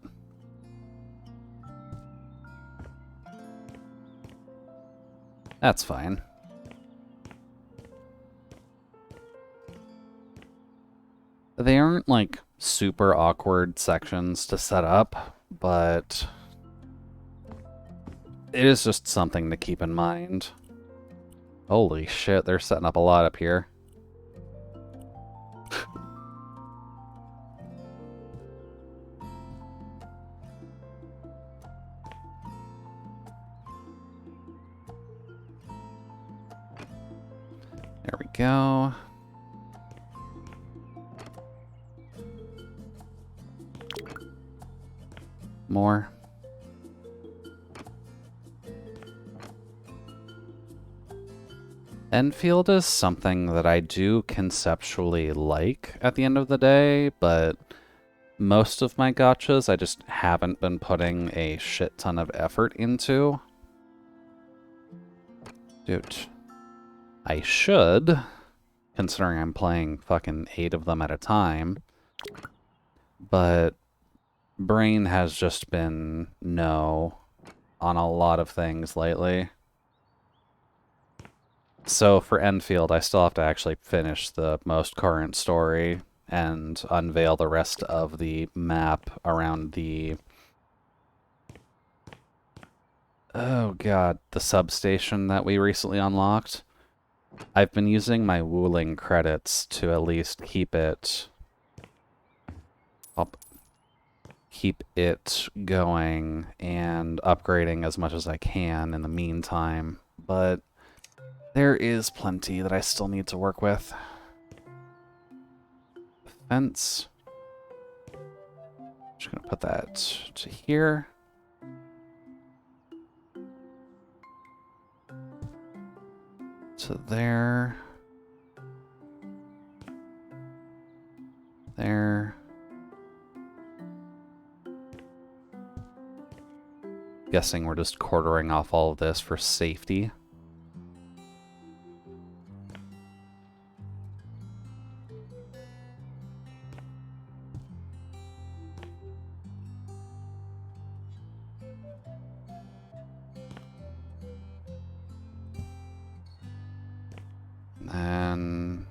That's fine. They aren't, like, super awkward sections to set up, but it is just something to keep in mind. Holy shit, they're setting up a lot up here. There we go. More. Enfield is something that I do conceptually like at the end of the day, but most of my gotchas I just haven't been putting a shit ton of effort into. Dude, I should, considering I'm playing fucking 8 of them at a time, but brain has just been no on a lot of things lately. So for Enfield, I still have to actually finish the most current story and unveil the rest of the map around the... Oh god, the substation that we recently unlocked. I've been using my Wuling credits to at least keep it up, keep it going and upgrading as much as I can in the meantime, but there is plenty that I still need to work with. Fence. Just gonna put that to here. To there. There. Guessing we're just quartering off all of this for safety. And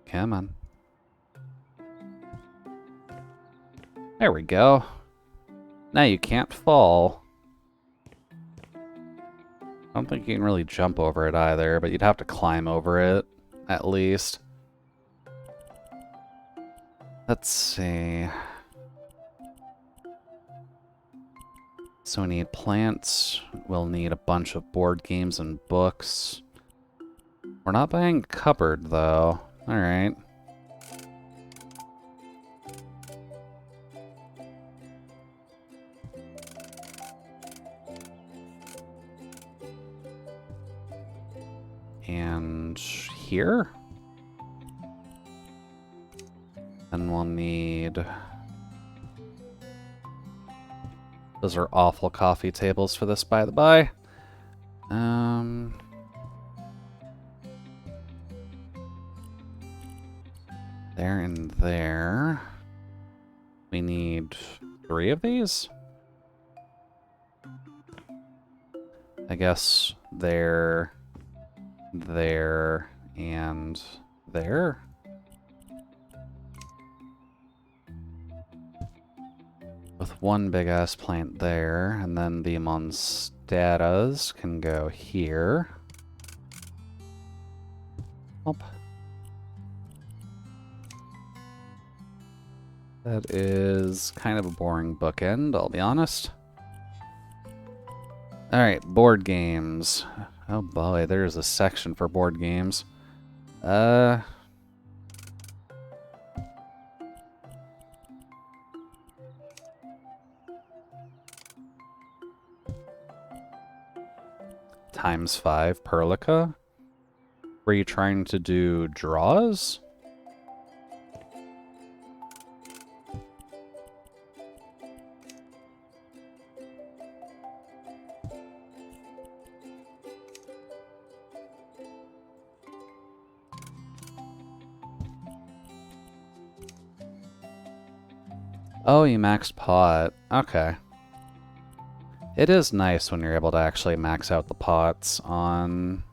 come on. There we go. Now you can't fall. I don't think you can really jump over it either, but you'd have to climb over it, at least. Let's see. So we need plants. We'll need a bunch of board games and books. We're not buying a cupboard, though. Alright. And here? Then we'll need... Those are awful coffee tables for this, by the by. There and there. We need 3 of these? I guess there, and there. With one big-ass plant there, and then the monstaras can go here. Oh. That is kind of a boring bookend, I'll be honest. Alright, board games. Oh boy, there's a section for board games. ×5 Perlica? Were you trying to do draws? Oh, you maxed pot. Okay. It is nice when you're able to actually max out the pots on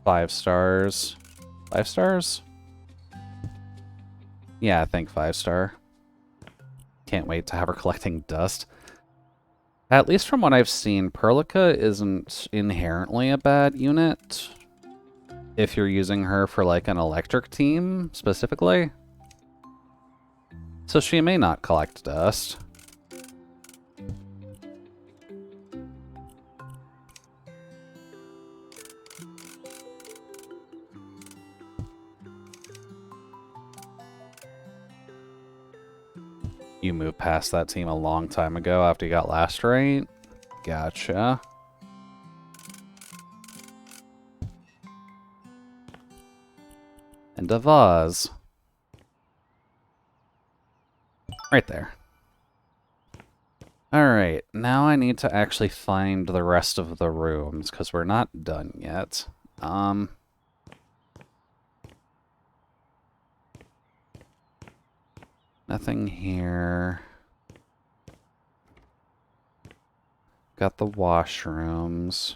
5 stars. 5 stars? Yeah, I think 5 star. Can't wait to have her collecting dust. At least from what I've seen, Perlica isn't inherently a bad unit if you're using her for like an electric team specifically. So she may not collect dust. You moved past that team a long time ago after you got last right? Gotcha. And a vase. Right there. Alright, now I need to actually find the rest of the rooms, because we're not done yet. Nothing here. Got the washrooms.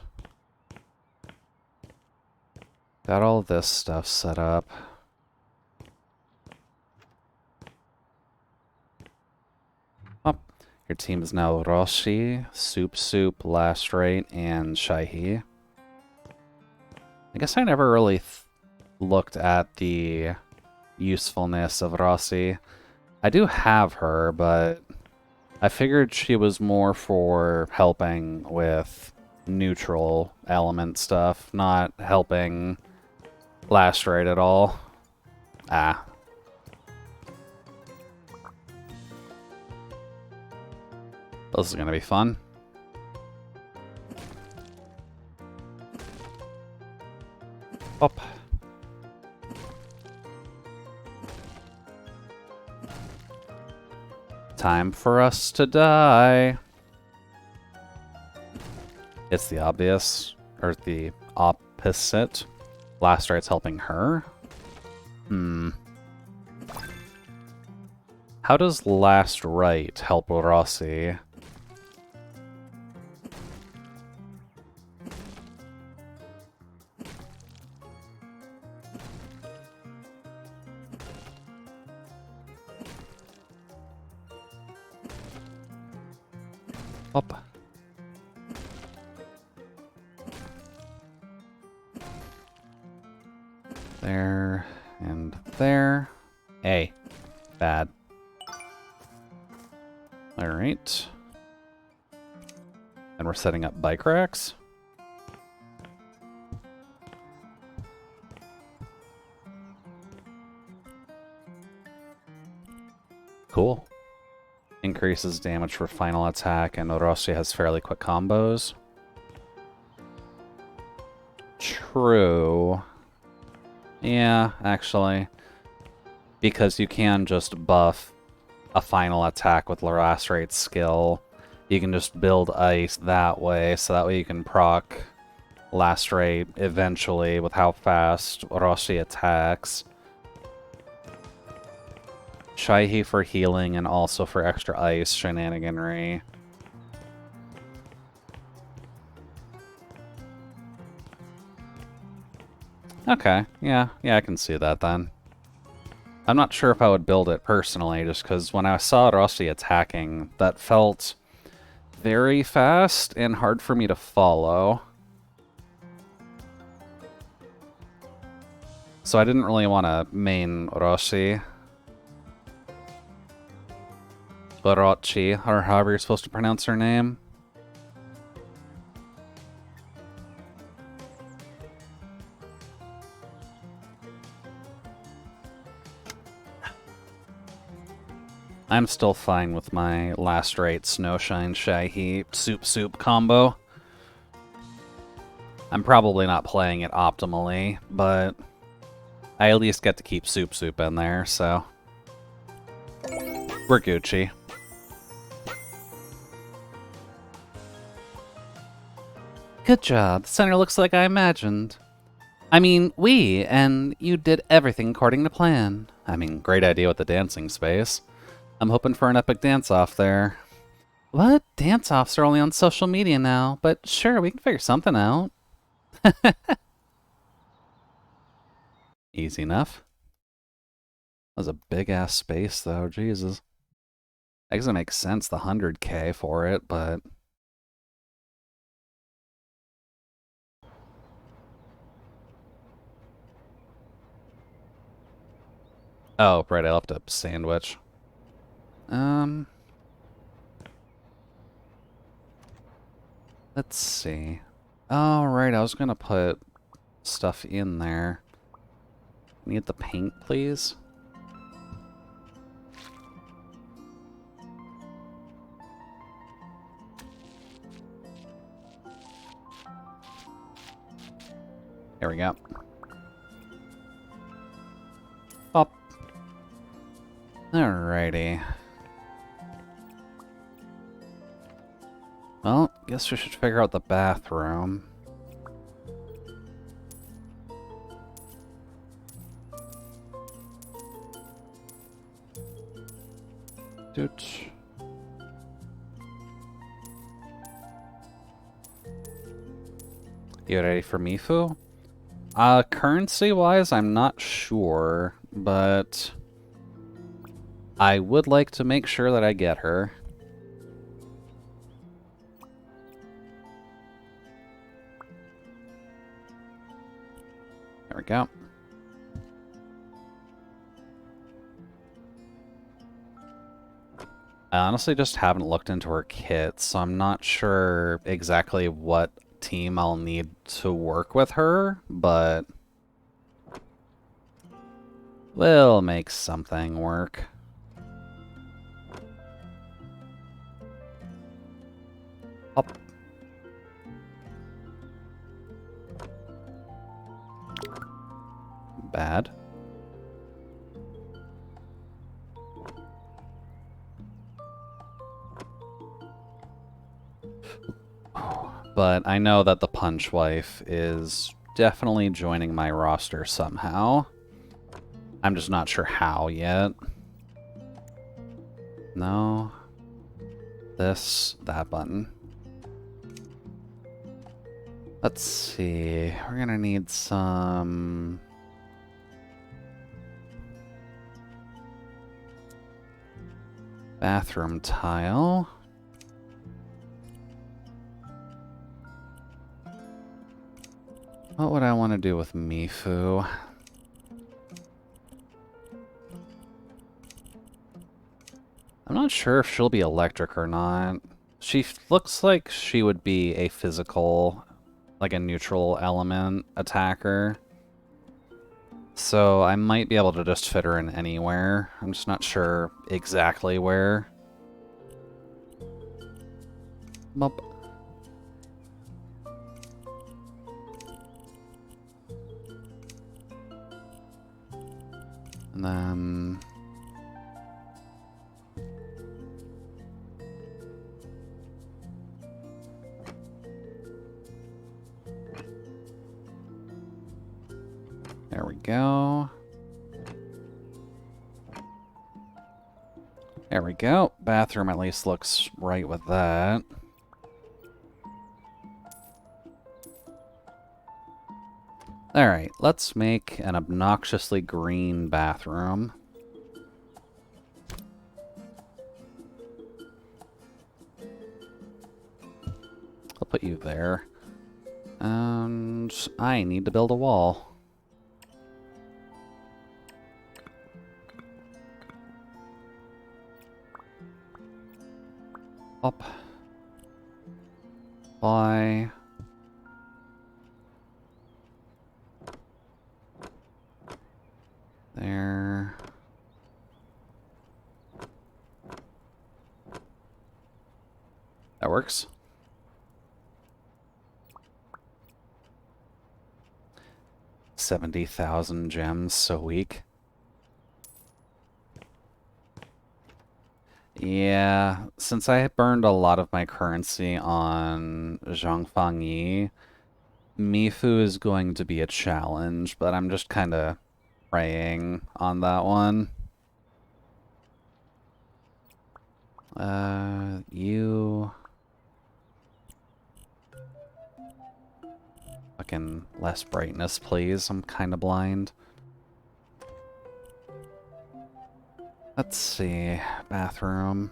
Got all this stuff set up. Oh, your team is now Roshi, Soup, Last Rate, and Shahi. I guess I never really looked at the usefulness of Rossi. I do have her, but I figured she was more for helping with neutral element stuff, not helping Last Rate at all. Ah. This is gonna be fun. Up. Time for us to die. It's the obvious, or the opposite. Last Rate's helping her? How does Last Rite help Rossi? Up. There and there. A. Bad. Alright. And we're setting up bike racks. Cool. Increases damage for final attack, and Orochi has fairly quick combos. True. Yeah, actually. Because you can just buff a final attack with Last Rate's skill. You can just build ice that way, so that way you can proc Last Rate eventually with how fast Orochi attacks. Shaihi for healing and also for extra ice shenaniganry. Okay, yeah, I can see that then. I'm not sure if I would build it personally, just because when I saw Orochi attacking, that felt very fast and hard for me to follow. So I didn't really want to main Orochi. Orochi, or however you're supposed to pronounce her name. I'm still fine with my Last Rate Snowshine Shaihi Soup combo. I'm probably not playing it optimally, but I at least get to keep Soup Soup in there, so we're Gucci. Good job. The center looks like I imagined. I mean, and you did everything according to plan. I mean, great idea with the dancing space. I'm hoping for an epic dance-off there. What? Dance-offs are only on social media now, but sure, we can figure something out. Easy enough. That was a big-ass space, though. Jesus. I guess it makes sense, the 100K for it, but... Oh, right, I left a sandwich. Let's see. Oh, right, I was gonna put stuff in there. Need the paint, please? There we go. Pop. Alrighty. Well, guess we should figure out the bathroom. Doot. You ready for Mifu? Currency-wise, I'm not sure, but I would like to make sure that I get her. There we go. I honestly just haven't looked into her kit, so I'm not sure exactly what team I'll need to work with her, but we'll make something work. Up. Bad. But I know that the Punch Wife is definitely joining my roster somehow. I'm just not sure how yet. No. This, that button. Let's see. We're gonna need some... bathroom tile. What would I want to do with Mifu? I'm not sure if she'll be electric or not. She looks like she would be a physical, like a neutral element attacker. So I might be able to just fit her in anywhere. I'm just not sure exactly where. Bump. And then... there we go. There we go. Bathroom at least looks right with that. Alright, let's make an obnoxiously green bathroom. I'll put you there. And I need to build a wall. Up. By. There. That works. 70,000 gems, so weak. Yeah, since I burned a lot of my currency on Zhangfang Yi, Mifu is going to be a challenge, but I'm just kind of praying on that one. You... Fucking less brightness, please. I'm kind of blind. Let's see. Bathroom.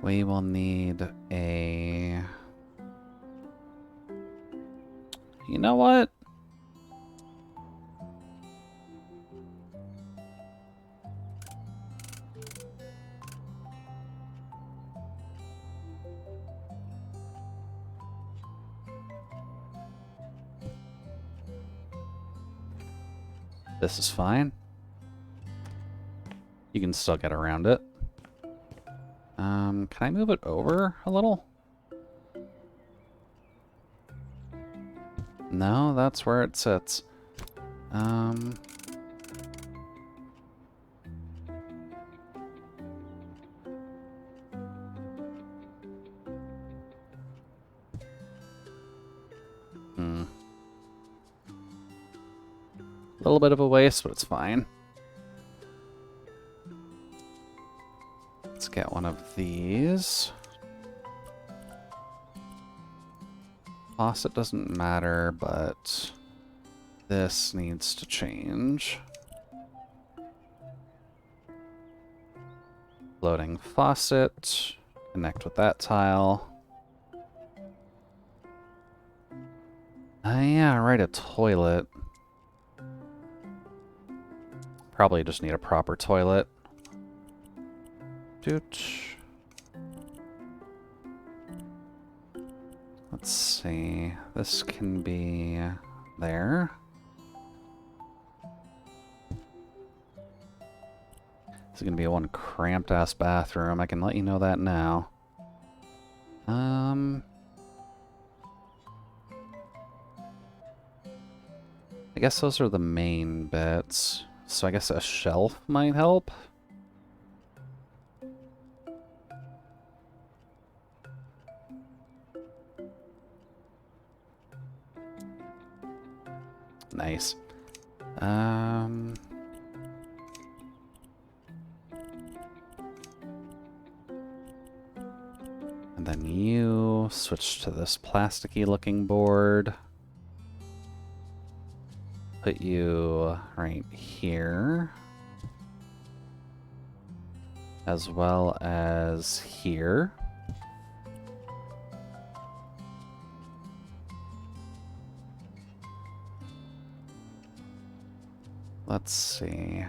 We will need a... You know what? This is fine. You can still get around it. Can I move it over a little? No, that's where it sits. A little bit of a waste, but it's fine. Let's get one of these. Faucet doesn't matter, but this needs to change. Floating faucet. Connect with that tile. Yeah, right, a toilet. Probably just need a proper toilet. Doot. Let's see. This can be there. This is gonna be a one cramped ass bathroom. I can let you know that now. I guess those are the main bits. So I guess a shelf might help. Nice. And then you switch to this plasticky looking board. Put you right here. As well as here. Let's see.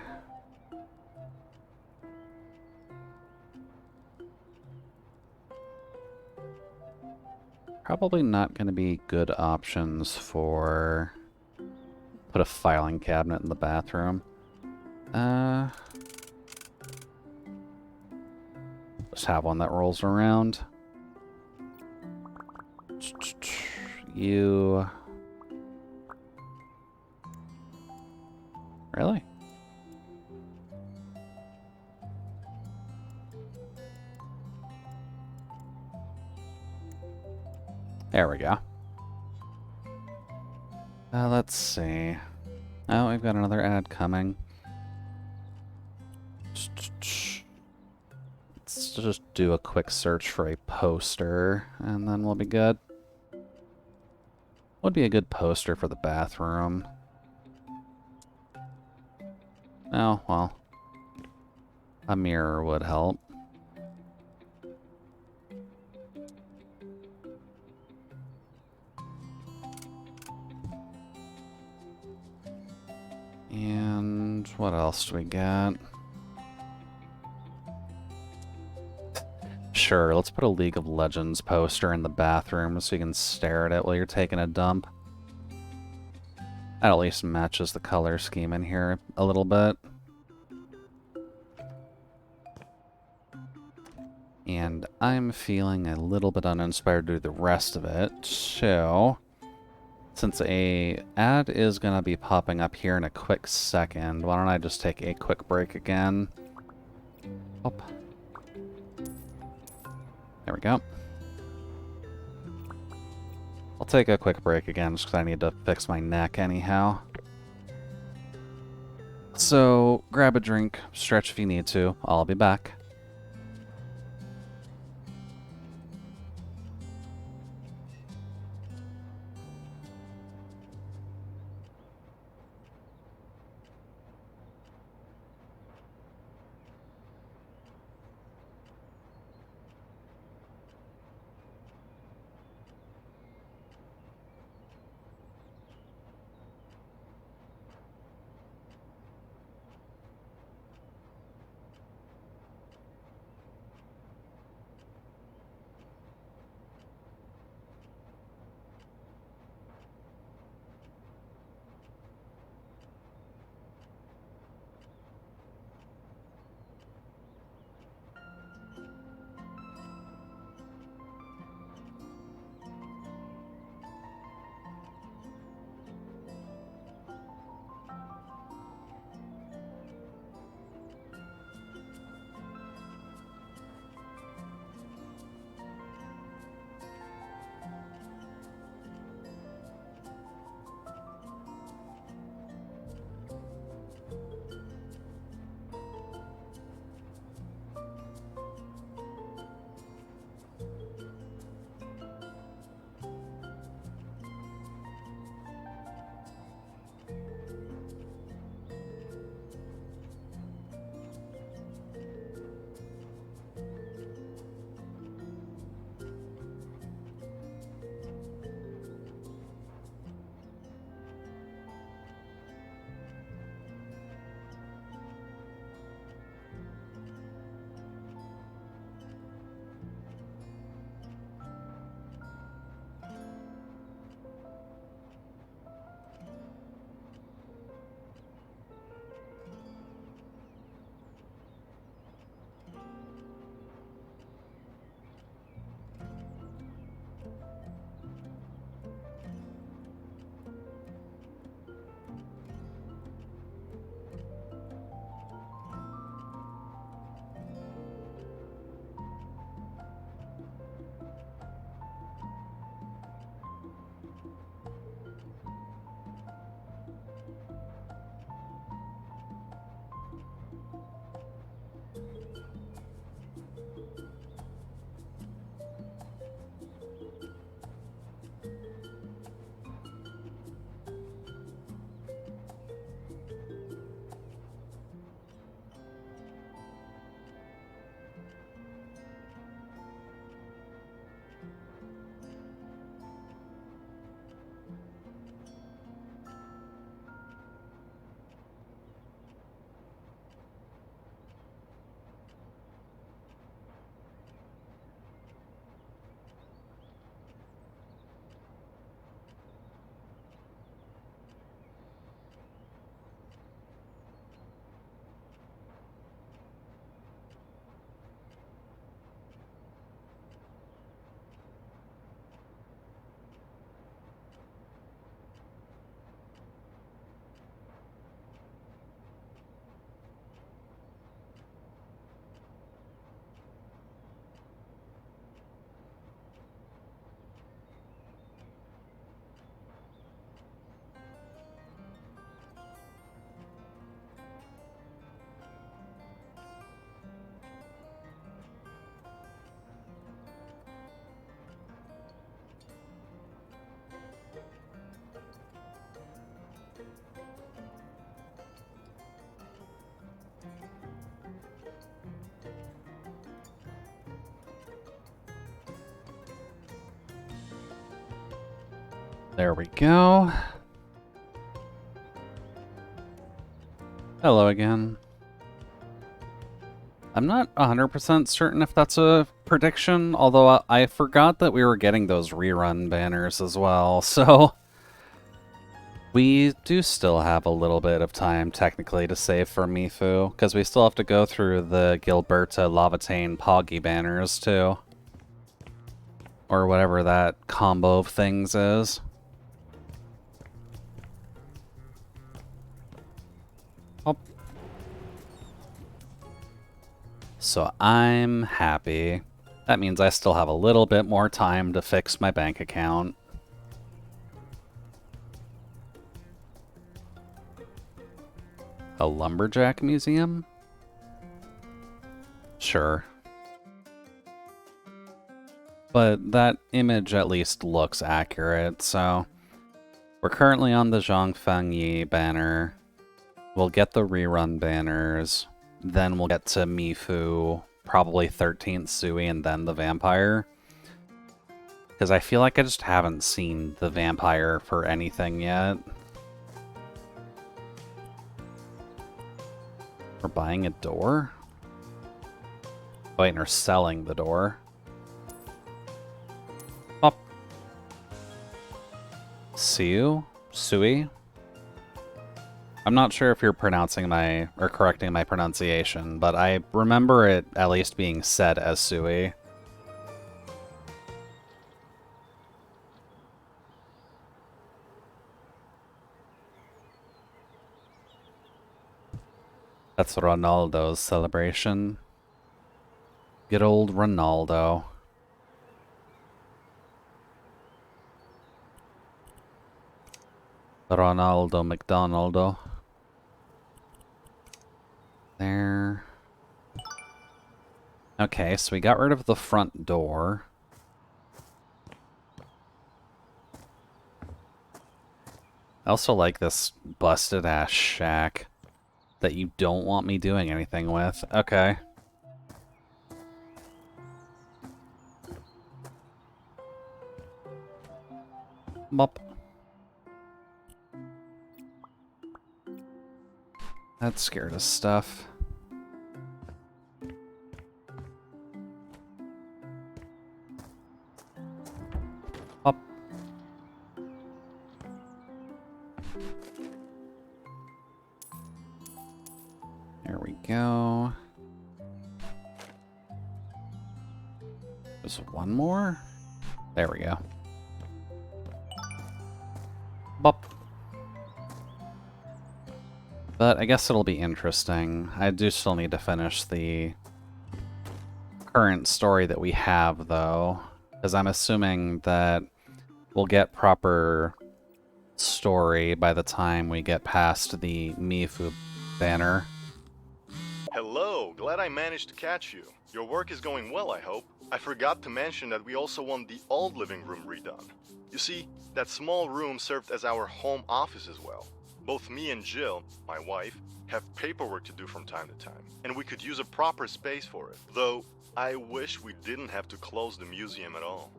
Probably not going to be good options for... Put a filing cabinet in the bathroom. Just have one that rolls around. You... Really? There we go. Let's see. Oh, we've got another ad coming. Let's just do a quick search for a poster, and then we'll be good. Would be a good poster for the bathroom. Oh, well. A mirror would help. And what else do we got? Sure, let's put a League of Legends poster in the bathroom so you can stare at it while you're taking a dump. That at least matches the color scheme in here a little bit. And I'm feeling a little bit uninspired to do the rest of it, so since a ad is going to be popping up here in a quick second, why don't I just take a quick break again? Oh. There we go. I'll take a quick break again just because I need to fix my neck anyhow. So, grab a drink, stretch if you need to. I'll be back. There we go. Hello again. I'm not 100% certain if that's a prediction, although I forgot that we were getting those rerun banners as well, so We do still have a little bit of time, technically, to save for Mifu, because we still have to go through the Gilberta Lavatane Poggy banners, too. Or whatever that combo of things is. Oh. So I'm happy. That means I still have a little bit more time to fix my bank account. A lumberjack museum? Sure. But that image at least looks accurate, so... We're currently on the Zhang Fengyi banner. We'll get the rerun banners. Then we'll get to Mifu, probably 13th Sui, and then the vampire. Because I feel like I just haven't seen the vampire for anything yet. We're buying a door? Wait, and we're selling the door. Oh. Siu? Sui? I'm not sure if you're pronouncing my, or correcting my pronunciation, but I remember it at least being said as Sui. That's Ronaldo's celebration. Good old Ronaldo. Ronaldo McDonaldo. There. Okay, so we got rid of the front door. I also like this busted-ass shack that you don't want me doing anything with. Okay. Bop. That scared us stuff. Up. There we go. There's one more? There we go. Bop. But I guess it'll be interesting. I do still need to finish the current story that we have, though, because I'm assuming that we'll get proper story by the time we get past the Mifu banner. Hello, glad I managed to catch you. Your work is going well, I hope. I forgot to mention that we also want the old living room redone. You see, that small room served as our home office as well. Both me and Jill, my wife, have paperwork to do from time to time, and we could use a proper space for it. Though, I wish we didn't have to close the museum at all.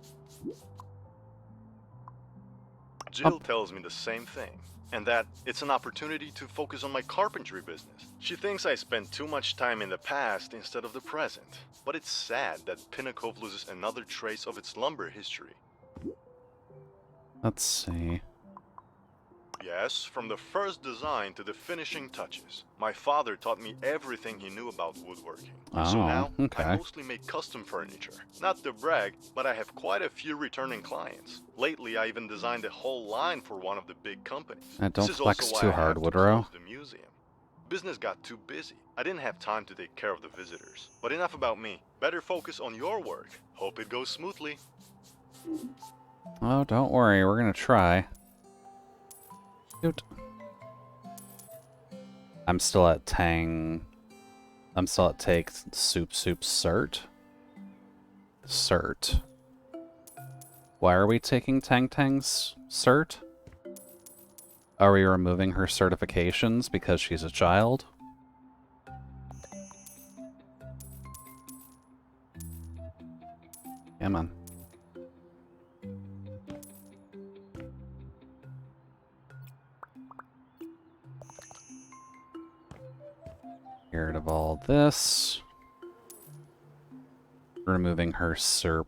Jill tells me the same thing, and that it's an opportunity to focus on my carpentry business. She thinks I spend too much time in the past instead of the present, but it's sad that Pinnacove loses another trace of its lumber history. Let's see. Yes, from the first design to the finishing touches. My father taught me everything he knew about woodworking. So now, okay. I mostly make custom furniture. Not to brag, but I have quite a few returning clients. Lately, I even designed a whole line for one of the big companies. Don't flex too hard, Woodrow. The museum. Business got too busy. I didn't have time to take care of the visitors. But enough about me. Better focus on your work. Hope it goes smoothly. Oh, don't worry. We're gonna try. Shoot. I'm still at Tang. I'm still at Take Soup Cert. Cert. Why are we taking Tang's cert? Are we removing her certifications because she's a child? Come on. Get rid of all this. Removing her soup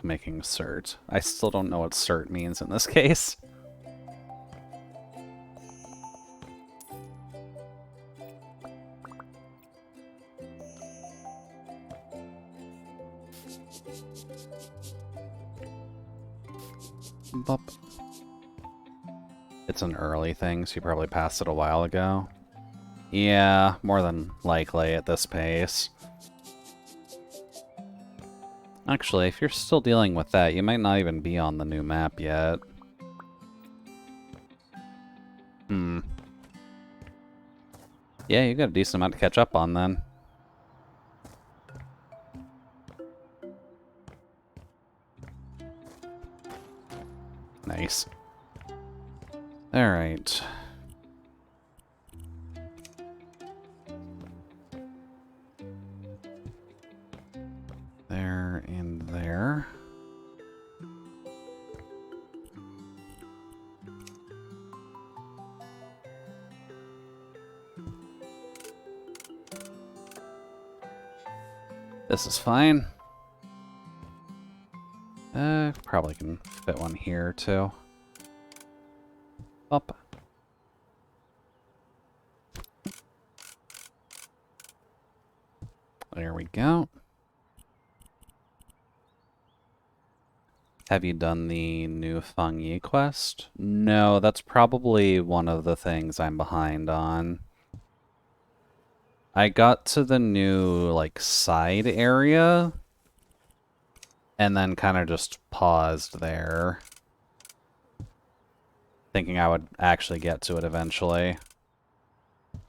making cert. I still don't know what cert means in this case. Bop. It's an early thing, so you probably passed it a while ago. Yeah, more than likely at this pace. Actually, if you're still dealing with that, you might not even be on the new map yet. Yeah, you got a decent amount to catch up on then. Nice. Alright. There and there. This is fine. Probably can fit one here too. Up. There we go. Have you done the new Feng Yi quest? No, that's probably one of the things I'm behind on. I got to the new, like, side area, and then kind of just paused there, thinking I would actually get to it eventually,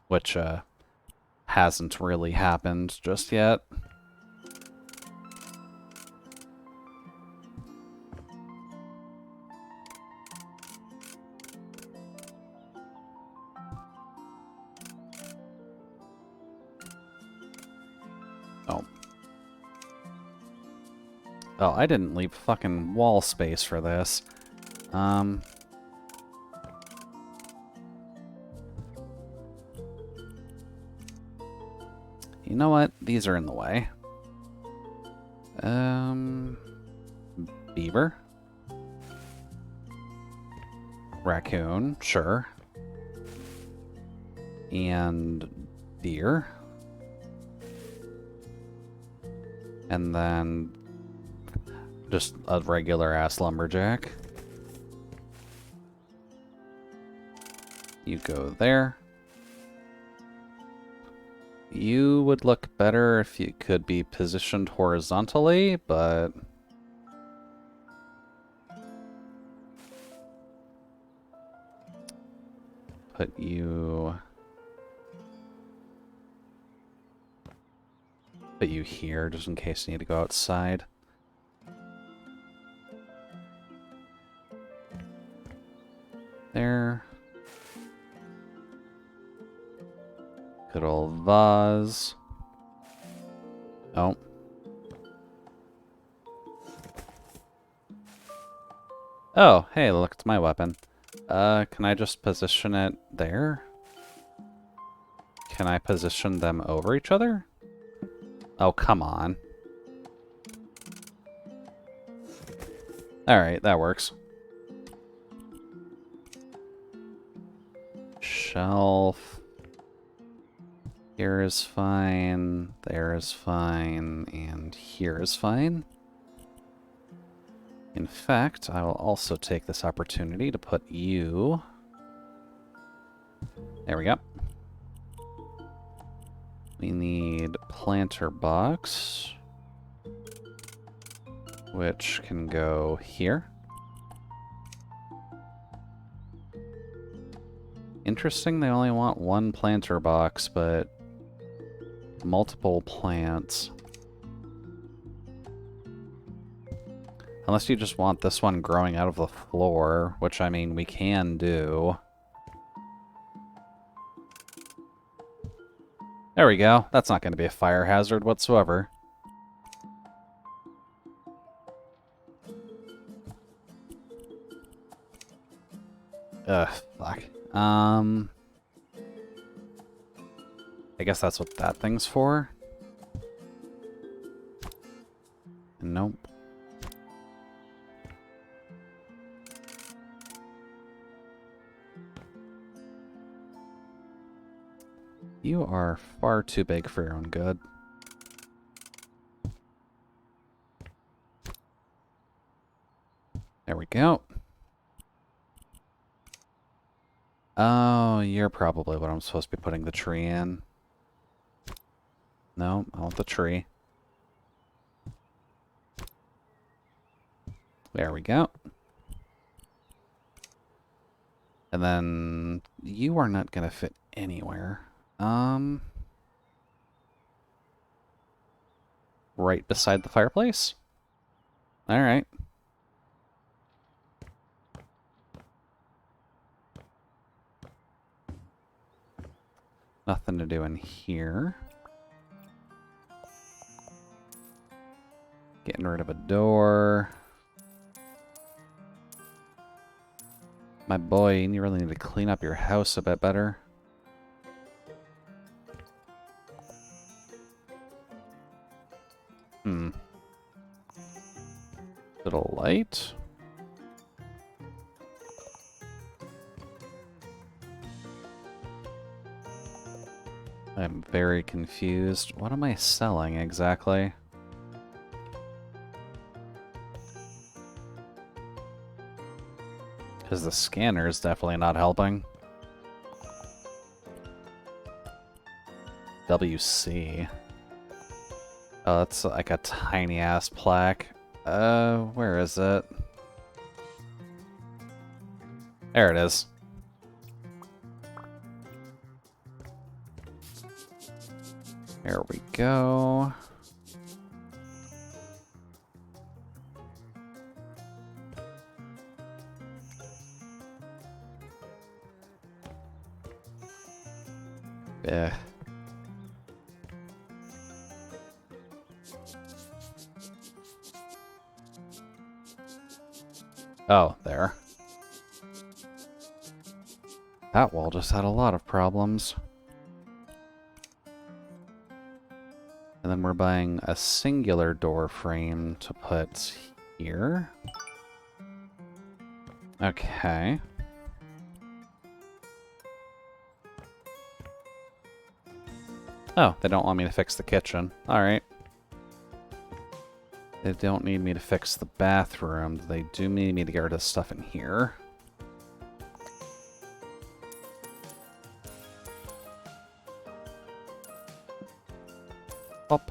which, hasn't really happened just yet. Oh. Oh, I didn't leave fucking wall space for this. You know what? These are in the way. Beaver. Raccoon, sure. And deer. And then just a regular ass lumberjack. You go there. You would look better if you could be positioned horizontally, but put you here just in case you need to go outside. There. Good old vase. Oh. Oh, hey, look, it's my weapon. Can I just position it there? Can I position them over each other? Oh, come on. Alright, that works. Shelf. Here is fine, there is fine, and here is fine. In fact, I will also take this opportunity to put you... There we go. We need planter box, which can go here. Interesting, they only want one planter box, but multiple plants. Unless you just want this one growing out of the floor, which, I mean, we can do. There we go. That's not going to be a fire hazard whatsoever. Ugh, fuck. I guess that's what that thing's for. Nope. You are far too big for your own good. There we go. Oh, you're probably what I'm supposed to be putting the tree in. No, I want the tree. There we go. And then you are not going to fit anywhere. Right beside the fireplace? All right. Nothing to do in here. Getting rid of a door. My boy, you really need to clean up your house a bit better. Little light. I'm very confused. What am I selling exactly? Because the scanner is definitely not helping. WC. Oh, that's like a tiny ass plaque. Where is it? There it is. There we go. Eh. Oh, there. That wall just had a lot of problems. And then we're buying a singular door frame to put here. Okay. Oh, they don't want me to fix the kitchen. Alright. They don't need me to fix the bathroom. They do need me to get rid of stuff in here. Up.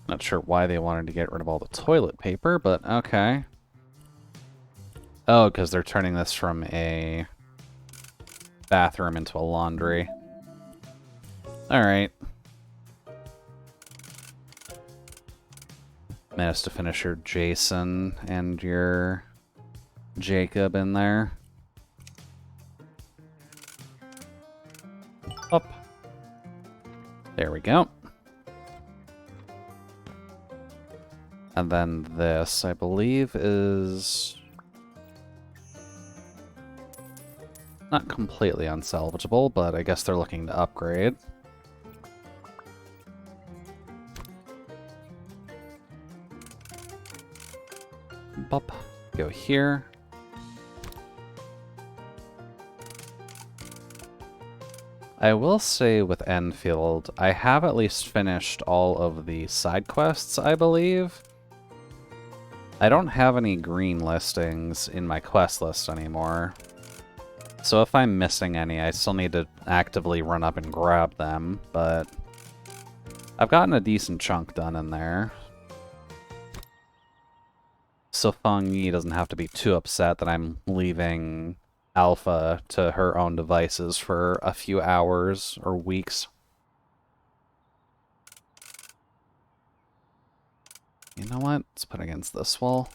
Not sure why they wanted to get rid of all the toilet paper, but okay. Oh, because they're turning this from a bathroom into a laundry. Alright. Managed to finish your Jason and your Jacob in there. Up. There we go. And then this, I believe, is not completely unsalvageable, but I guess they're looking to upgrade. Bop. Go here. I will say with Enfield, I have at least finished all of the side quests, I believe. I don't have any green listings in my quest list anymore. So if I'm missing any, I still need to actively run up and grab them, but I've gotten a decent chunk done in there. So Feng Yi doesn't have to be too upset that I'm leaving Alpha to her own devices for a few hours or weeks. You know what? Let's put it against this wall.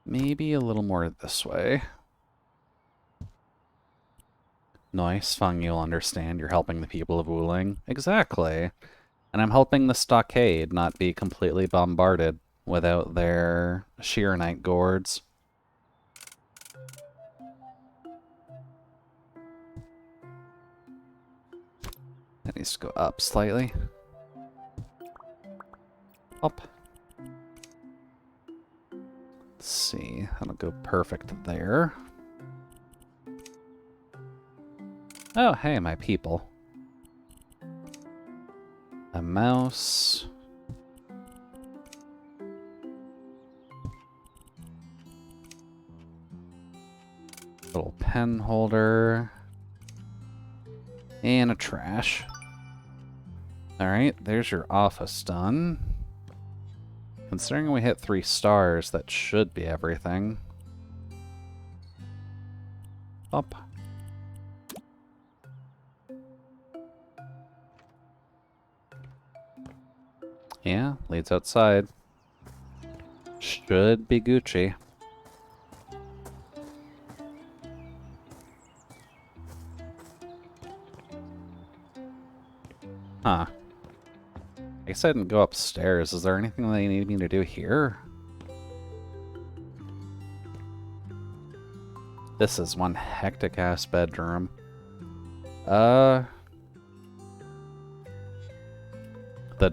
Maybe a little more this way. Nice, Feng, you'll understand. You're helping the people of Wuling. Exactly. And I'm helping the stockade not be completely bombarded without their Sheeranite gourds. That needs to go up slightly. Up. Let's see. That'll go perfect there. Oh, hey, my people. A mouse. Little pen holder. And a trash. Alright, there's your office done. Considering we hit 3 stars, that should be everything. Up. Yeah, leads outside. Should be Gucci. Huh. I guess I didn't go upstairs. Is there anything they need me to do here? This is one hectic-ass bedroom. The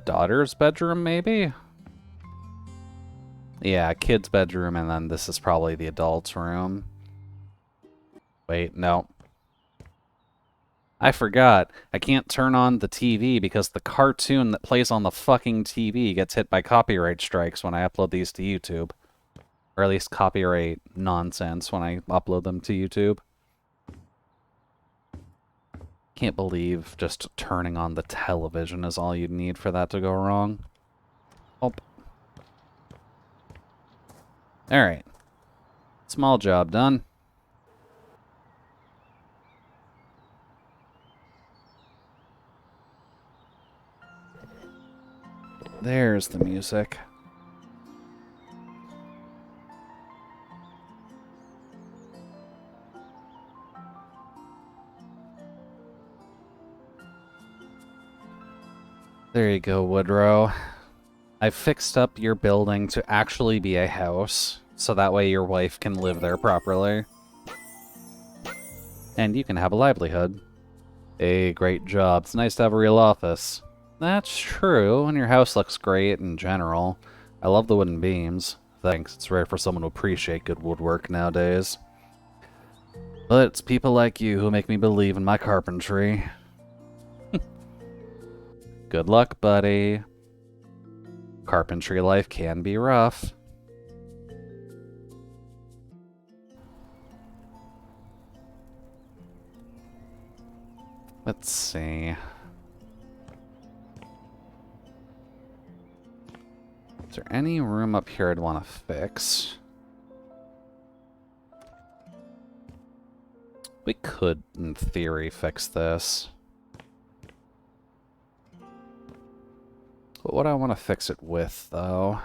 daughter's bedroom, maybe? Yeah, kid's bedroom, and then this is probably the adult's room. Wait, no. I forgot. I can't turn on the TV because the cartoon that plays on the fucking TV gets hit by copyright strikes when I upload these to YouTube. Or at least copyright nonsense when I upload them to YouTube. Can't believe just turning on the television is all you'd need for that to go wrong. Oh. Alright. Small job done. There's the music. There you go, Woodrow. I fixed up your building to actually be a house, so that way your wife can live there properly. And you can have a livelihood. Hey, great job. It's nice to have a real office. That's true, and your house looks great in general. I love the wooden beams. Thanks, it's rare for someone to appreciate good woodwork nowadays. But it's people like you who make me believe in my carpentry. Good luck, buddy. Carpentry life can be rough. Let's see. Is there any room up here I'd want to fix? We could, in theory, fix this. But what do I want to fix it with, though?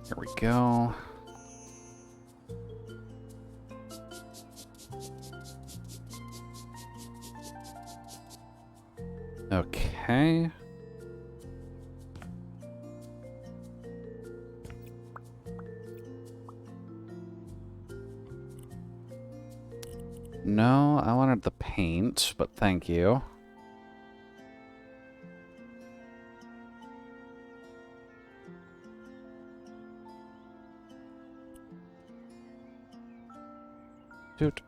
Here we go. Okay. No, I wanted the paint, but thank you. Dude.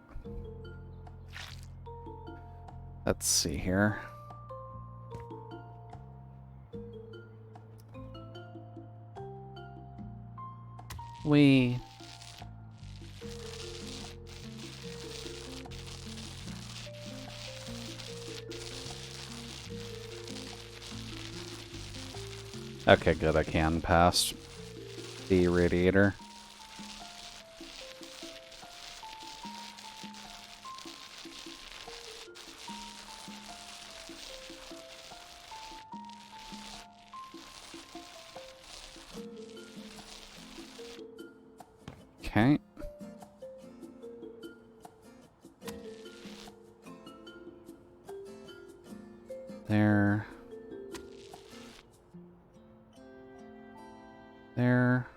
Let's see here. We... Okay, good, I can pass the radiator. Okay. There. There.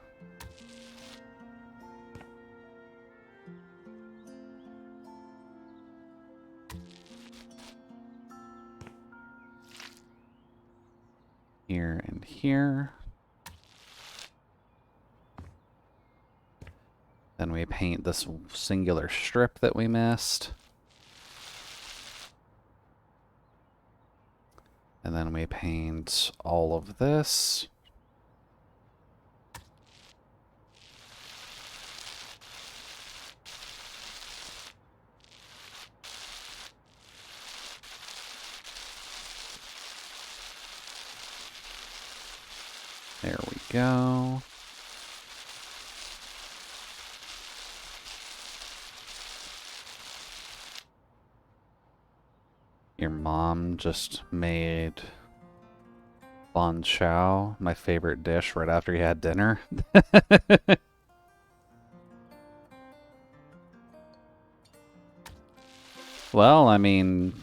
Here and here. Then we paint this singular strip that we missed. And then we paint all of this. There we go. Your mom just made bun chow, my favorite dish, right after you had dinner. Well, I mean,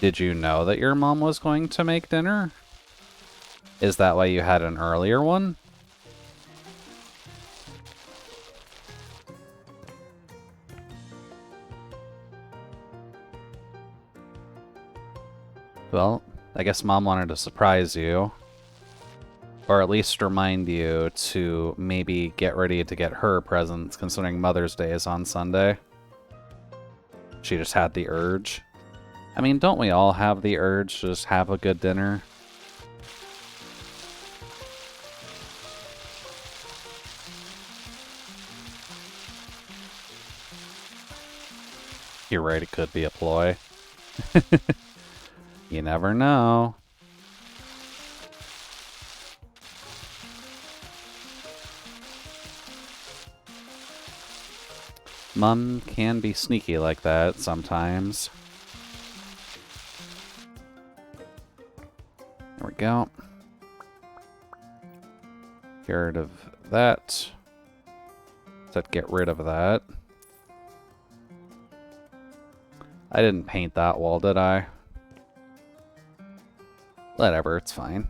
did you know that your mom was going to make dinner? Is that why you had an earlier one? Well, I guess Mom wanted to surprise you. Or at least remind you to maybe get ready to get her presents, considering Mother's Day is on Sunday. She just had the urge. I mean, don't we all have the urge to just have a good dinner? You're right, it could be a ploy. You never know. Mom can be sneaky like that sometimes. There we go. Get rid of that. Said get rid of that. I didn't paint that wall, did I? Whatever, it's fine.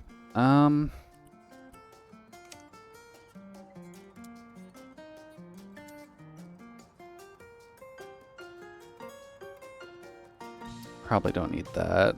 Probably don't need that.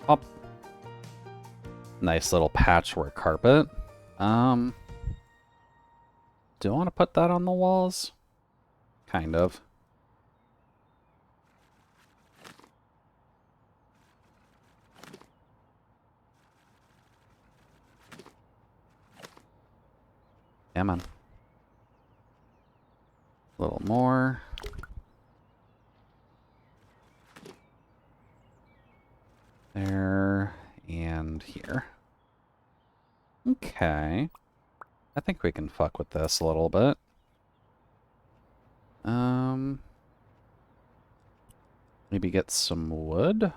Oh. Nice little patchwork carpet. Do I want to put that on the walls? Kind of. Come on. A little more. There and here. Okay. I think we can fuck with this a little bit. Maybe get some wood.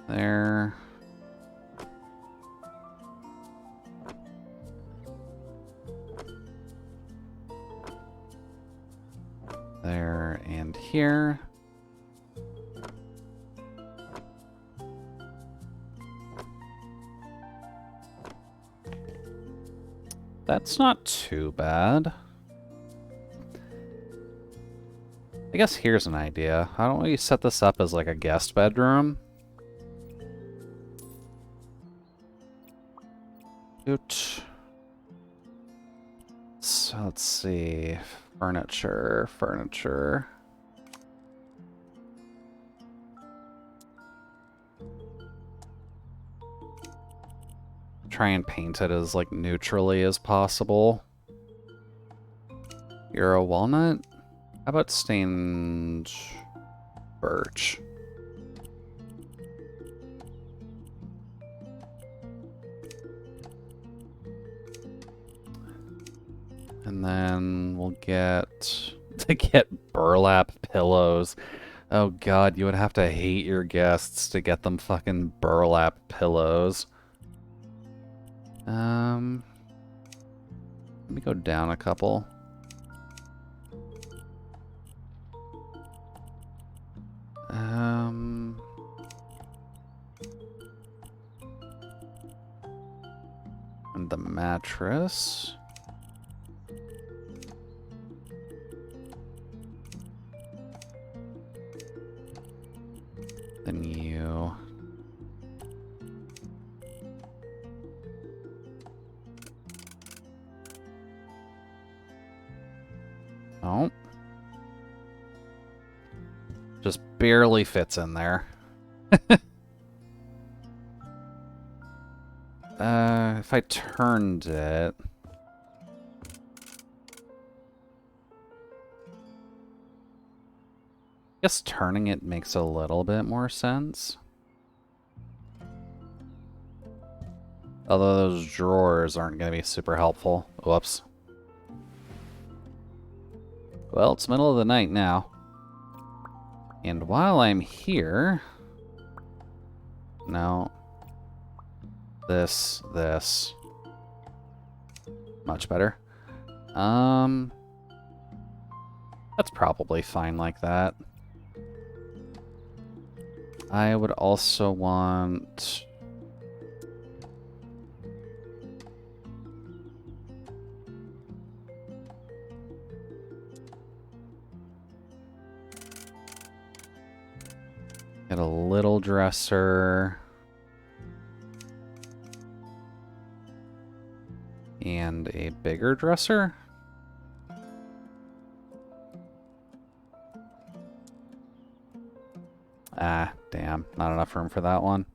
There. There and here. That's not too bad. I guess here's an idea. How don't we set this up as like a guest bedroom? Oot. So let's see. Furniture. Try and paint it as like neutrally as possible. You're a walnut? How about stained birch? And then we'll get to get burlap pillows. Oh god, you would have to hate your guests to get them fucking burlap pillows. Let me go down a couple. And the mattress. Then you. Oh. Just barely fits in there. If I turned it... I guess turning it makes a little bit more sense. Although those drawers aren't going to be super helpful. Whoops. Well, it's middle of the night now. And while I'm here... No. This. Much better. That's probably fine like that. I would also want... Get a little dresser. And a bigger dresser? Ah, damn. Not enough room for that one.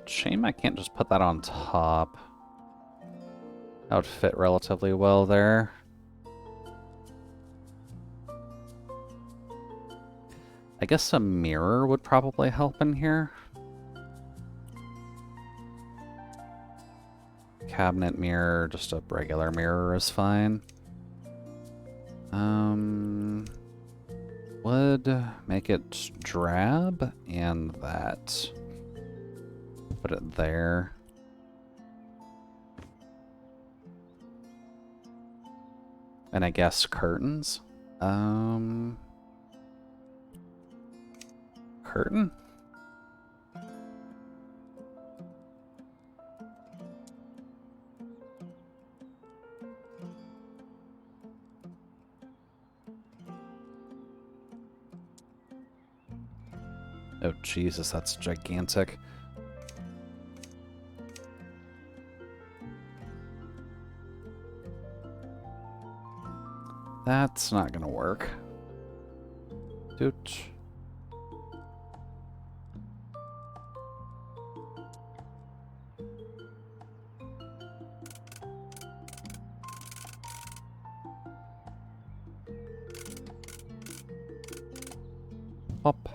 Shame I can't just put that on top. That would fit relatively well there. I guess a mirror would probably help in here. Cabinet mirror, just a regular mirror is fine. Would make it drab and that. Put it there. And I guess curtains. Curtain? Oh, Jesus, that's gigantic. That's not gonna work. Doot. Pop.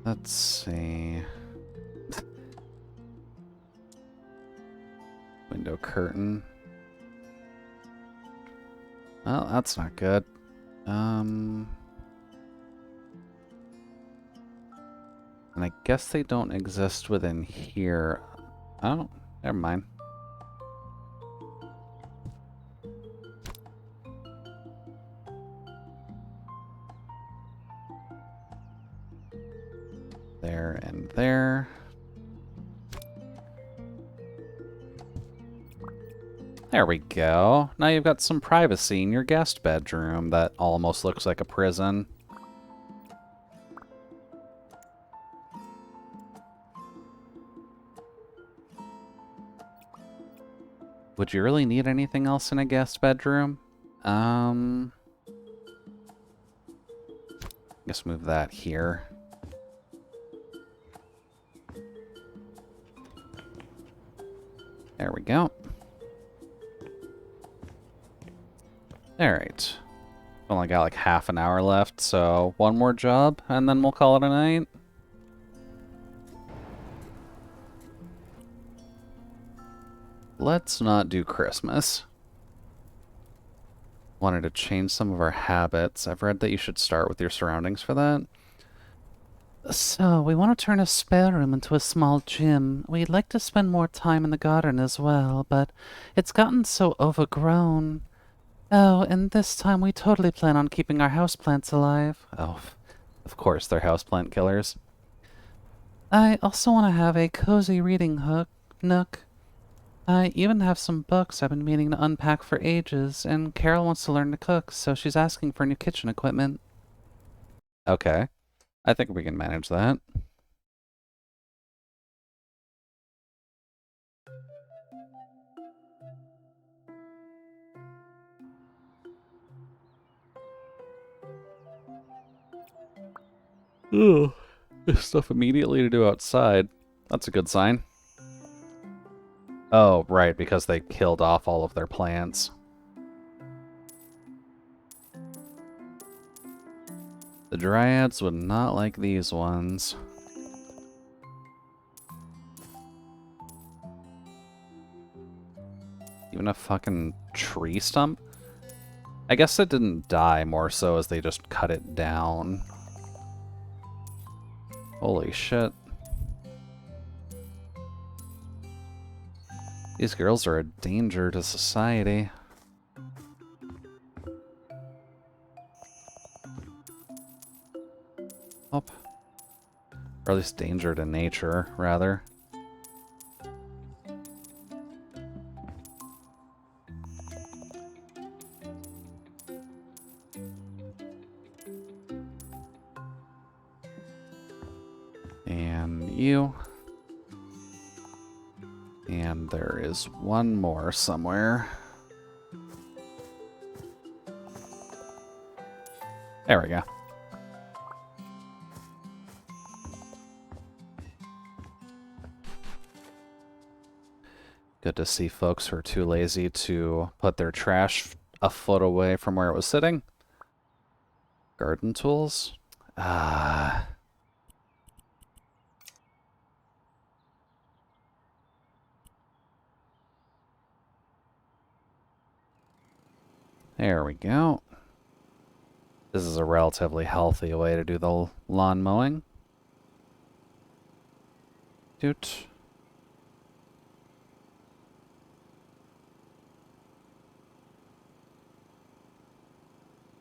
Let's see. Window curtain. Well, that's not good. And I guess they don't exist within here. Oh, never mind. There and there. There we go. Now you've got some privacy in your guest bedroom that almost looks like a prison. Would you really need anything else in a guest bedroom? Guess move that here. There we go. Alright. Only got like half an hour left, so one more job, and then we'll call it a night. Let's not do Christmas. Wanted to change some of our habits. I've read that you should start with your surroundings for that. So, we want to turn a spare room into a small gym. We'd like to spend more time in the garden as well, but it's gotten so overgrown. Oh, and this time we totally plan on keeping our houseplants alive. Oh, of course they're houseplant killers. I also want to have a cozy reading nook. I even have some books I've been meaning to unpack for ages, and Carol wants to learn to cook, so she's asking for new kitchen equipment. Okay. I think we can manage that. Ugh. There's stuff immediately to do outside. That's a good sign. Oh, right, because they killed off all of their plants. The dryads would not like these ones. Even a fucking tree stump? I guess it didn't die, more so as they just cut it down. Holy shit. These girls are a danger to society. Oh. Or at least danger to nature, rather. And you. And there is one more somewhere. There we go. Good to see folks who are too lazy to put their trash a foot away from where it was sitting. Garden tools? Ah. There we go. This is a relatively healthy way to do the lawn mowing. Doot.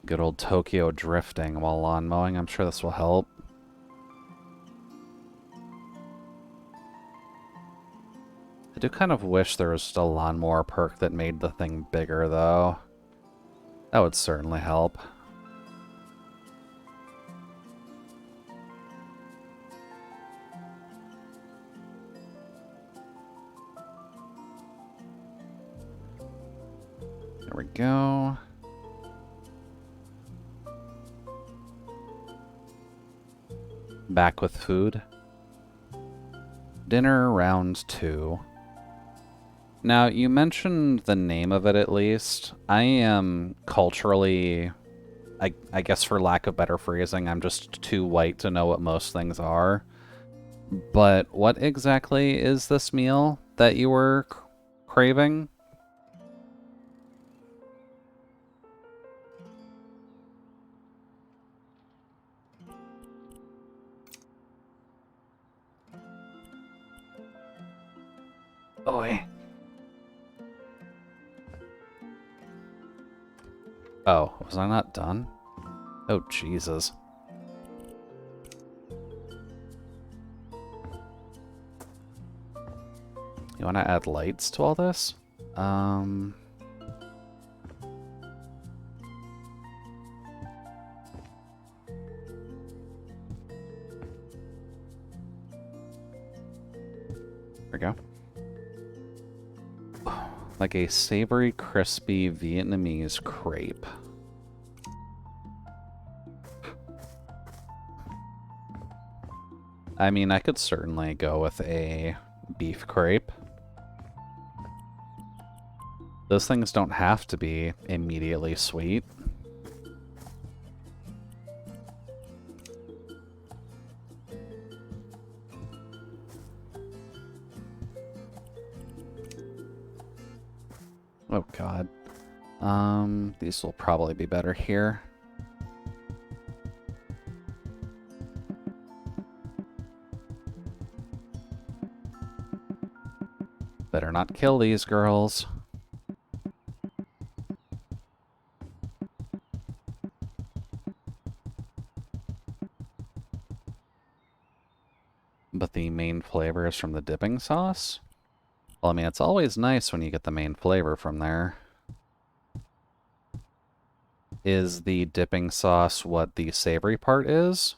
Good old Tokyo drifting while lawn mowing. I'm sure this will help. I do kind of wish there was just a lawnmower perk that made the thing bigger, though. That would certainly help. There we go. Back with food. Dinner round 2. Now, you mentioned the name of it at least. I am culturally, I guess for lack of better phrasing, I'm just too white to know what most things are. But what exactly is this meal that you were craving? Oi. Oh, was I not done? Oh, Jesus. You want to add lights to all this? There we go. Like a savory, crispy Vietnamese crepe. I mean, I could certainly go with a beef crepe. Those things don't have to be immediately sweet. Oh god. These will probably be better here. Better not kill these girls. But the main flavor is from the dipping sauce? Well, I mean, it's always nice when you get the main flavor from there. Is the dipping sauce what the savory part is?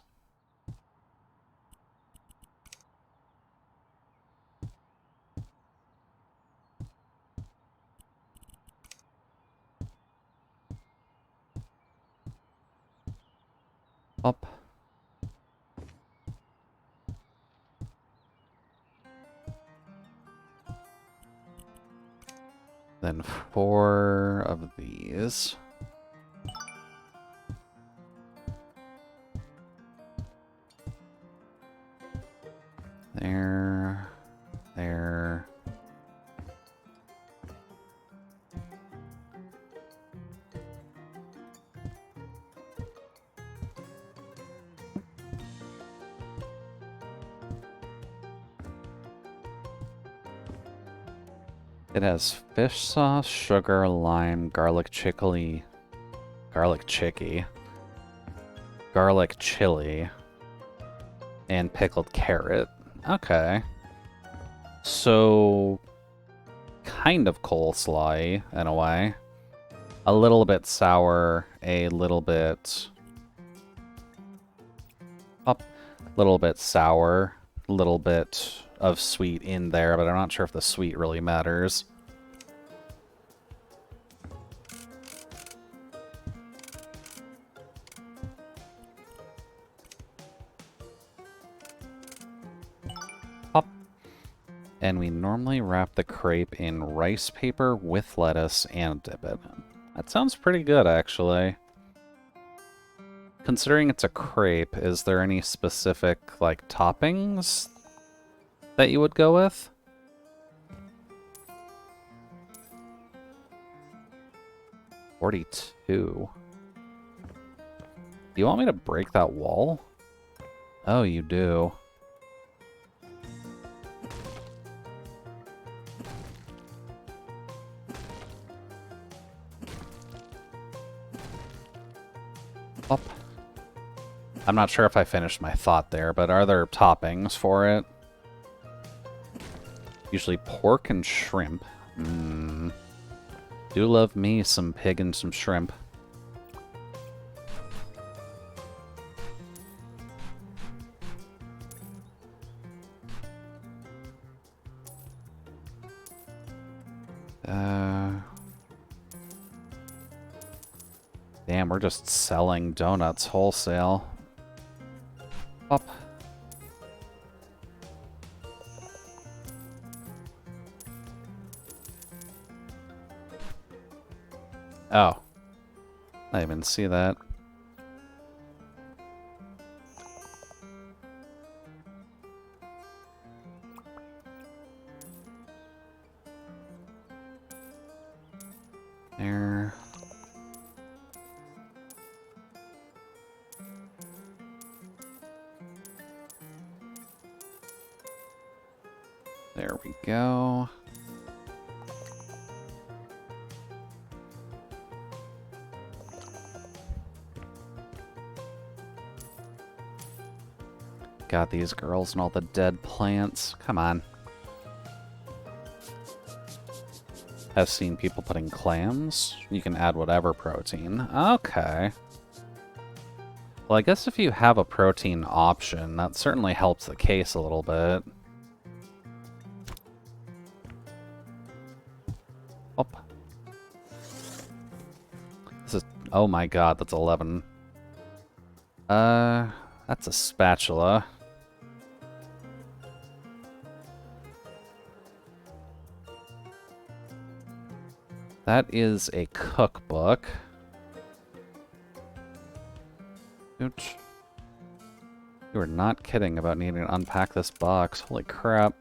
Up. Then 4 of these. There. There. It has fish sauce, sugar, lime, garlic chili, garlic chili, and pickled carrot. Okay. So, kind of coleslaw in a way. A little bit sour, a little bit up, little bit sour, little bit of sweet in there, but I'm not sure if the sweet really matters. Pop. And we normally wrap the crepe in rice paper with lettuce and dip it. That sounds pretty good, actually. Considering it's a crepe, is there any specific, like, toppings that you would go with? $42. Do you want me to break that wall? Oh, you do. Up. I'm not sure if I finished my thought there, but are there toppings for it? Usually pork and shrimp. Do love me some pig and some shrimp. Damn, we're just selling donuts wholesale. Up. Oh. I didn't even see that. There. There we go. Got these girls and all the dead plants. Come on. I've seen people putting clams. You can add whatever protein. Okay. Well, I guess if you have a protein option, that certainly helps the case a little bit. Up. This is... Oh my god, that's 11. That's a spatula. That is a cookbook. Ouch. You are not kidding about needing to unpack this box. Holy crap.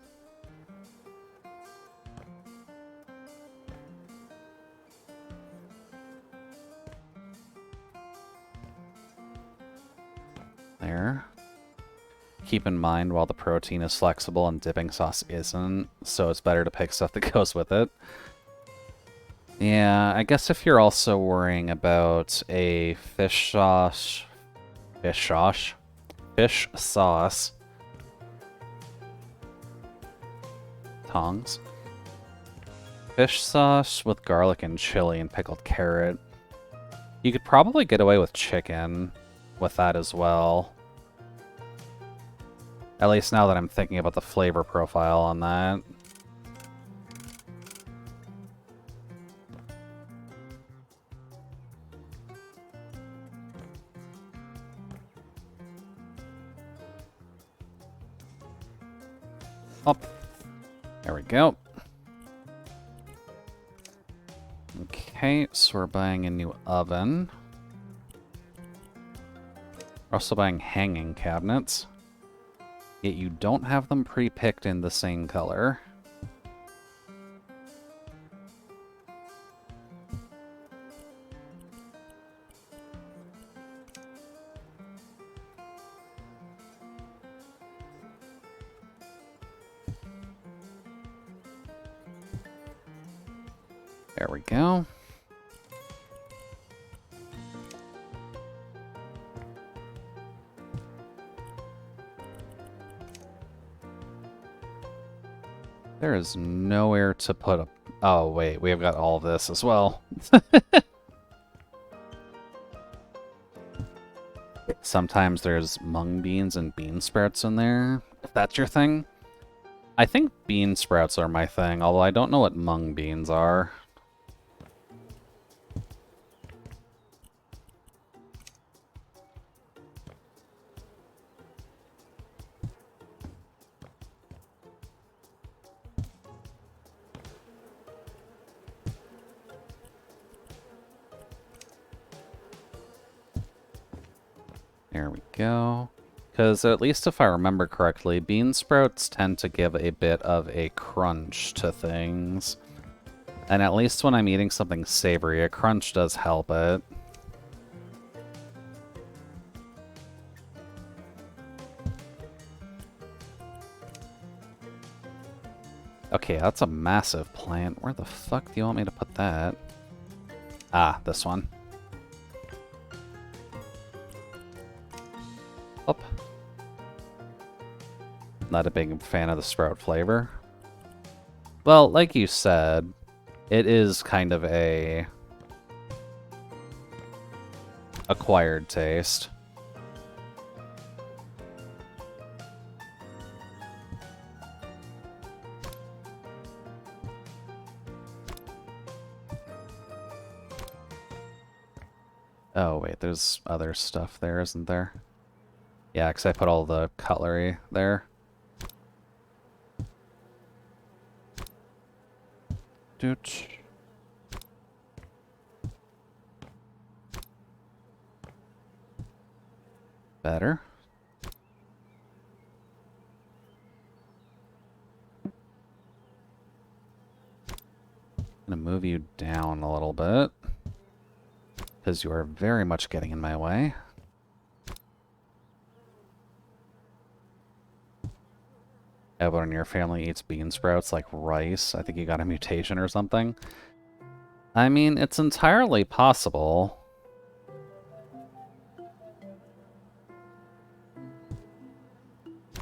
There. Keep in mind, while the protein is flexible and dipping sauce isn't, so it's better to pick stuff that goes with it. Yeah, I guess if you're also worrying about a fish sauce, tongs, fish sauce with garlic and chili and pickled carrot. You could probably get away with chicken with that as well. At least now that I'm thinking about the flavor profile on that. Up. There we go. Okay, so we're buying a new oven. We're also buying hanging cabinets. Yet you don't have them pre-picked in the same color. There we go. There is nowhere to put a... Oh, wait, we have got all of this as well. Sometimes there's mung beans and bean sprouts in there, if that's your thing. I think bean sprouts are my thing, although I don't know what mung beans are. There we go. Because at least if I remember correctly, bean sprouts tend to give a bit of a crunch to things. And at least when I'm eating something savory, a crunch does help it. Okay, that's a massive plant. Where the fuck do you want me to put that? Ah, this one. Up. Not a big fan of the sprout flavor. Well, like you said, it is kind of a acquired taste. Oh, wait, there's other stuff there, isn't there? Yeah, because I put all the cutlery there. Dooch. Better. I'm gonna move you down a little bit, because you are very much getting in my way. Everyone in your family eats bean sprouts like rice. I think you got a mutation or something. I mean, it's entirely possible.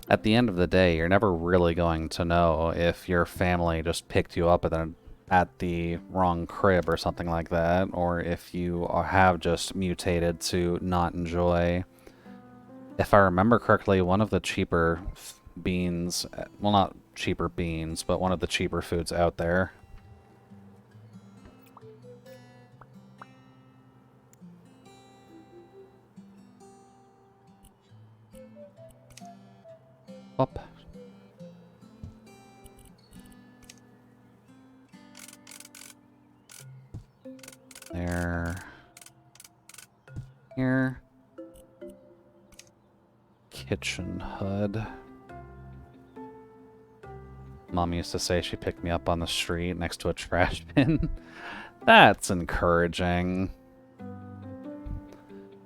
At the end of the day, you're never really going to know if your family just picked you up at the wrong crib or something like that, or if you have just mutated to not enjoy. If I remember correctly, one of the cheaper beans, well, not cheaper beans, but one of the cheaper foods out there. Up. here. Kitchen hood. Mom used to say she picked me up on the street next to a trash bin. That's encouraging.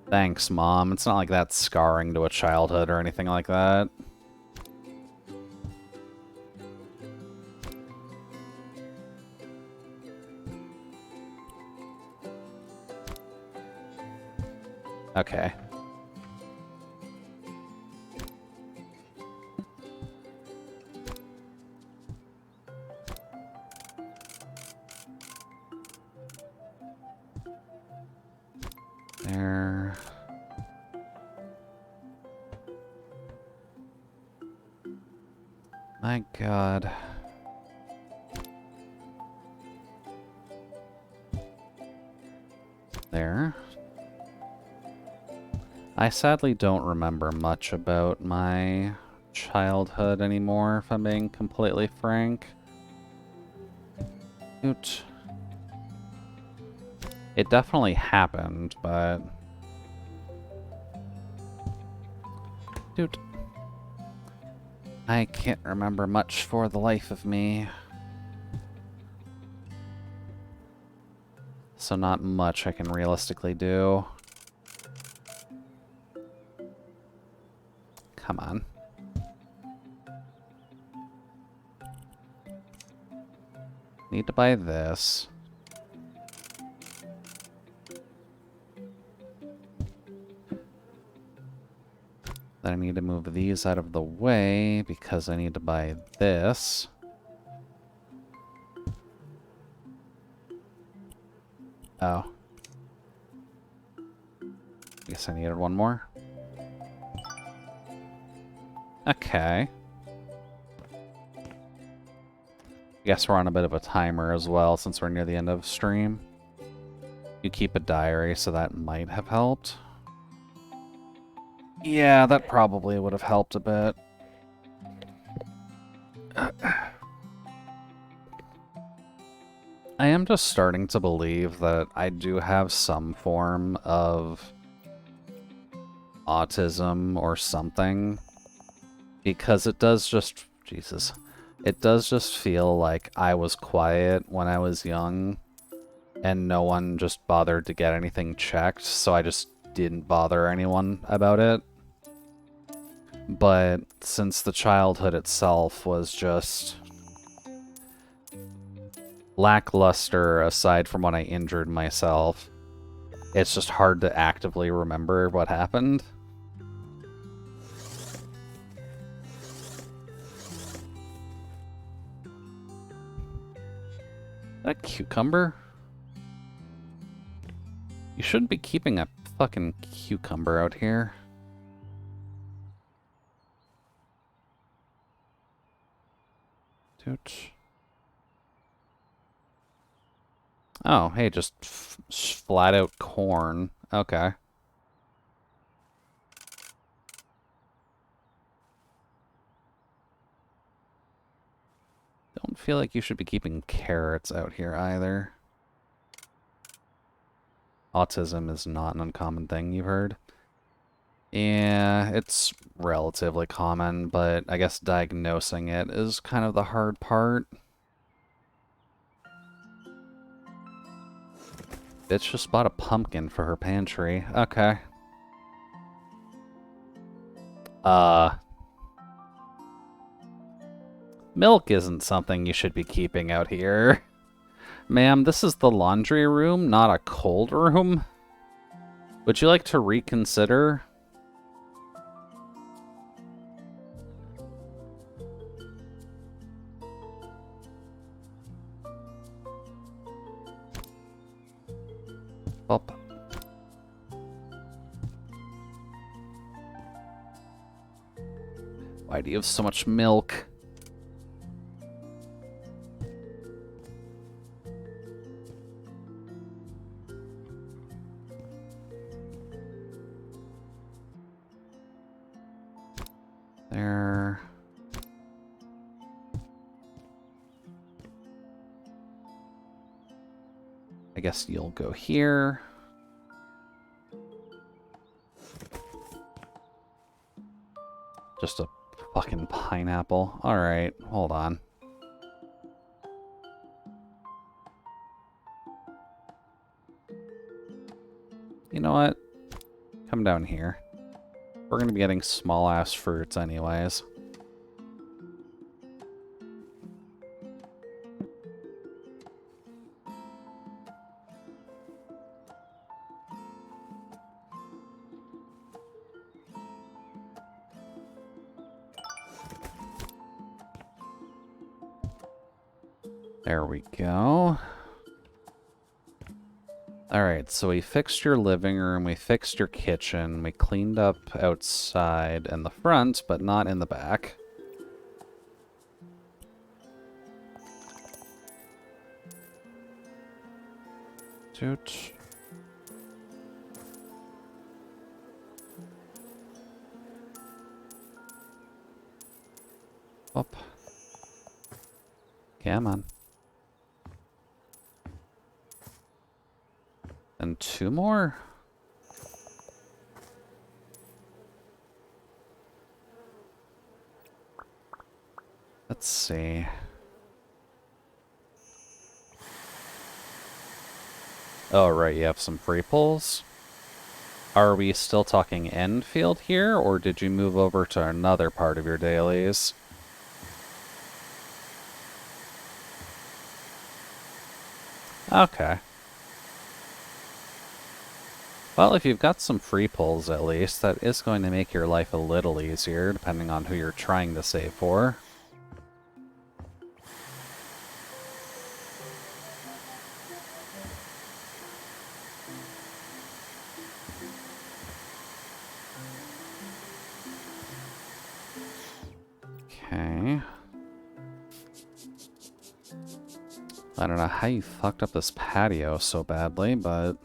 Thanks, Mom. It's not like that's scarring to a childhood or anything like that. Okay. There. My God. There. I sadly don't remember much about my childhood anymore, if I'm being completely frank. Oot. It definitely happened, but... Dude. I can't remember much for the life of me. So not much I can realistically do. Come on. Need to buy this. Then I need to move these out of the way because I need to buy this. Oh. Guess I needed one more. Okay. Guess we're on a bit of a timer as well since we're near the end of stream. You keep a diary, so that might have helped. Yeah, that probably would have helped a bit. I am just starting to believe that I do have some form of autism or something. Because it does just... Jesus. It does just feel like I was quiet when I was young, and no one just bothered to get anything checked, so I just didn't bother anyone about it. But since the childhood itself was just lackluster, aside from when I injured myself, it's just hard to actively remember what happened. That cucumber? You shouldn't be keeping a fucking cucumber out here. Toot. Oh, hey, just flat out corn. Okay. Don't feel like you should be keeping carrots out here either. Autism is not an uncommon thing, you've heard. Yeah, it's relatively common, but I guess diagnosing it is kind of the hard part. Bitch just bought a pumpkin for her pantry. Okay. Milk isn't something you should be keeping out here. Ma'am, this is the laundry room, not a cold room. Would you like to reconsider? Up. Why do you have so much milk? There. I guess you'll go here. just a fucking pineapple. Alright, hold on. You know what? Come down here. We're gonna be getting small-ass fruits anyways. There we go. Alright, so we fixed your living room, we fixed your kitchen, we cleaned up outside and the front, but not in the back. Toot. Up. Come on. And 2 more? Let's see. Oh, right, you have some free pulls. Are we still talking Enfield here, or did you move over to another part of your dailies? Okay. Well, if you've got some free pulls at least, that is going to make your life a little easier, depending on who you're trying to save for. Okay. I don't know how you fucked up this patio so badly, but...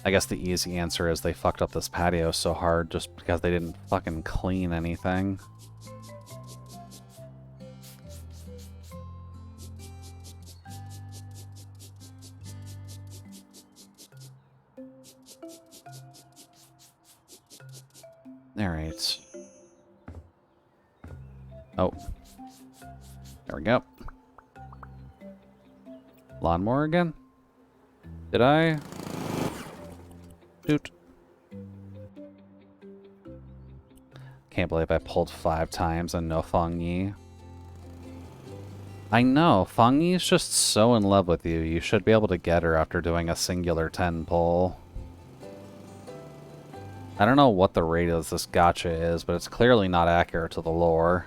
I guess the easy answer is they fucked up this patio so hard just because they didn't fucking clean anything. Alright. Oh. There we go. Lawnmower again? Did I? Doot. Can't believe I pulled 5 times and no Feng Yi. I know, Feng Yi's just so in love with you. You should be able to get her after doing a singular 10 pull. I don't know what the rate of this gacha is, but it's clearly not accurate to the lore.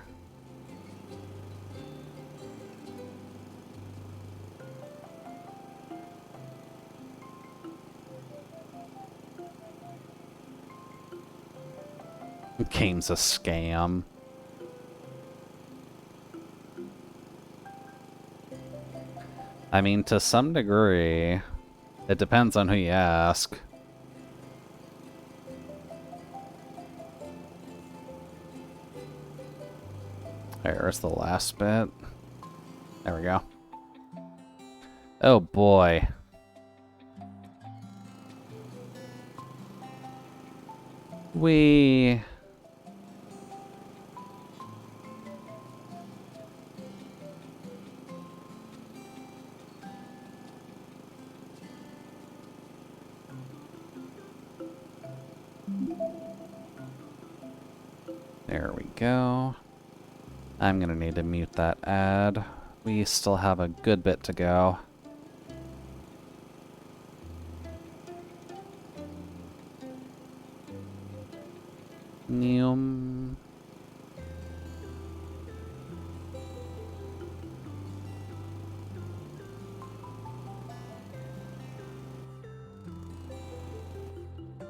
Game's a scam. I mean, to some degree, it depends on who you ask. There's the last bit. There we go. Oh boy. There we go. I'm gonna need to mute that ad. We still have a good bit to go. Neum.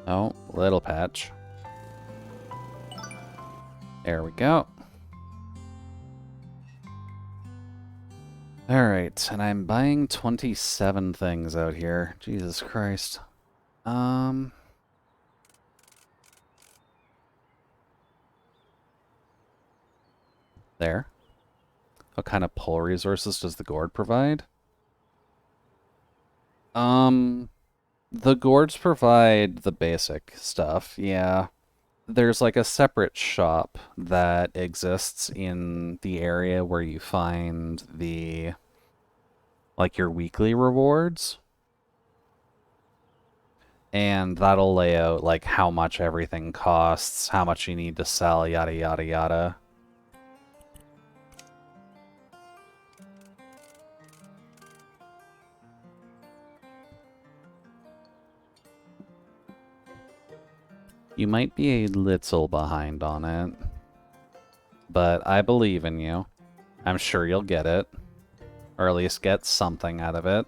Oh, little patch. There we go. Alright, and I'm buying 27 things out here. Jesus Christ. There. What kind of pull resources does the gourd provide? The gourds provide the basic stuff, yeah. There's like a separate shop that exists in the area where you find the, like, your weekly rewards. And that'll lay out, like, how much everything costs, how much you need to sell, yada, yada, yada. You might be a little behind on it, but I believe in you. I'm sure you'll get it, or at least get something out of it.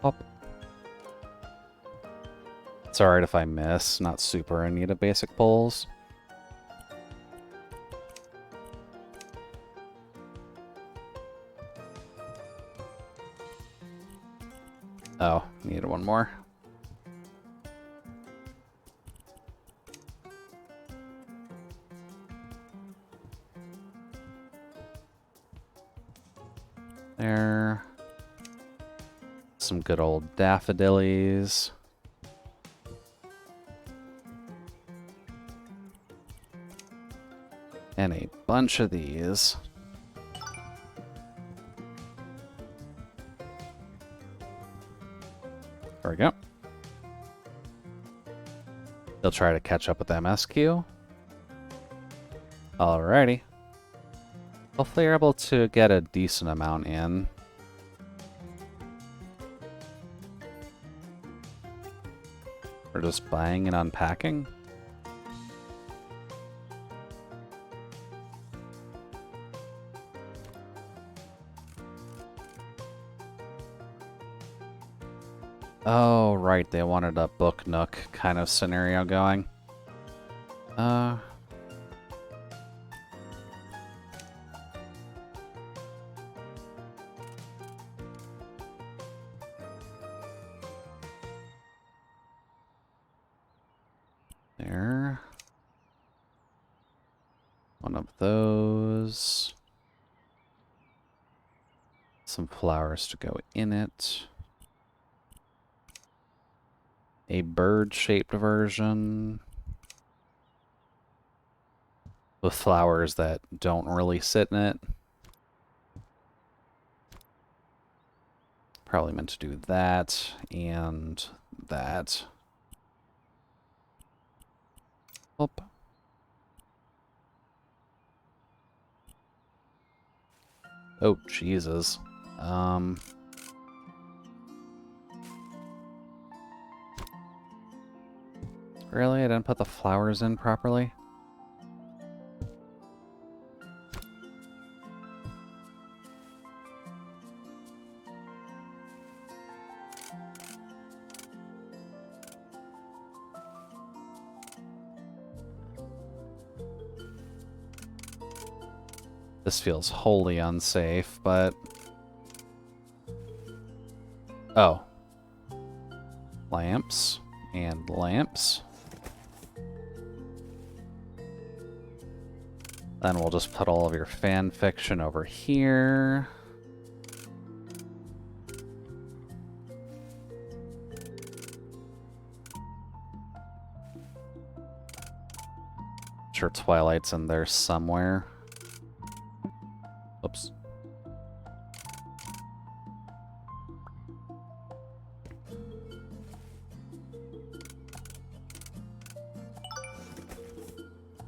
Pop. It's alright if I miss, not super in need of basic pulls. Oh, needed one more. There. Some good old daffodillies. And a bunch of these. There we go. They'll try to catch up with MSQ. Alrighty. Hopefully you're able to get a decent amount in. We're just buying and unpacking. Oh, right, they wanted a book nook kind of scenario going. There. One of those. Some flowers to go in it. A bird-shaped version with flowers that don't really sit in it. Probably meant to do that and that. Oop. Oh, Jesus. Really? I didn't put the flowers in properly? This feels wholly unsafe, but... Oh. Lamps and lamps. Then we'll just put all of your fan fiction over here. Sure, Twilight's in there somewhere. Oops.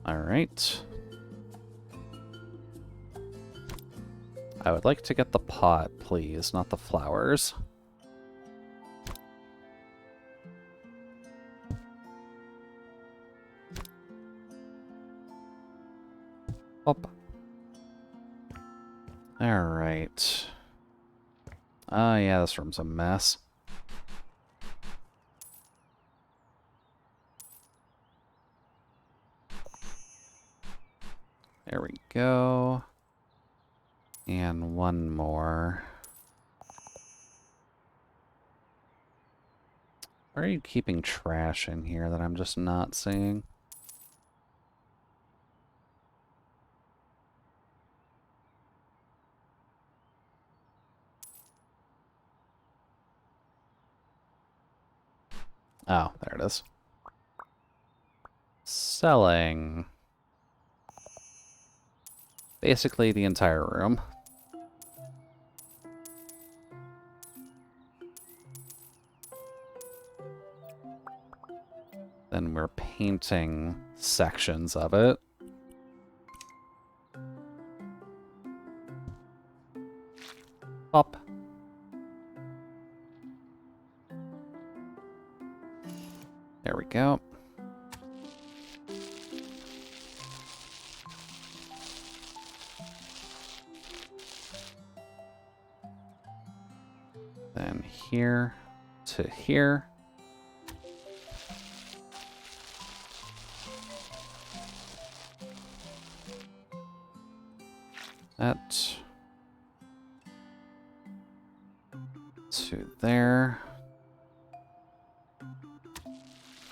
All right. I would like to get the pot, please, not the flowers. Up. All right. Oh, yeah, this room's a mess. There we go. And one more. Why are you keeping trash in here that I'm just not seeing? Oh, there it is. Selling. Basically the entire room. Then we're painting sections of it. Pop. There we go. Then here to here. That to there.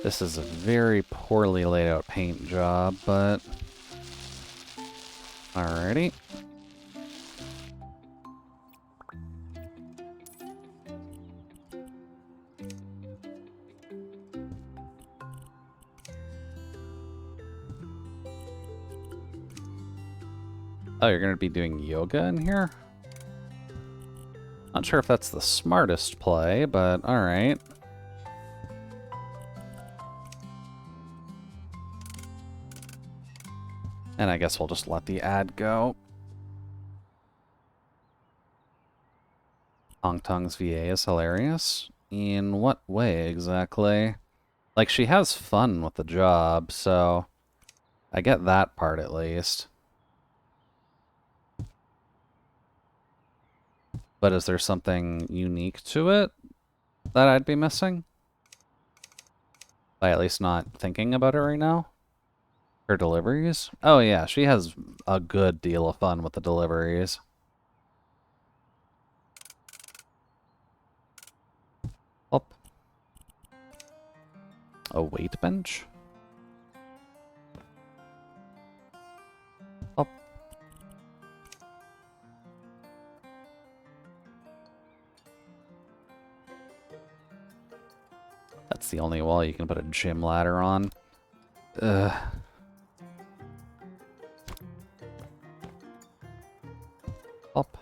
This is a very poorly laid out paint job, but alrighty. Oh, you're going to be doing yoga in here? Not sure if that's the smartest play, but alright. And I guess we'll just let the ad go. Hong Tong's VA is hilarious. In what way exactly? Like, she has fun with the job, so I get that part at least. But is there something unique to it that I'd be missing? By at least not thinking about it right now? Her deliveries? Oh yeah, she has a good deal of fun with the deliveries. Up. A weight bench? Up. That's the only wall you can put a gym ladder on. Ugh. Up.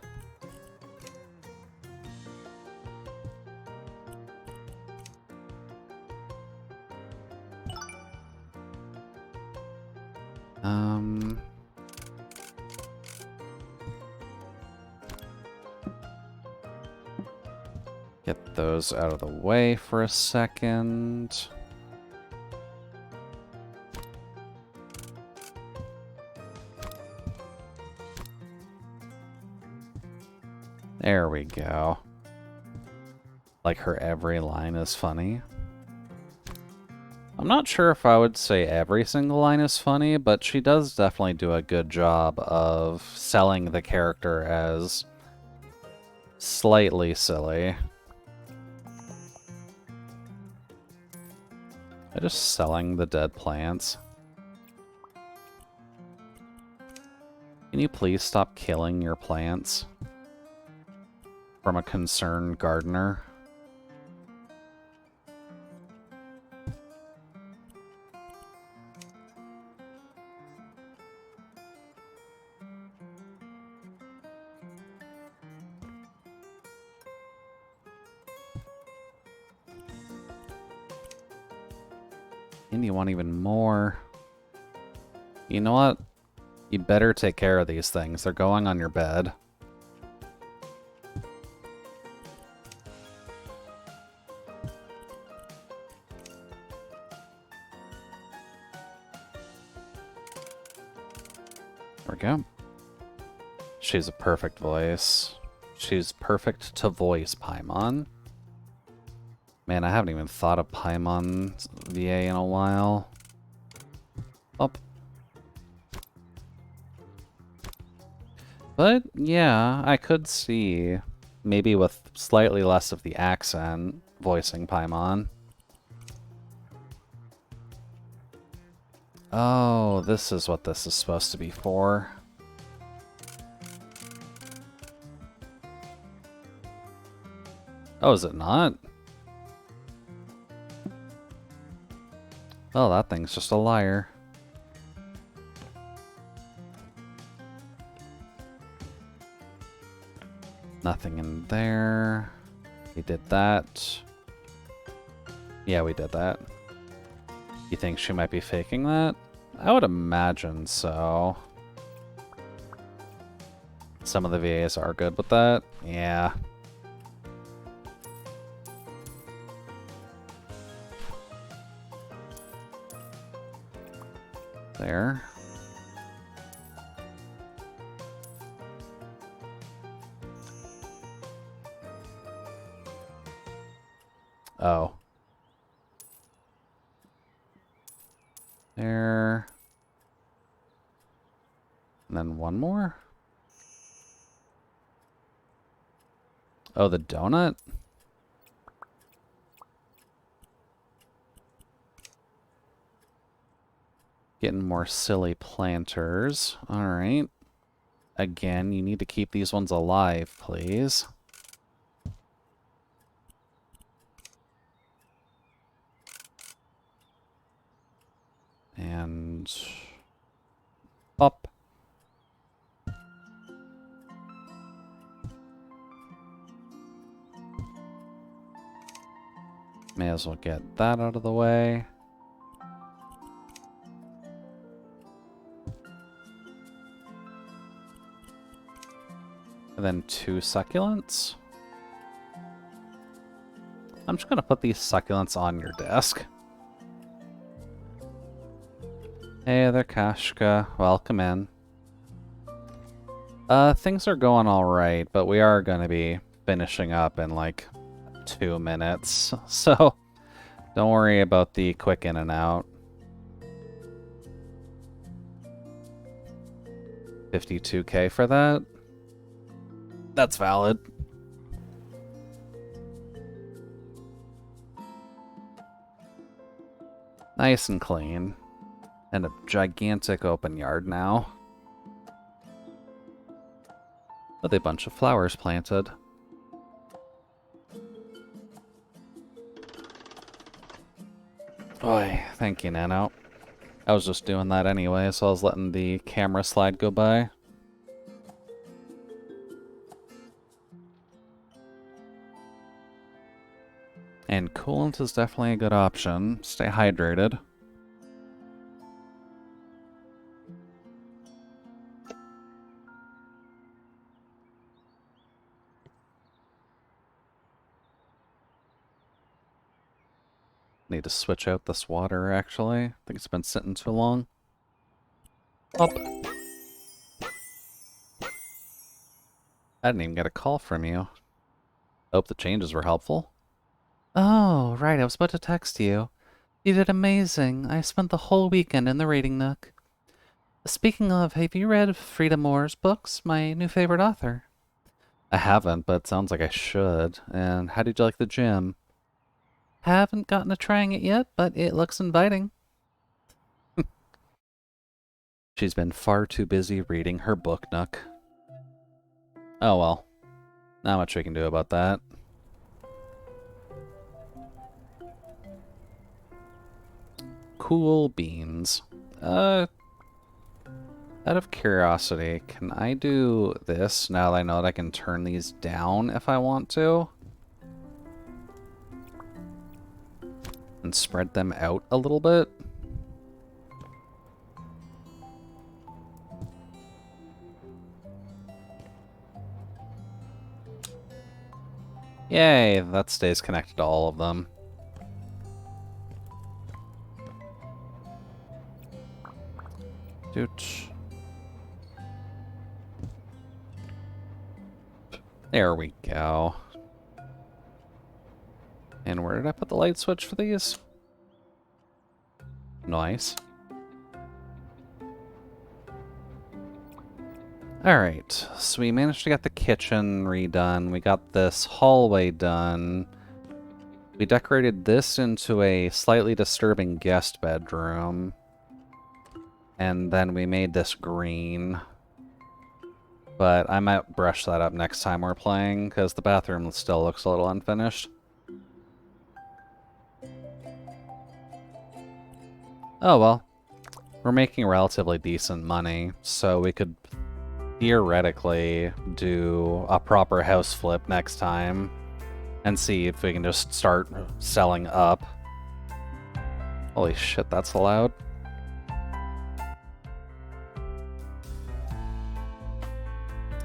Get those out of the way for a second. There we go. Like her every line is funny. I'm not sure if I would say every single line is funny, but she does definitely do a good job of selling the character as slightly silly. I'm just selling the dead plants. Can you please stop killing your plants? From a concerned gardener. And you want even more. You know what? You better take care of these things. They're going on your bed. There we go. She's a perfect voice. She's perfect to voice Paimon. Man, I haven't even thought of Paimon's VA in a while. Up. But, yeah, I could see, maybe with slightly less of the accent, voicing Paimon. Oh, this is what this is supposed to be for. Oh, is it not? Oh, that thing's just a liar. Nothing in there. We did that. Yeah, we did that. You think she might be faking that? I would imagine so. Some of the VAs are good with that. Yeah. There. Oh. There. And then one more. Oh, the donut? Getting more silly planters. Alright. Again, you need to keep these ones alive, please. And... up. May as well get that out of the way. And then 2 succulents. I'm just gonna put these succulents on your desk. Hey there, Kashka. Welcome in. Things are going alright, but we are gonna be finishing up in like 2 minutes. So, don't worry about the quick in and out. 52K for that? That's valid. Nice and clean. And a gigantic open yard now. With a bunch of flowers planted. Oy, thank you, Nano. I was just doing that anyway, so I was letting the camera slide go by. And coolant is definitely a good option. Stay hydrated. Need to switch out this water, actually. I think it's been sitting too long. Up. I didn't even get a call from you. Hope the changes were helpful. Oh, right, I was about to text you. You did amazing. I spent the whole weekend in the reading nook. Speaking of, have you read Frida Moore's books, my new favorite author? I haven't, but it sounds like I should. And how did you like the gym? Haven't gotten to trying it yet, but it looks inviting. She's been far too busy reading her book nook. Oh well. Not much we can do about that. Cool beans. Out of curiosity, can I do this now that I know that I can turn these down if I want to? And spread them out a little bit? Yay, that stays connected to all of them. Doot. There we go. And where did I put the light switch for these? Nice. Alright, so we managed to get the kitchen redone. We got this hallway done. We decorated this into a slightly disturbing guest bedroom. And then we made this green. But I might brush that up next time we're playing, because the bathroom still looks a little unfinished. Oh well. We're making relatively decent money, so we could theoretically do a proper house flip next time and see if we can just start selling up. Holy shit, that's loud.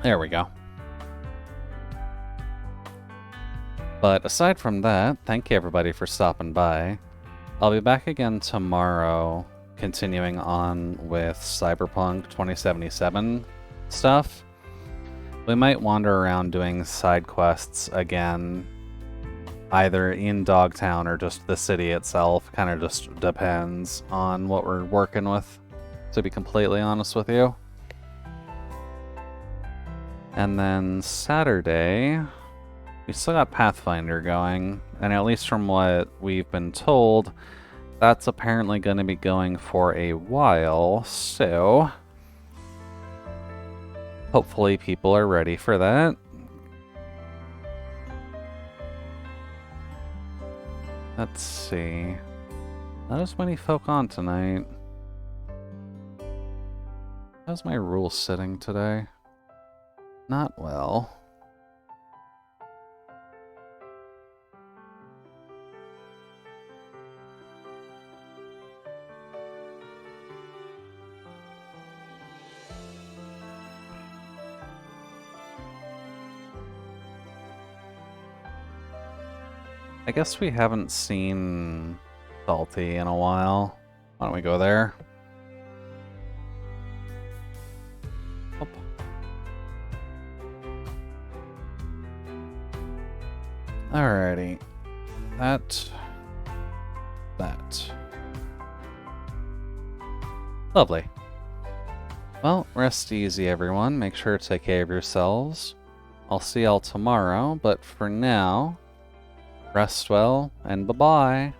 There we go. But aside from that, thank you everybody for stopping by. I'll be back again tomorrow, continuing on with Cyberpunk 2077 stuff. We might wander around doing side quests again, either in Dogtown or just the city itself. Kind of just depends on what we're working with, to be completely honest with you. And then Saturday, we still got Pathfinder going, and at least from what we've been told, that's apparently going to be going for a while, so hopefully people are ready for that. Let's see. Not as many folk on tonight. How's my rule sitting today? Not well. I guess we haven't seen Salty in a while. Why don't we go there? Oh. Alrighty. That. Lovely. Well, rest easy, everyone. Make sure to take care of yourselves. I'll see y'all tomorrow, but for now, rest well, and bye-bye.